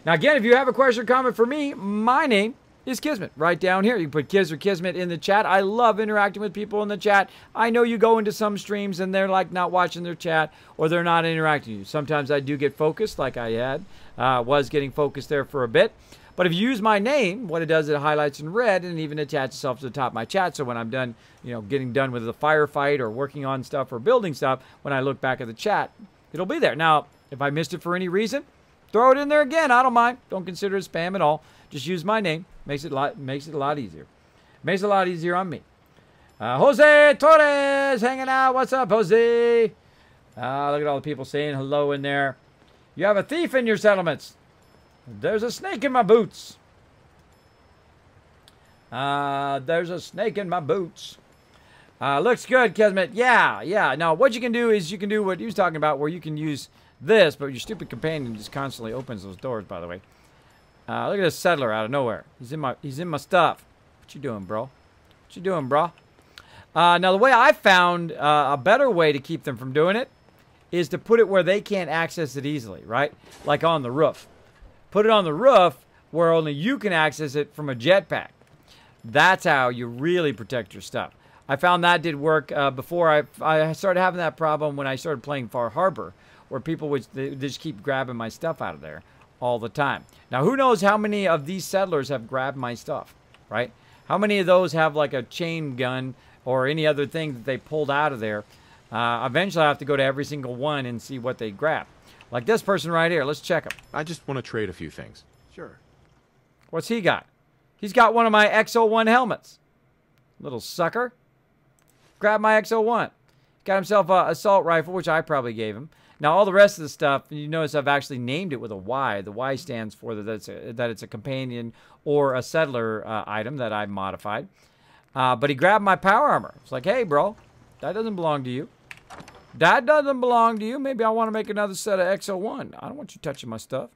Now, again, if you have a question or comment for me, my name is Kismet right down here. You can put Kiz or Kismet in the chat. I love interacting with people in the chat. I know you go into some streams and they're like not watching their chat or they're not interacting with you. Sometimes I do get focused like I was getting focused there for a bit. But if you use my name, what it does, it highlights in red and even attaches itself to the top of my chat. So when I'm done, getting done with the firefight or working on stuff or building stuff, when I look back at the chat, it'll be there. Now, if I missed it for any reason, throw it in there again. I don't mind. Don't consider it spam at all. Just use my name. Makes it a lot easier. Makes it a lot easier on me. Jose Torres hanging out. What's up, Jose? Look at all the people saying hello in there. You have a thief in your settlements. There's a snake in my boots. There's a snake in my boots. Looks good, Kismet. Yeah. Now, what you can do is you can do what he was talking about, where you can use this, but your stupid companion just constantly opens those doors, by the way. Look at this settler out of nowhere. He's in my stuff. What you doing, bro? What you doing, bro? Now, the way I found a better way to keep them from doing it is to put it where they can't access it easily, right? Like on the roof. Put it on the roof where only you can access it from a jetpack. That's how you really protect your stuff. I found that did work before I started having that problem when I started playing Far Harbor, where people would just keep grabbing my stuff out of there all the time. Now, who knows how many of these settlers have grabbed my stuff, right? How many of those have like a chain gun or any other thing that they pulled out of there? Eventually, I have to go to every single one and see what they grab. Like this person right here. Let's check him. I just want to trade a few things. Sure. What's he got? He's got one of my X01 helmets. Little sucker. Grab my X01. Got himself an assault rifle, which I probably gave him. Now, all the rest of the stuff, you notice I've actually named it with a Y. The Y stands for that it's a companion or a settler item that I modified. But he grabbed my power armor. It's like, hey, bro, that doesn't belong to you. That doesn't belong to you. Maybe I want to make another set of X01. I don't want you touching my stuff.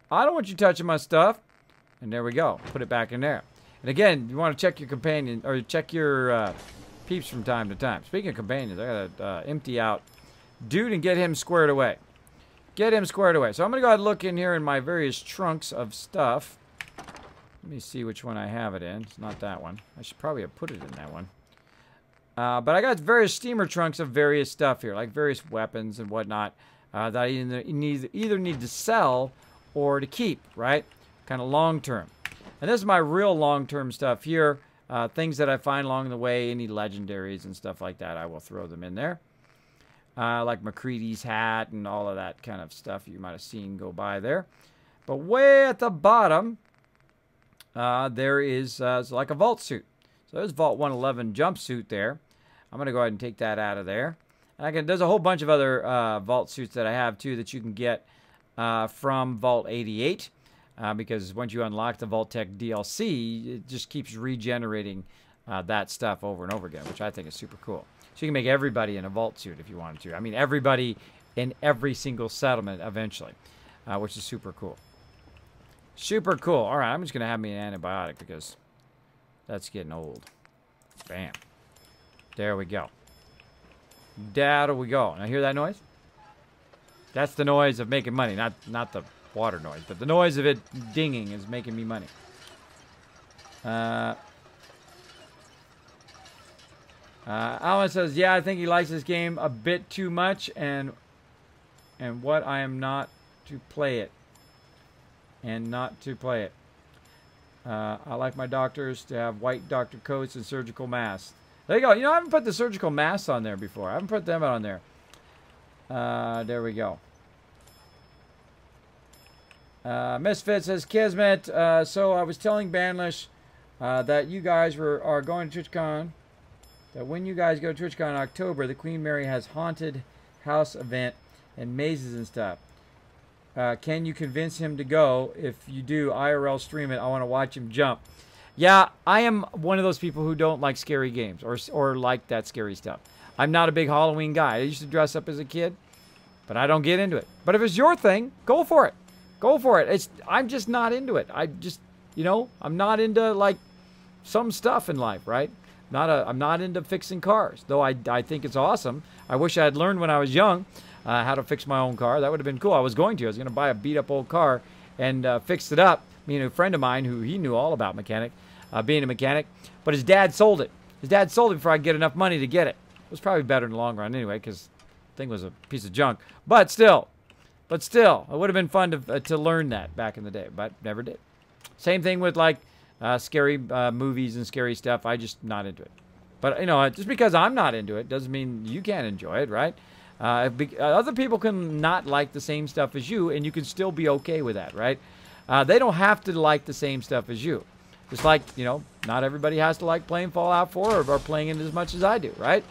I don't want you touching my stuff. And there we go. Put it back in there. And again, you want to check your companion or check your peeps from time to time. Speaking of companions, I got to empty out dude and get him squared away. Get him squared away. So I'm going to go ahead and look in here in my various trunks of stuff. Let me see which one I have it in. It's not that one. I should probably have put it in that one. But I got various steamer trunks of various stuff here, like various weapons and whatnot that I either need to sell or to keep, right? Kind of long-term. And this is my real long-term stuff here. Things that I find along the way, any legendaries and stuff like that, I will throw them in there. Like McCready's hat and all of that kind of stuff you might have seen go by there. But way at the bottom, there is like a vault suit. So there's Vault 111 jumpsuit there. I'm going to go ahead and take that out of there. And there's a whole bunch of other vault suits that I have, too, that you can get from Vault 88. Because once you unlock the vault-tec DLC, it just keeps regenerating that stuff over and over again, which I think is super cool. So you can make everybody in a vault suit if you wanted to. I mean, everybody in every single settlement eventually, which is super cool. Super cool. All right, I'm just going to have me an antibiotic because that's getting old. Bam. There we go. There we go. Now, hear that noise? That's the noise of making money, not the water noise, but the noise of it dinging is making me money. Alan says, yeah, I think he likes this game a bit too much, and what I am not to play it. And not to play it. I like my doctors to have white doctor coats and surgical masks. There you go. You know, I haven't put the surgical masks on there before. I haven't put them on there. There we go. Misfit says, Kismet, so I was telling Banlish that you guys are going to TwitchCon. That when you guys go to TwitchCon in October, the Queen Mary has haunted house event and mazes and stuff. Can you convince him to go? If you do, IRL stream it. I want to watch him jump. Yeah, I am one of those people who don't like scary games or like that scary stuff. I'm not a big Halloween guy. I used to dress up as a kid, but I don't get into it. But if it's your thing, go for it. Go for it. I'm just not into it. I just, you know, I'm not into like some stuff in life, right? I'm not into fixing cars, though I think it's awesome. I wish I had learned when I was young how to fix my own car. That would have been cool. I was going to buy a beat up old car and fix it up. Me and a friend of mine who he knew all about being a mechanic, but his dad sold it. His dad sold it before I could get enough money to get it. It was probably better in the long run anyway, because the thing was a piece of junk. But still, it would have been fun to learn that back in the day, but never did. Same thing with like scary movies and scary stuff. I just not into it. But you know, just because I'm not into it doesn't mean you can't enjoy it, right? Other people can not like the same stuff as you, and you can still be okay with that, right? They don't have to like the same stuff as you. Just like, you know, not everybody has to like playing Fallout 4 or playing it as much as I do, right?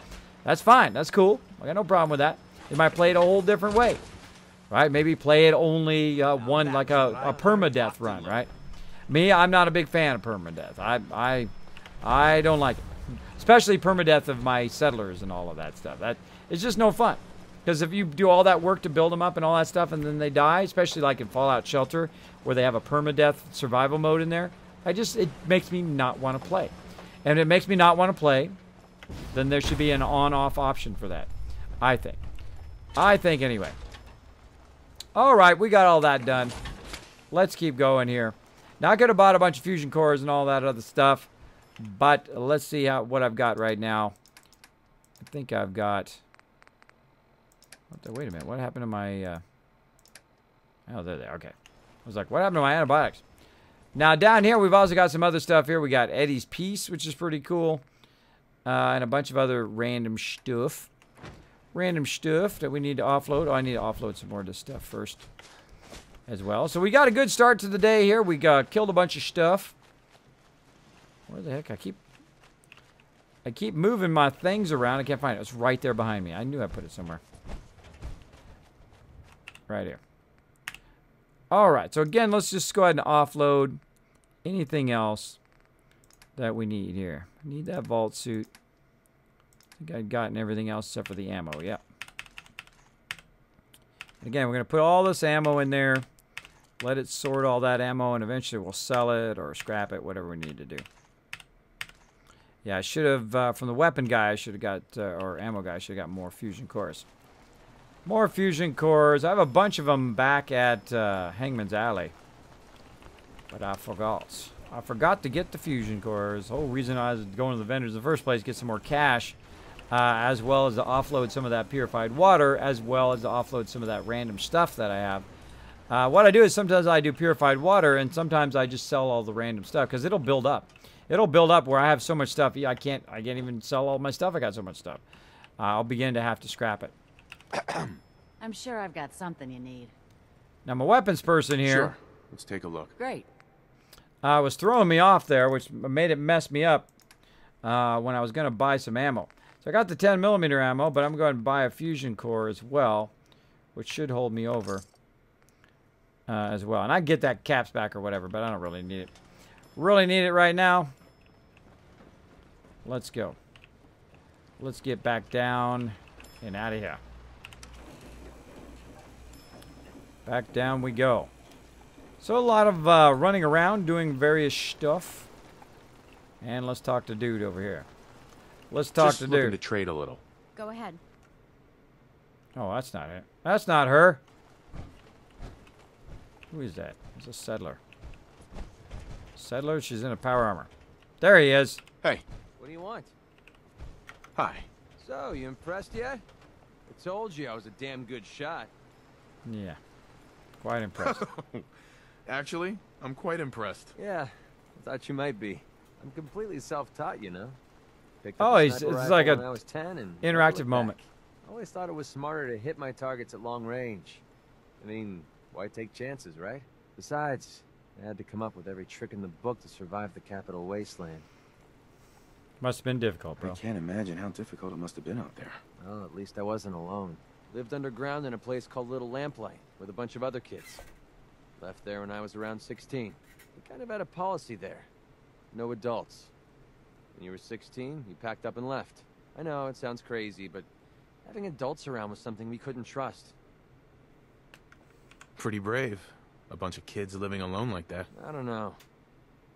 That's fine. That's cool. I got no problem with that. They might play it a whole different way, right? Maybe play it only one, like a permadeath run, right? Me, I'm not a big fan of permadeath. I don't like it. Especially permadeath of my settlers and all of that stuff. It's just no fun. Because if you do all that work to build them up and all that stuff and then they die, especially like in Fallout Shelter, where they have a permadeath survival mode in there, it makes me not want to play. And if it makes me not want to play, then there should be an on-off option for that. I think anyway. All right, we got all that done. Let's keep going here. Now, I could have bought a bunch of fusion cores and all that other stuff, but let's see what I've got right now. I think I've got... Wait a minute. What happened to my... Oh, they're there. Okay. I was like, what happened to my antibiotics? Now, down here, we've also got some other stuff here. We got Eddie's Piece, which is pretty cool. And a bunch of other random stuff. Random stuff that we need to offload. Oh, I need to offload some more of this stuff first as well. So we got a good start to the day here. We killed a bunch of stuff. Where the heck? I keep moving my things around. I can't find it. It's right there behind me. I knew I put it somewhere. Right here. All right. So again, let's just go ahead and offload anything else that we need here. I need that vault suit. I think I've gotten everything else except for the ammo. Yeah. Again, we're going to put all this ammo in there. Let it sort all that ammo, and eventually we'll sell it or scrap it, whatever we need to do. Yeah, I should have, from the weapon guy, I should have got, or ammo guy, I should have got more fusion cores. More fusion cores. I have a bunch of them back at Hangman's Alley. But I forgot. I forgot to get the fusion cores. The whole reason I was going to the vendors in the first place, get some more cash, as well as to offload some of that purified water, as well as to offload some of that random stuff that I have. What I do is sometimes I do purified water, and sometimes I just sell all the random stuff, because it'll build up. It'll build up where I have so much stuff, I can't even sell all my stuff. I got so much stuff. I'll begin to have to scrap it. I'm sure I've got something you need. Now, my weapons person here. Sure. Let's take a look. Great. Was throwing me off there, which made it mess me up when I was going to buy some ammo. So I got the 10mm ammo, but I'm going to buy a fusion core as well, which should hold me over as well. And I get that caps back or whatever, but I don't really need it. Really need it right now. Let's go. Let's get back down and out of here. Back down we go. So a lot of running around doing various stuff. And let's talk to dude over here. Let's talk to dude. Just looking to trade a little. Go ahead. Oh, that's not it. That's not her. Who is that? It's a settler. Settler? She's in a power armor. There he is. Hey. What do you want? Hi. So, you impressed yet? I told you I was a damn good shot. Yeah. Quite impressed. Actually, I'm quite impressed. Yeah. I thought you might be. I'm completely self-taught, you know. Picked Oh, up a it's sniper like rifle a when I was 10 and never interactive looked moment. back. I always thought it was smarter to hit my targets at long range. I mean, why take chances, right? Besides, I had to come up with every trick in the book to survive the Capital Wasteland. Must have been difficult, bro. I can't imagine how difficult it must have been out there. Well, at least I wasn't alone. Lived underground in a place called Little Lamplight with a bunch of other kids. Left there when I was around 16. We kind of had a policy there. No adults. When you were 16, you packed up and left. I know, it sounds crazy, but having adults around was something we couldn't trust. Pretty brave. A bunch of kids living alone like that. I don't know.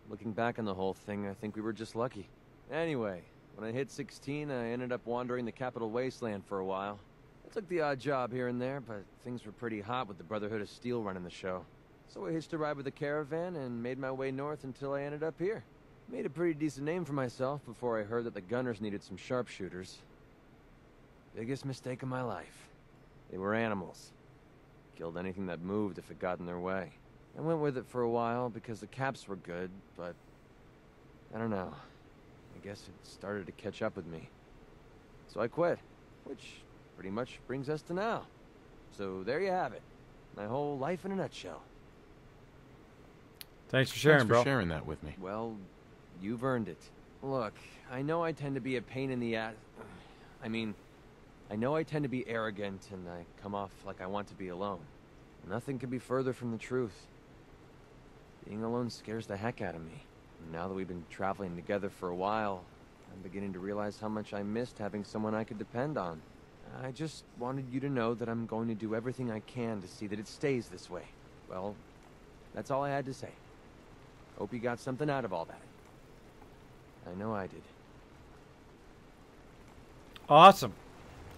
Looking back on the whole thing, I think we were just lucky. Anyway, when I hit 16, I ended up wandering the Capital Wasteland for a while. I took the odd job here and there, but things were pretty hot with the Brotherhood of Steel running the show. So I hitched a ride with a caravan and made my way north until I ended up here. Made a pretty decent name for myself before I heard that the gunners needed some sharpshooters. Biggest mistake of my life. They were animals. Killed anything that moved if it got in their way. I went with it for a while because the caps were good, but I don't know. I guess it started to catch up with me. So I quit, which pretty much brings us to now. So there you have it. My whole life in a nutshell. Thanks for sharing, Thanks for bro. sharing that with me. Well, you've earned it. Look, I know I tend to be a pain in the ass. I know I tend to be arrogant and I come off like I want to be alone. Nothing could be further from the truth. Being alone scares the heck out of me. And now that we've been traveling together for a while, I'm beginning to realize how much I missed having someone I could depend on. I just wanted you to know that I'm going to do everything I can to see that it stays this way. Well, that's all I had to say. Hope you got something out of all that. I know I did. Awesome.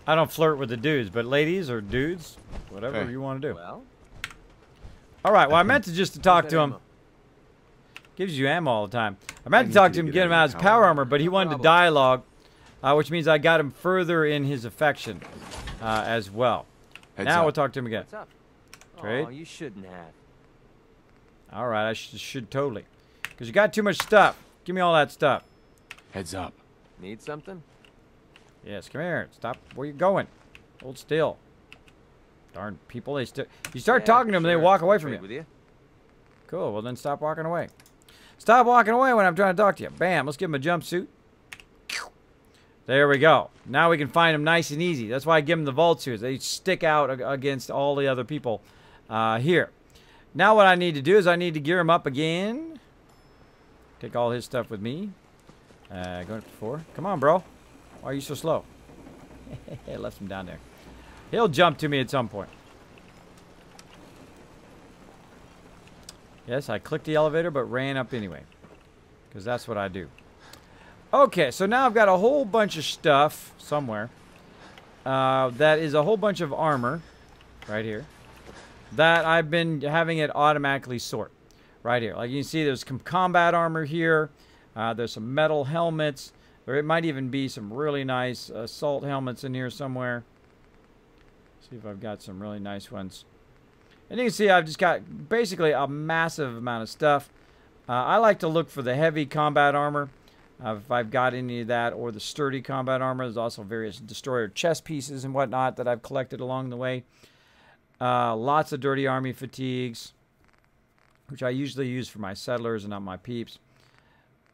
I don't flirt with the dudes, but ladies or dudes, whatever Hey. you want to do. Well, All right. Well, I meant to just to talk to him. ammo. Gives you ammo all the time. I meant to need talk you to him, to get get him him out his the power power armor, but he No wanted to problem. dialogue, which means I got him further in his affection as well. Heads Now up. we'll talk to him again. What's up? Trade? Oh, you shouldn't have. All right, I should totally. Because you got too much stuff. Give me all that stuff. Heads up. Need something? Yes, come here. Stop where you going. Hold still. Darn people, they still. You start Yeah, talking to them, they sure. walk away I'll from trade you. with you. Cool, well then stop walking away. Stop walking away when I'm trying to talk to you. Bam, let's give him a jumpsuit. There we go. Now we can find them nice and easy. That's why I give them the vault suits. They stick out against all the other people here. Now what I need to do is I need to gear him up again. Take all his stuff with me. Going up to 4. Come on, bro. Why are you so slow? I left him down there. He'll jump to me at some point. Yes, I clicked the elevator, but ran up anyway. Because that's what I do. Okay, so now I've got a whole bunch of stuff somewhere. That is a whole bunch of armor. Right here. That I've been having it automatically sort. Right here. Like you can see, there's some combat armor here. There's some metal helmets. Or it might even be some really nice assault helmets in here somewhere. See if I've got some really nice ones. And you can see I've just got basically a massive amount of stuff. I like to look for the heavy combat armor. If I've got any of that, or the sturdy combat armor. There's also various destroyer chest pieces and whatnot that I've collected along the way. Lots of dirty army fatigues, which I usually use for my settlers and not my peeps.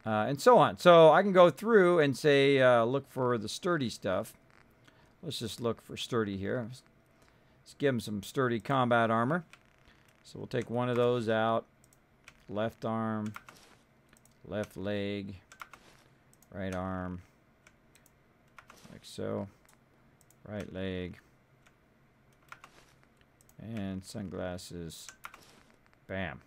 And so on. So I can go through and say, look for the sturdy stuff. Let's just look for sturdy here. Let's give him some sturdy combat armor. So we'll take one of those out. Left arm, left leg, right arm, like so. Right leg. And sunglasses. Bam.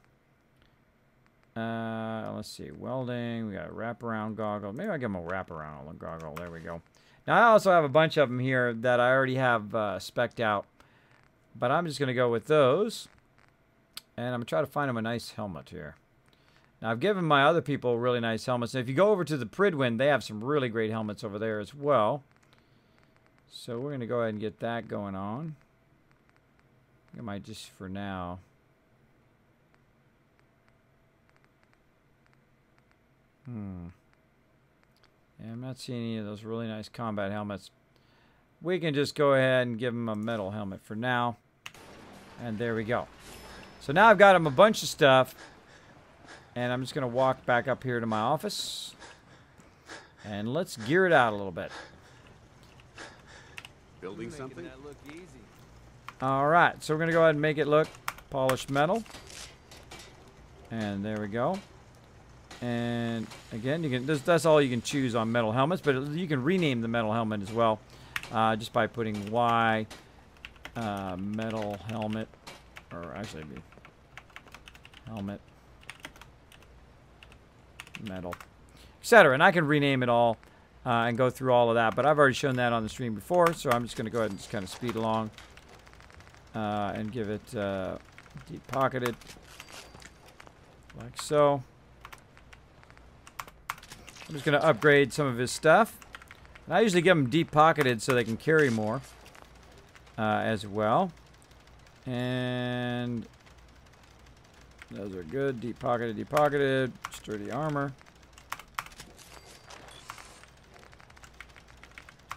Let's see. Welding. We got a wraparound goggle. Maybe I'll give him a wraparound goggle. There we go. Now, I also have a bunch of them here that I already have spec'd out. But I'm just going to go with those. And I'm going to try to find him a nice helmet here. Now, I've given my other people really nice helmets. And if you go over to the Pridwin, they have some really great helmets over there as well. So we're going to go ahead and get that going on. I might just for now. Yeah, I'm not seeing any of those really nice combat helmets. We can just go ahead and give him a metal helmet for now. And there we go. So now I've got him a bunch of stuff. And I'm just going to walk back up here to my office. And let's gear it out a little bit. Building something? That look easy. Alright, so we're going to go ahead and make it look polished metal. And there we go. And again, you can that's all you can choose on metal helmets, but you can rename the metal helmet as well. Just by putting Y metal helmet, or actually it'd be helmet metal, etc. And I can rename it all and go through all of that, but I've already shown that on the stream before, so I'm just going to go ahead and just kind of speed along and give it deep pocketed like so. I'm just going to upgrade some of his stuff. And I usually give them deep pocketed so they can carry more as well. And those are good. Deep pocketed, sturdy armor.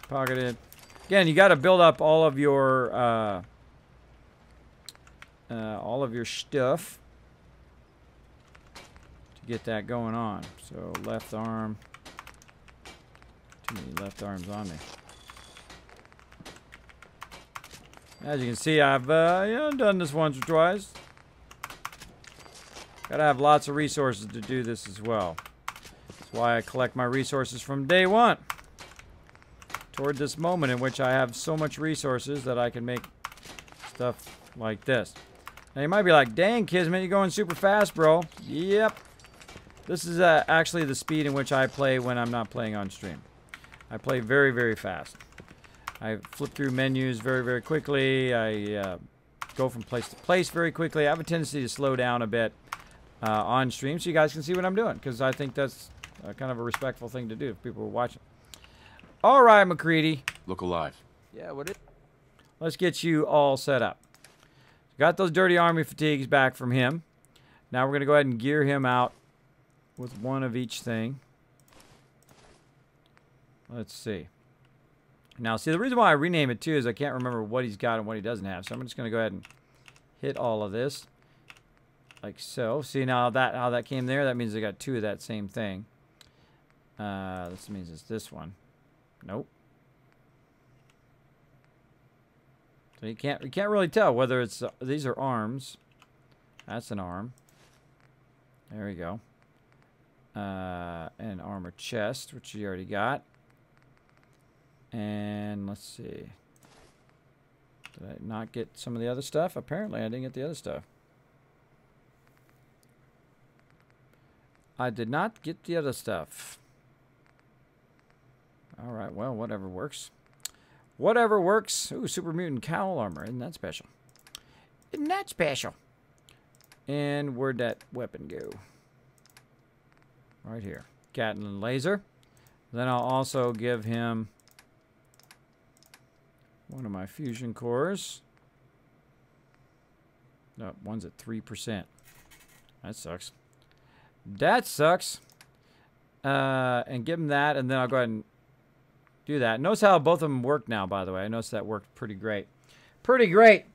Pocketed. Again, you got to build up all of your stuff to get that going on. So left arm. Too many left arms on me. As you can see, I've done this once or twice. Gotta have lots of resources to do this as well. That's why I collect my resources from day one. Toward this moment in which I have so much resources that I can make stuff like this. Now you might be like, dang Kismet, you're going super fast, bro. Yep. This is actually the speed in which I play when I'm not playing on stream. I play very, very fast. I flip through menus very, very quickly. I go from place to place very quickly. I have a tendency to slow down a bit on stream so you guys can see what I'm doing, because I think that's kind of a respectful thing to do if people are watching. All right, McCready. Look alive. Yeah, what is... Let's get you all set up. Got those dirty army fatigues back from him. Now we're going to go ahead and gear him out with one of each thing. Let's see. Now, see, the reason why I rename it, too, is I can't remember what he's got and what he doesn't have. So I'm just going to go ahead and hit all of this. Like so. See, now how that came there? That means I got two of that same thing. This means it's this one. Nope. So you can't really tell whether it's these are arms. That's an arm. There we go. And armor chest, which you already got. And let's see. Did I not get some of the other stuff? Apparently I didn't get the other stuff. I did not get the other stuff. Alright, well, whatever works. Whatever works. Ooh, super mutant cowl armor. Isn't that special? Isn't that special? And where'd that weapon go? Right here. Gatling laser. Then I'll also give him one of my fusion cores. No, one's at 3%. That sucks. That sucks. And give him that, and then I'll go ahead and do that. Notice how both of them work now, by the way. I noticed that worked pretty great. Pretty great.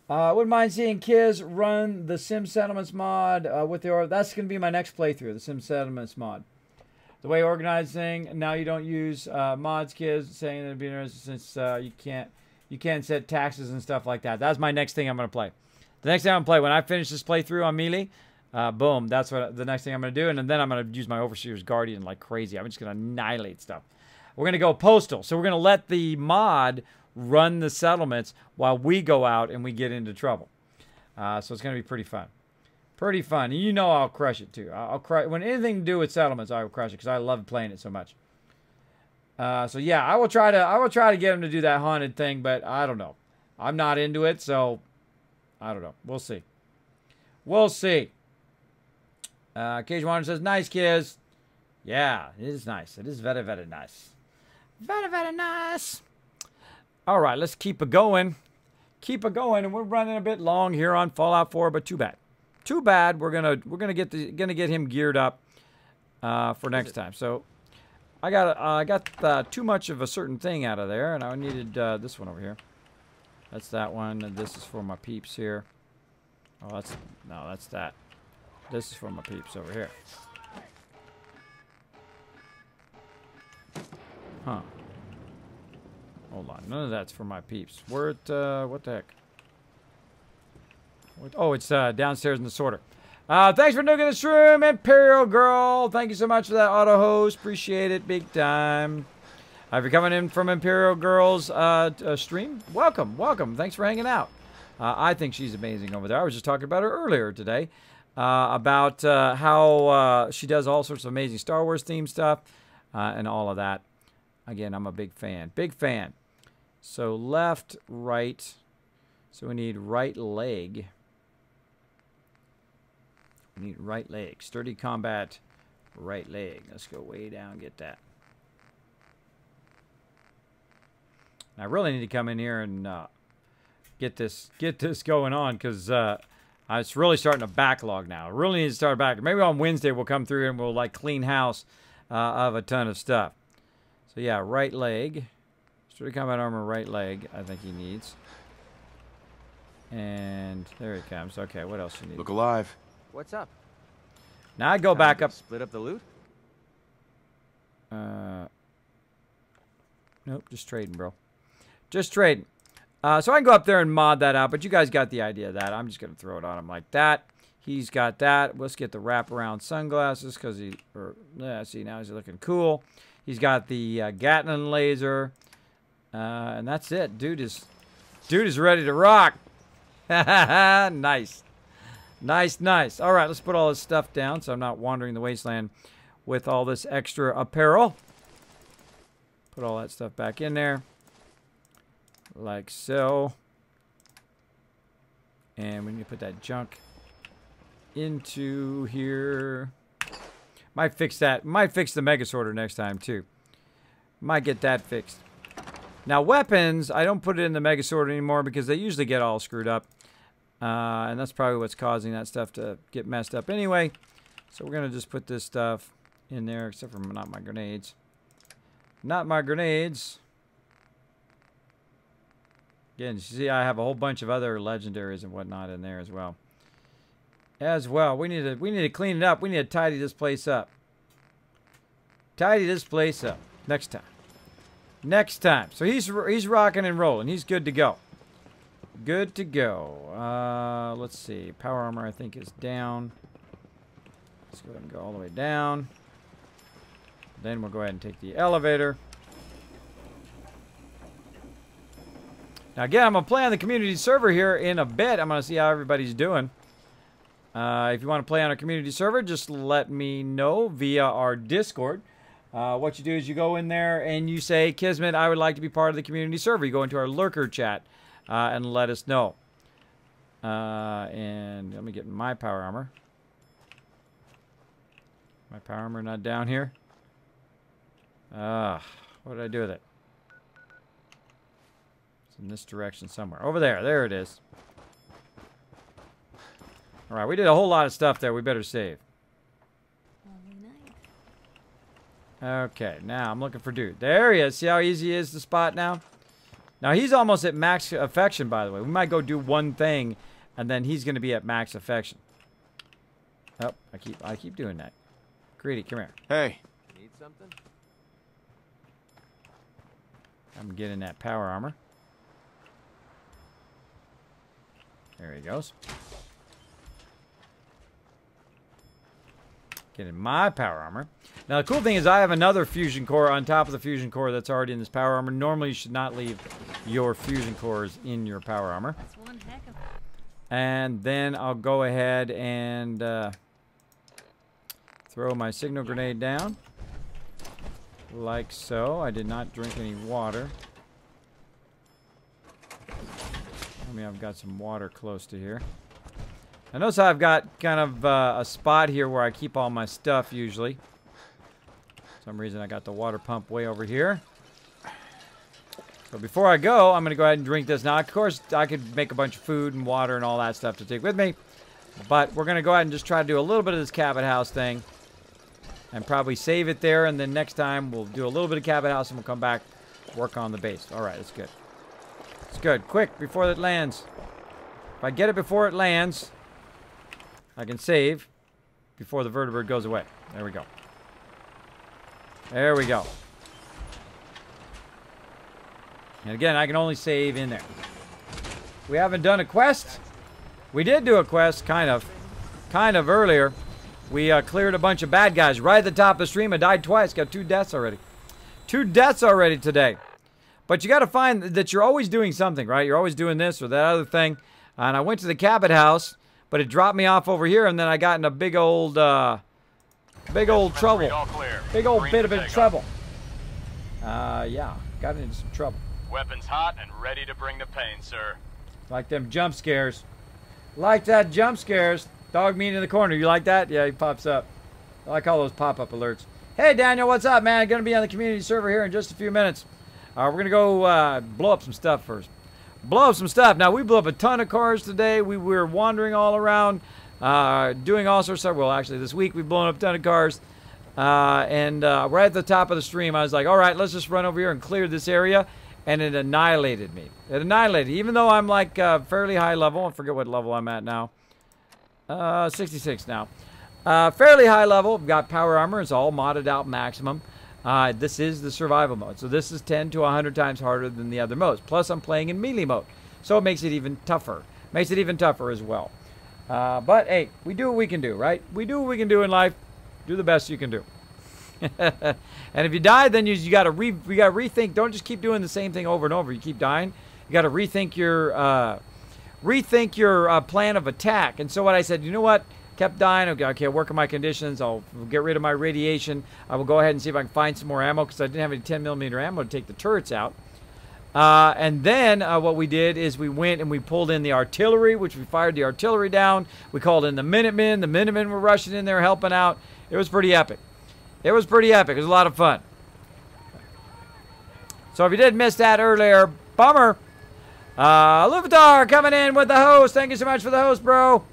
Wouldn't mind seeing Kiz run the Sim Settlements mod with the... That's going to be my next playthrough, the Sim Settlements mod. The way organizing, now you don't use mods, Kiz, saying it'd be interesting since you can't set taxes and stuff like that. That's my next thing I'm going to play. The next thing I'm going to play, when I finish this playthrough on Melee, boom, that's what the next thing I'm going to do. And then I'm going to use my Overseer's Guardian like crazy. I'm just going to annihilate stuff. We're going to go Postal. So we're going to let the mod run the settlements while we go out and we get into trouble. So it's going to be pretty fun. Pretty fun. And you know I'll crush it too. I'll crush when anything to do with settlements, I will crush it because I love playing it so much. So yeah, I will try to get him to do that haunted thing, but I don't know. I'm not into it, so I don't know. We'll see. We'll see. Cage Wander says, nice, Kiz. Yeah, it is nice. It is very, very nice. Very, very nice. All right, let's keep it going. Keep it going, and we're running a bit long here on Fallout 4, but too bad. Too bad. We're gonna get him geared up for next time. So I got too much of a certain thing out of there, and I needed this one over here. That's that one, and this is for my peeps here. Oh, that's that. This is for my peeps over here. Huh. Hold on. None of that's for my peeps. We're at, what the heck? Oh, it's downstairs in the sorter. Thanks for nuking this room, Imperial Girl. Thank you so much for that auto host. Appreciate it big time. If you're coming in from Imperial Girl's stream, welcome, welcome. Thanks for hanging out. I think she's amazing over there. I was just talking about her earlier today about how she does all sorts of amazing Star Wars themed stuff and all of that. Again, I'm a big fan. Big fan. So left, right. So we need right leg. We need right leg. Sturdy combat, right leg. Let's go way down and get that. I really need to come in here and get this going on because it's really starting to backlog now. I really need to start back. Maybe on Wednesday we'll come through and we'll like clean house of a ton of stuff. So yeah, right leg. Sturdy combat armor, right leg. I think he needs. And there he comes. Okay, what else you need? Look alive. What's up? Now I go back up. Split up the loot? Nope, just trading, bro. Just trading. So I can go up there and mod that out, but you guys got the idea of that. I'm just going to throw it on him like that. He's got that. Let's get the wraparound sunglasses because see, now he's looking cool. He's got the Gatling laser. And that's it. Dude is ready to rock. Nice. Nice, nice. All right, let's put all this stuff down so I'm not wandering the wasteland with all this extra apparel. Put all that stuff back in there. Like so. And we need to put that junk into here. Might fix that. Might fix the Mega Sorter next time, too. Might get that fixed. Now, weapons, I don't put it in the Mega Sorter anymore because they usually get all screwed up. And that's probably what's causing that stuff to get messed up anyway. So we're going to just put this stuff in there, except for not my grenades. Not my grenades. Again, you see I have a whole bunch of other legendaries and whatnot in there as well. We need to clean it up. We need to tidy this place up. Tidy this place up. Next time. Next time. So he's rocking and rolling. He's good to go. Good to go. Let's see. Power armor, I think, is down. Let's go ahead and go all the way down. Then we'll go ahead and take the elevator. Now, again, I'm going to play on the community server here in a bit. I'm going to see how everybody's doing. If you want to play on our community server, just let me know via our Discord. What you do is you go in there and you say, Kismet, I would like to be part of the community server. You go into our lurker chat and let us know. And let me get my power armor. My power armor not down here. What did I do with it? It's in this direction somewhere. Over there. There it is. All right, we did a whole lot of stuff there. We better save. Okay, now I'm looking for dude. There he is. See how easy he is to spot now? Now, he's almost at max affection, by the way. We might go do one thing, and then he's going to be at max affection. Oh, I keep doing that. Greedy, come here. Hey. Need something? I'm getting that power armor. There he goes. Getting my power armor. Now, the cool thing is I have another fusion core on top of the fusion core that's already in this power armor. Normally, you should not leave your fusion cores in your power armor. That's one heck of... And then I'll go ahead and throw my signal grenade down. Like so. I did not drink any water. I mean, I've got some water close to here. I notice I've got kind of a spot here where I keep all my stuff usually. For some reason I got the water pump way over here. So before I go, I'm going to go ahead and drink this. Now, of course, I could make a bunch of food and water and all that stuff to take with me. But we're going to go ahead and just try to do a little bit of this cabin house thing. and probably save it there, and then next time we'll do a little bit of cabin house and we'll come back, work on the base. All right, that's good. It's good. Quick, before it lands. If I get it before it lands, I can save before the vertibird goes away. There we go. There we go. And again, I can only save in there. We haven't done a quest. We did do a quest, kind of earlier. We cleared a bunch of bad guys right at the top of the stream. I died twice. Got 2 deaths already. 2 deaths already today. But you got to find that you're always doing something, right? You're always doing this or that other thing. And I went to the cabin house, but it dropped me off over here, and then I got in a big old trouble. Big old bit of trouble. Yeah, got into some trouble. Weapons hot and ready to bring the pain, sir. Like them jump scares. Like that jump scares. Dog meat in the corner. You like that? Yeah, he pops up. I like all those pop-up alerts. Hey, Daniel, what's up, man? Going to be on the community server here in just a few minutes. We're going to go blow up some stuff first. Blow up some stuff. Now, we blew up a ton of cars today. We were wandering all around, doing all sorts of stuff. Well, actually, this week we've blown up a ton of cars. And right at the top of the stream, I was like, all right, let's just run over here and clear this area. And it annihilated me. It annihilated. Even though I'm like fairly high level. I forget what level I'm at now. 66 now. Fairly high level. Got power armor. It's all modded out maximum. This is the survival mode. So this is 10 to 100 times harder than the other modes. Plus I'm playing in melee mode. So it makes it even tougher. Makes it even tougher as well. But hey, we do what we can do, right? We do what we can do in life. Do the best you can do. And if you die, then you gotta rethink. Don't just keep doing the same thing over and over. You keep dying. You gotta rethink your plan of attack. And so what I said, you know what? Kept dying. Okay, I'll work on my conditions. I'll get rid of my radiation. I will go ahead and see if I can find some more ammo because I didn't have any 10mm ammo to take the turrets out. And then what we did is we went and we pulled in the artillery, which we fired the artillery down. We called in the Minutemen. The Minutemen were rushing in there helping out. It was pretty epic. It was pretty epic. It was a lot of fun. So if you did miss that earlier, bummer. Luvatar coming in with the host. Thank you so much for the host, bro.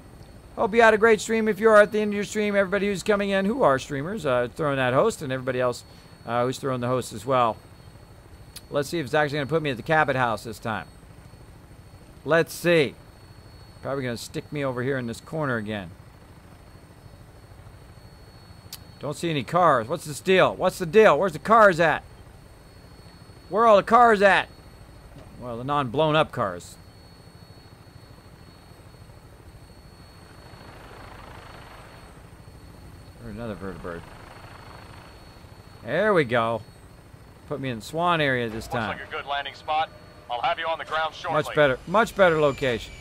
Hope you had a great stream. If you are at the end of your stream, everybody who's coming in, who are streamers, throwing that host, and everybody else who's throwing the host as well. Let's see if it's actually going to put me at the cabin house this time. Let's see. Probably going to stick me over here in this corner again. Don't see any cars. What's the deal? What's the deal? Where's the cars at? Where are all the cars at? Well, the non-blown up cars. There's another vertibird. There we go. Put me in the swan area this time. Looks like a good landing spot. I'll have you on the ground shortly. Much better location.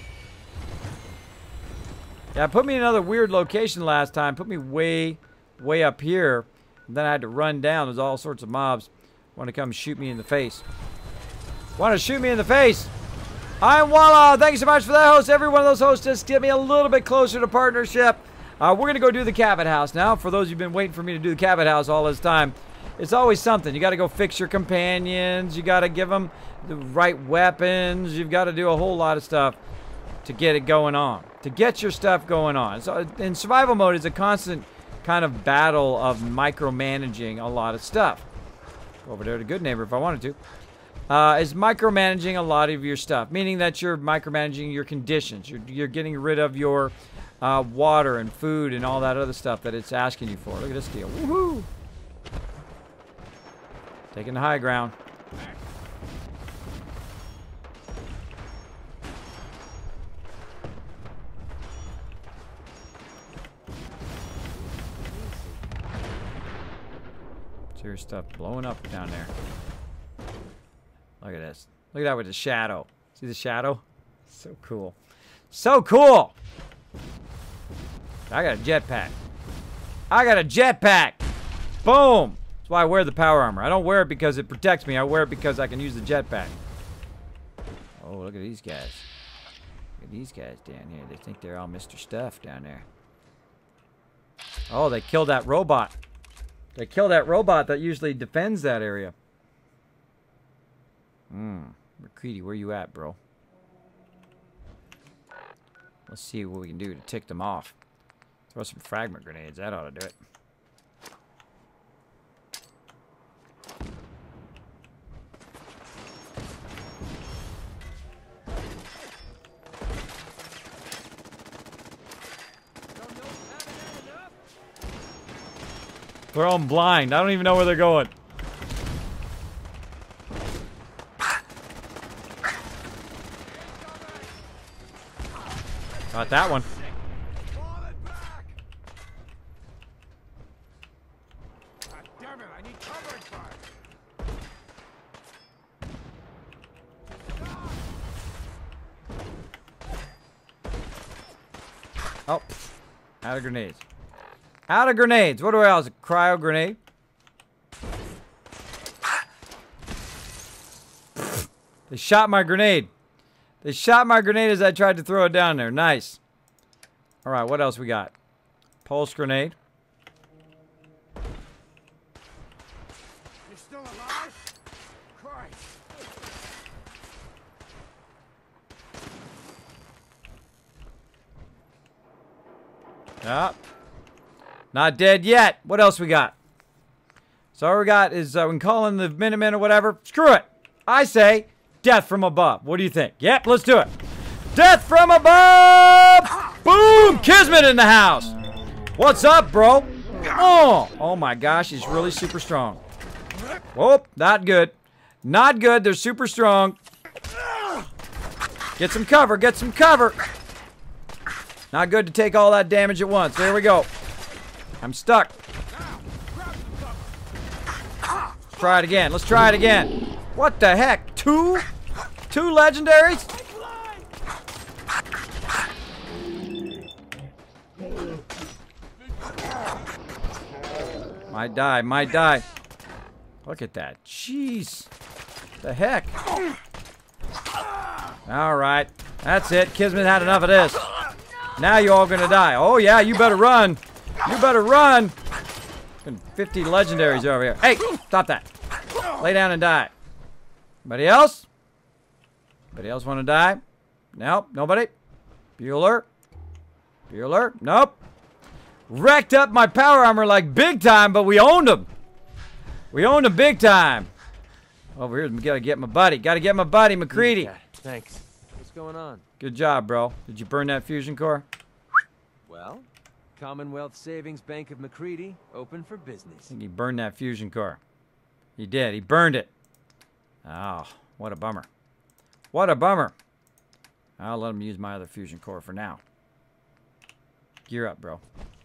Yeah, put me in another weird location last time. Put me way up here. And then I had to run down. There's all sorts of mobs want to come shoot me in the face. Want to shoot me in the face. I'm Walla. Thank you so much for that host. Every one of those hosts just get me a little bit closer to partnership. We're going to go do the cabin house now. For those who've been waiting for me to do the cabin house all this time, it's always something. You got to go fix your companions. You got to give them the right weapons. You've got to do a whole lot of stuff to get it going on. To get your stuff going on. So in survival mode, it's a constant kind of battle of micromanaging a lot of stuff. Go over there to Good Neighbor if I wanted to. Is micromanaging a lot of your stuff, meaning that you're micromanaging your conditions. You're getting rid of your water and food and all that other stuff that it's asking you for. Look at this deal. Woohoo! Taking the high ground. Serious stuff blowing up down there. Look at this. Look at that with the shadow. See the shadow? So cool. So cool! I got a jetpack. I got a jetpack! Boom! That's why I wear the power armor. I don't wear it because it protects me. I wear it because I can use the jetpack. Oh, look at these guys. Look at these guys down here. They think they're all Mr. Stuff down there. Oh, they killed that robot. They killed that robot that usually defends that area. McCready, where you at, bro? Let's see what we can do to tick them off. Throw some fragment grenades. That ought to do it. Throw them blind. I don't even know where they're going. Got that one. Damn it, I need covering fire. Oh, out of grenades. Out of grenades. What do I else? A cryo grenade. They shot my grenade. They shot my grenade as I tried to throw it down there. Nice. All right, what else we got? Pulse grenade. You're still alive? Christ. Ah. Not dead yet. What else we got? So all we got is we can call in the Minutemen or whatever. Screw it. I say death from above. What do you think? Yep, let's do it. Death from above! Boom! Kismet in the house. What's up, bro? Oh my gosh, he's really super strong. Whoop, not good. Not good. They're super strong. Get some cover. Get some cover. Not good to take all that damage at once. There we go. I'm stuck. Let's try it again. Let's try it again. What the heck? Two legendaries? Might die. Might die. Look at that. Jeez. The heck? All right. That's it. Kismet had enough of this. Now you all gonna die. Oh yeah, you better run. You better run. 50 legendaries over here. Hey, stop that. Lay down and die. Anybody else? Anybody else want to die? Nope, nobody. Bueller. Bueller. Nope. Wrecked up my power armor like big time, but we owned him. We owned him big time. Over here, we gotta get my buddy. Gotta get my buddy, McCready. Yeah, thanks. What's going on? Good job, bro. Did you burn that fusion core? Well, Commonwealth Savings Bank of McCready, open for I business. think he burned that fusion core. He did. He burned it. Oh, what a bummer. What a bummer. I'll let him use my other fusion core for now. Gear up, bro.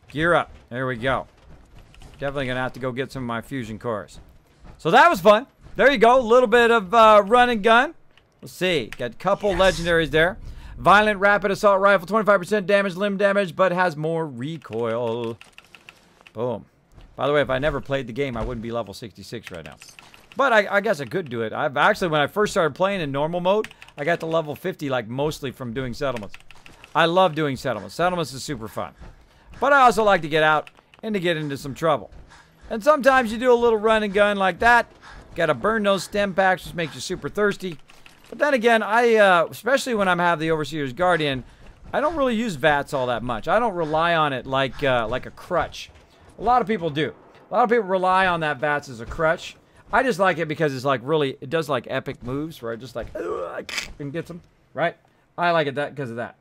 Gear up. There we go. Definitely going to have to go get some of my fusion cores. So that was fun. There you go. A little bit of run and gun. Let's see. Got a couple legendaries there. Violent Rapid Assault Rifle. 25% damage, limb damage, but has more recoil. Boom. By the way, if I never played the game, I wouldn't be level 66 right now. But I guess I could do it. I've actually, when I first started playing in normal mode, I got to level 50, like, mostly from doing settlements. I love doing settlements. Settlements is super fun. But I also like to get out and to get into some trouble. And sometimes you do a little run and gun like that. Got to burn those stem packs, which makes you super thirsty. But then again, especially when I'm have the Overseer's Guardian, I don't really use VATS all that much. I don't rely on it like a crutch. A lot of people do. A lot of people rely on that VATS as a crutch. I just like it because it's like really, it does like epic moves where I just like, and gets them, right? I like it because of that.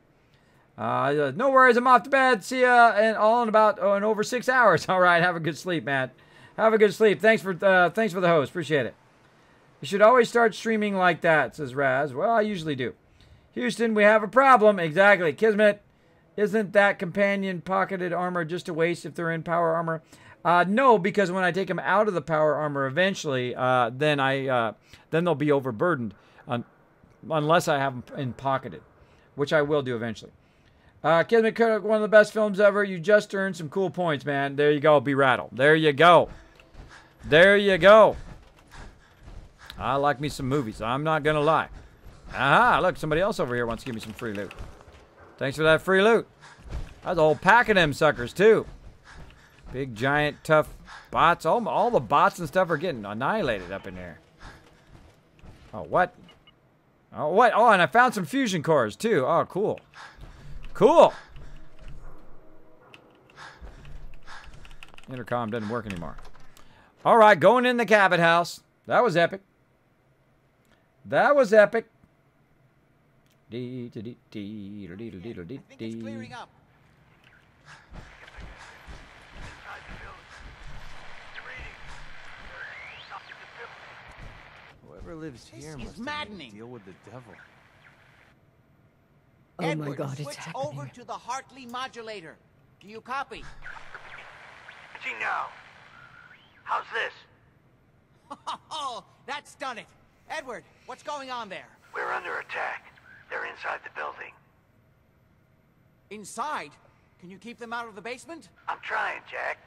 No worries, I'm off to bed. See ya, and all in about in over 6 hours. All right, have a good sleep, man. Have a good sleep. Thanks for the host. Appreciate it. You should always start streaming like that, says Raz. Well, I usually do. Houston, we have a problem. Exactly. Kismet, isn't that companion pocketed armor just a waste if they're in power armor? No, because when I take them out of the power armor eventually, then they'll be overburdened, unless I have them in pocketed, which I will do eventually. Kismet, one of the best films ever. You just earned some cool points, man. There you go, be rattled. There you go. There you go. I like me some movies. I'm not gonna lie. Aha! Look, somebody else over here wants to give me some free loot. Thanks for that free loot. That's a whole pack of them suckers too. Big, giant, tough bots. All the bots and stuff are getting annihilated up in there. Oh, what? Oh, what? Oh, and I found some fusion cores, too. Oh, cool. Cool. Intercom doesn't work anymore. All right, going in the cabin house. That was epic. That was epic. I think it's clearing up. lives here This must is maddening. deal with the devil. Oh Edward, my God, it's switch happening. over to the Hartley modulator. Do you copy? Gee, now. How's this? Oh, that's done it. Edward, what's going on there? We're under attack. They're inside the building. Inside? Can you keep them out of the basement? I'm trying, Jack.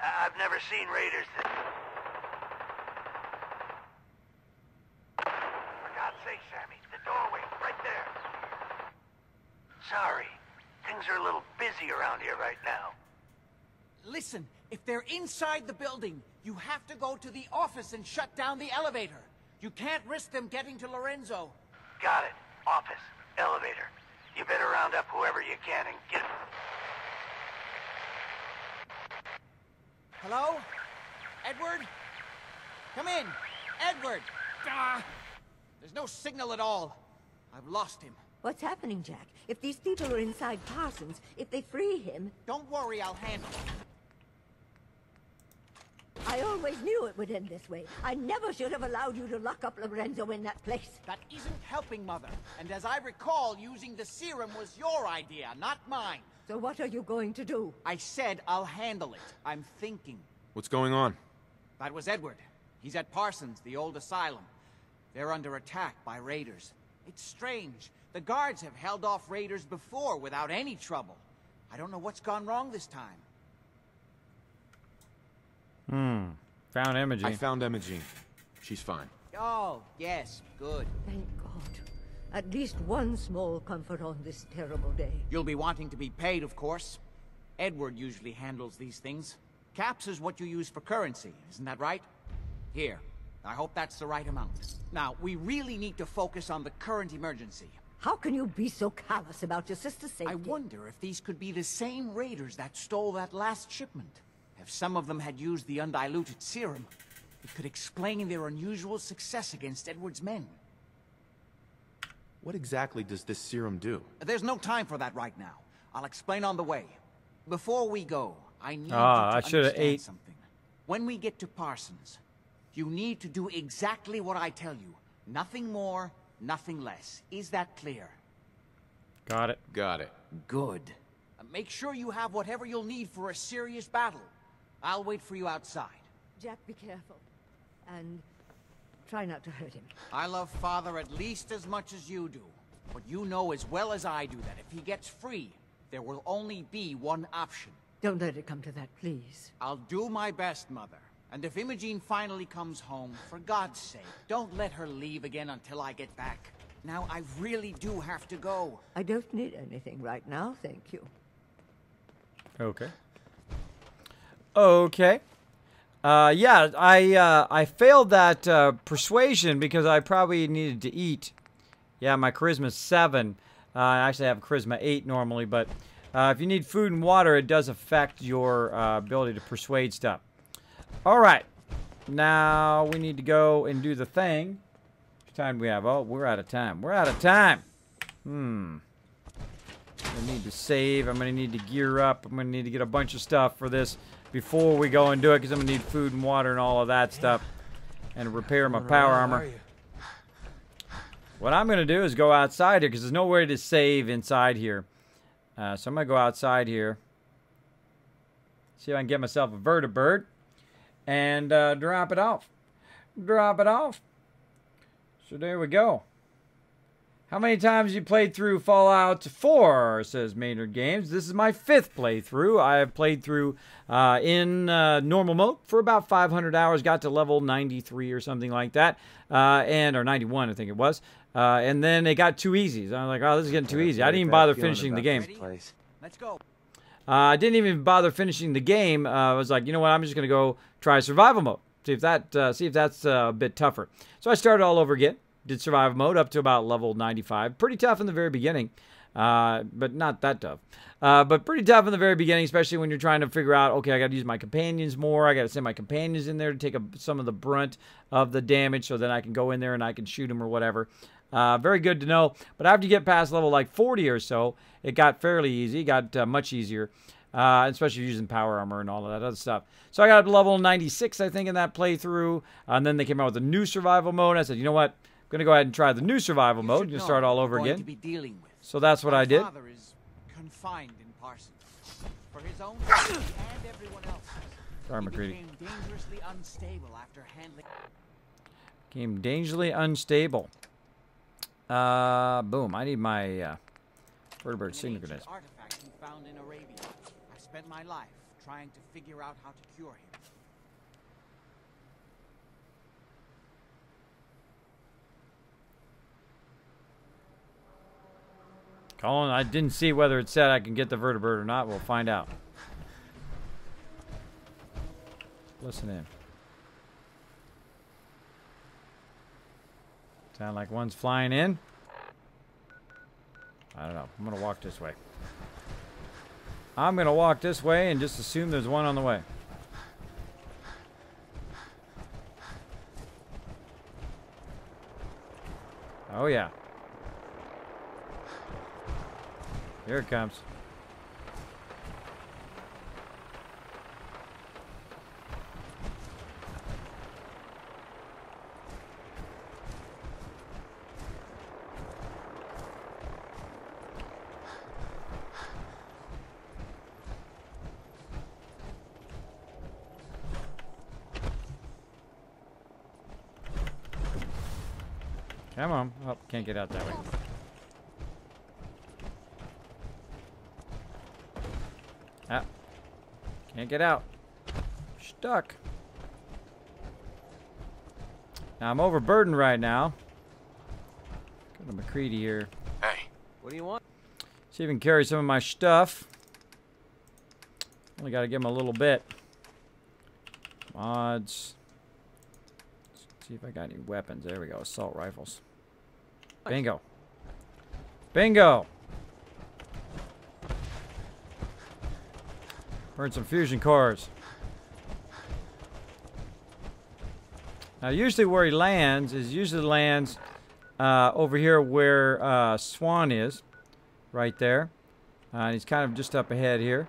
I've never seen raiders that... For God's sake, Sammy, the doorway, right there. Sorry. Things are a little busy around here right now. Listen, if they're inside the building, you have to go to the office and shut down the elevator. You can't risk them getting to Lorenzo. Got it. Office. Elevator. You better round up whoever you can and get... Hello? Edward? Come in. Edward! Ah, there's no signal at all. I've lost him. What's happening, Jack? If these people are inside Parsons, if they free him... Don't worry, I'll handle it. I always knew it would end this way. I never should have allowed you to lock up Lorenzo in that place. That isn't helping, Mother. And as I recall, using the serum was your idea, not mine. So what are you going to do? I said I'll handle it. I'm thinking. What's going on? That was Edward. He's at Parsons, the old asylum. They're under attack by raiders. It's strange. The guards have held off raiders before without any trouble. I don't know what's gone wrong this time. Found Imogene. I found Imogene. She's fine. Oh, yes, good. Thank God. At least one small comfort on this terrible day. You'll be wanting to be paid, of course. Edward usually handles these things. Caps is what you use for currency, isn't that right? Here, I hope that's the right amount. Now, we really need to focus on the current emergency. How can you be so callous about your sister's safety? I wonder if these could be the same raiders that stole that last shipment. If some of them had used the undiluted serum, it could explain their unusual success against Edward's men. What exactly does this serum do? There's no time for that right now. I'll explain on the way. Before we go, I need you to I should have understand ate. something. When we get to Parsons, you need to do exactly what I tell you. Nothing more, nothing less. Is that clear? Got it. Got it. Good. Make sure you have whatever you'll need for a serious battle. I'll wait for you outside. Jack, be careful. And try not to hurt him. I love Father at least as much as you do. But you know as well as I do that if he gets free, there will only be one option. Don't let it come to that, please. I'll do my best, Mother. And if Imogene finally comes home, for God's sake, don't let her leave again until I get back. Now, I really do have to go. I don't need anything right now, thank you. Okay. Okay. Yeah, I failed that persuasion because I probably needed to eat. Yeah, my charisma's 7. I actually have a charisma 8 normally, but if you need food and water, it does affect your ability to persuade stuff. All right. Now we need to go and do the thing. How much time do we have? Oh, we're out of time. We're out of time. I need to save. I'm going to need to gear up. I'm going to need to get a bunch of stuff for this before we go and do it because I'm going to need food and water and all of that stuff and repair my power armor. What I'm going to do is go outside here because there's no way to save inside here. So I'm going to go outside here. See if I can get myself a vertibird and drop it off. Drop it off. So there we go. How many times you played through Fallout 4, says Maynard Games. This is my 5th playthrough. I have played through in normal mode for about 500 hours. Got to level 93 or something like that. Or 91, I think it was. And then it got too easy. So I was like, oh, this is getting too easy. I didn't even bother finishing the game. Let's go. I didn't even bother finishing the game. I was like, you know what? I'm just going to go try survival mode. See if that's a bit tougher. So I started all over again. Did survival mode up to about level 95. Pretty tough in the very beginning, but not that tough. But pretty tough in the very beginning, especially when you're trying to figure out, okay, I got to use my companions more. I got to send my companions in there to take some of the brunt of the damage so that I can go in there and I can shoot them or whatever. Very good to know. But after you get past level like 40 or so, it got fairly easy. It got much easier. especially using power armor and all of that other stuff. So I got up to level 96, I think, in that playthrough. And then they came out with a new survival mode. I said, you know what? I'm going to go ahead and try the new survival mode and start all over again. So that's what I did. My father is confined in Parsons. For his own safety and everyone else's. He became dangerously unstable after handling... Became dangerously unstable. Boom. I need my vertebrate signature. Artifact he found in Arabia. I spent my life trying to figure out how to cure him. Colin, I didn't see whether it said I can get the vertebrate or not. We'll find out. Listen in. Sound like one's flying in? I don't know. I'm going to walk this way. I'm going to walk this way and just assume there's one on the way. Oh, yeah. Here it comes. Come on. Oh, can't get out that way. Ah. Can't get out. Stuck. Now I'm overburdened right now. Go to McCready here. Hey. What do you want? See if I can carry some of my stuff. Only got to give him a little bit. Mods. Let's see if I got any weapons. There we go. Assault rifles. Bingo. Bingo. Burn some fusion cores. Now, usually where he lands is over here where Swan is, right there. And he's kind of just up ahead here.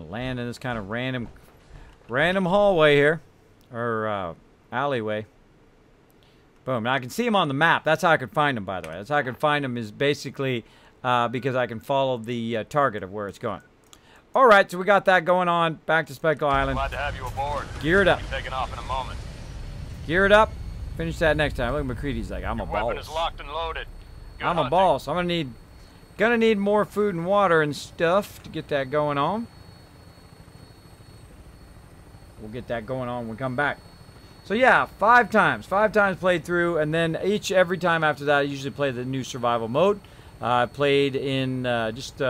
Land in this kind of random hallway here, or alleyway. Boom. Now I can see him on the map. That's how I can find him, by the way. That's how I can find him, is basically because I can follow the target of where it's going. All right, so we got that going on. Back to Speckle Island. Glad to have you aboard. Geared up. We'll be taking off in a moment. Geared up. Finish that next time. Look at McCready's like, I'm a boss. Weapon is locked and loaded. Good I'm hunting. a boss. I'm gonna need more food and water and stuff to get that going on. We'll get that going on when we come back. So yeah, 5 times played through, and then every time after that I usually play the new survival mode. I played in just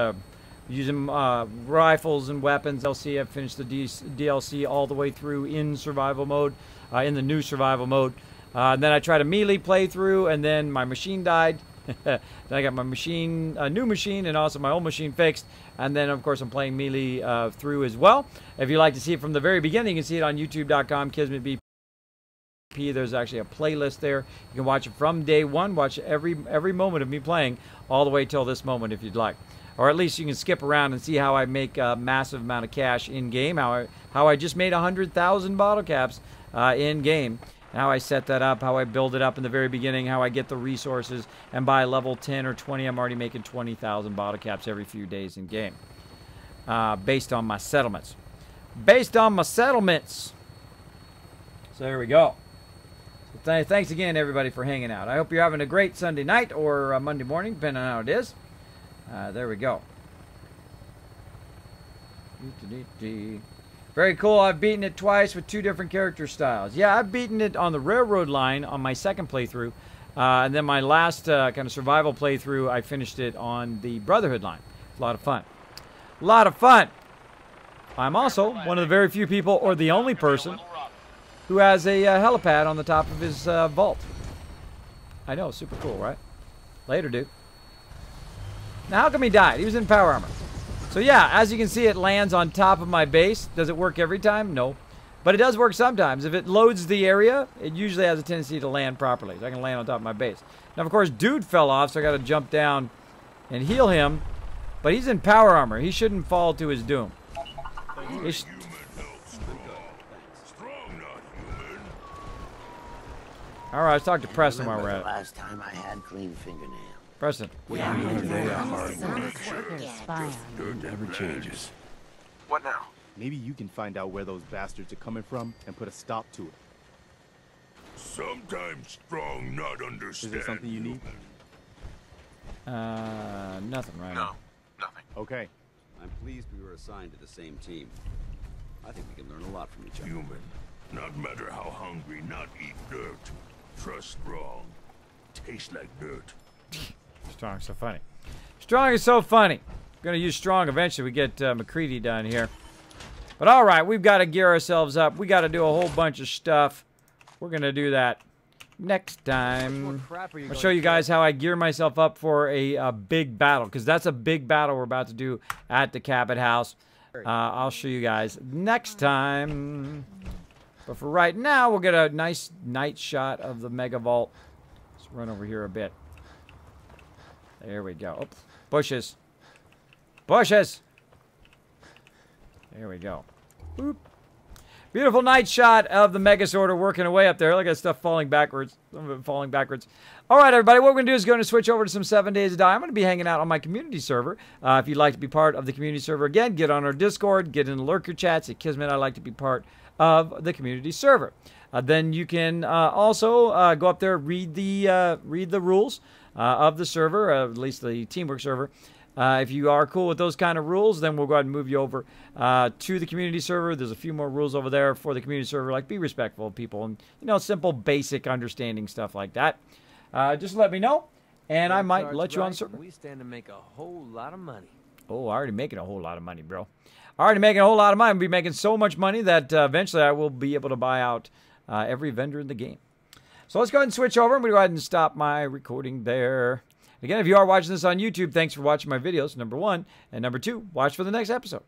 using rifles and weapons. DLC. I finished the DLC all the way through in survival mode, in the new survival mode. And then I tried a melee playthrough, and then my machine died. Then I got my machine, a new machine, and also my old machine fixed. And then, of course, I'm playing melee through as well. If you'd like to see it from the very beginning, you can see it on youtube.com, Kismet BP. There's actually a playlist there. You can watch it from day one. Watch every moment of me playing all the way till this moment if you'd like. Or at least you can skip around and see how I make a massive amount of cash in-game. How I just made 100,000 bottle caps in-game. How I set that up, how I build it up in the very beginning, how I get the resources, and by level 10 or 20, I'm already making 20,000 bottle caps every few days in game, based on my settlements. Based on my settlements. So there we go. So thanks again, everybody, for hanging out. I hope you're having a great Sunday night or Monday morning, depending on how it is. There we go. Very cool. I've beaten it twice with 2 different character styles. Yeah, I've beaten it on the railroad line on my second playthrough. And then my last kind of survival playthrough, I finished it on the Brotherhood line. A lot of fun. A lot of fun. I'm also one of the very few people, or the only person, who has a helipad on the top of his vault. I know, super cool, right? Later, dude. Now, how come he died? He was in power armor. So yeah, as you can see, it lands on top of my base. Does it work every time? No. But it does work sometimes. If it loads the area, it usually has a tendency to land properly. So I can land on top of my base. Now, of course, dude fell off, so I got to jump down and heal him. But he's in power armor. He shouldn't fall to his doom. Alright, let's talk to Preston while we're at it. Last time I had clean fingernails. Preston. Yeah, they are hard work. Dirt never changes. What now? Maybe you can find out where those bastards are coming from and put a stop to it. Sometimes strong not understand. Is there something you need? Nothing right now. No, nothing. Okay. I'm pleased we were assigned to the same team. I think we can learn a lot from each other. Human. Not matter how hungry, not eat dirt. Trust strong. Taste like dirt. Strong is so funny. Strong is so funny. Gonna use strong eventually. We get McCready done here. But all right, we've got to gear ourselves up. We got to do a whole bunch of stuff. We're gonna do that next time. I'll show you guys how I gear myself up for a big battle, because that's a big battle we're about to do at the Cabot House. I'll show you guys next time. But for right now, we'll get a nice night shot of the Mega Vault. Let's run over here a bit. There we go. Oops. Bushes. Bushes! There we go. Boop. Beautiful night shot of the Mega Sorter working away up there. Look at stuff falling backwards. Some of it falling backwards. All right, everybody. What we're going to do is going to switch over to some 7 Days to Die. I'm going to be hanging out on my community server. If you'd like to be part of the community server, again, get on our Discord. Get in the lurker chats. At Kismet, I'd like to be part of the community server. Then you can also go up there, read the rules of the server, at least the teamwork server. If you are cool with those kind of rules, then we'll go ahead and move you over to the community server. There's a few more rules over there for the community server, like be respectful of people and, you know, simple, basic understanding stuff like that. Just let me know, and I might let you on the server. We stand to make a whole lot of money. Oh, already making a whole lot of money, bro. Already making a whole lot of money. I'll be making so much money that eventually I will be able to buy out every vendor in the game. So let's go ahead and switch over. I'm going to go ahead and stop my recording there. Again, if you are watching this on YouTube, thanks for watching my videos, number one. And number two, watch for the next episode.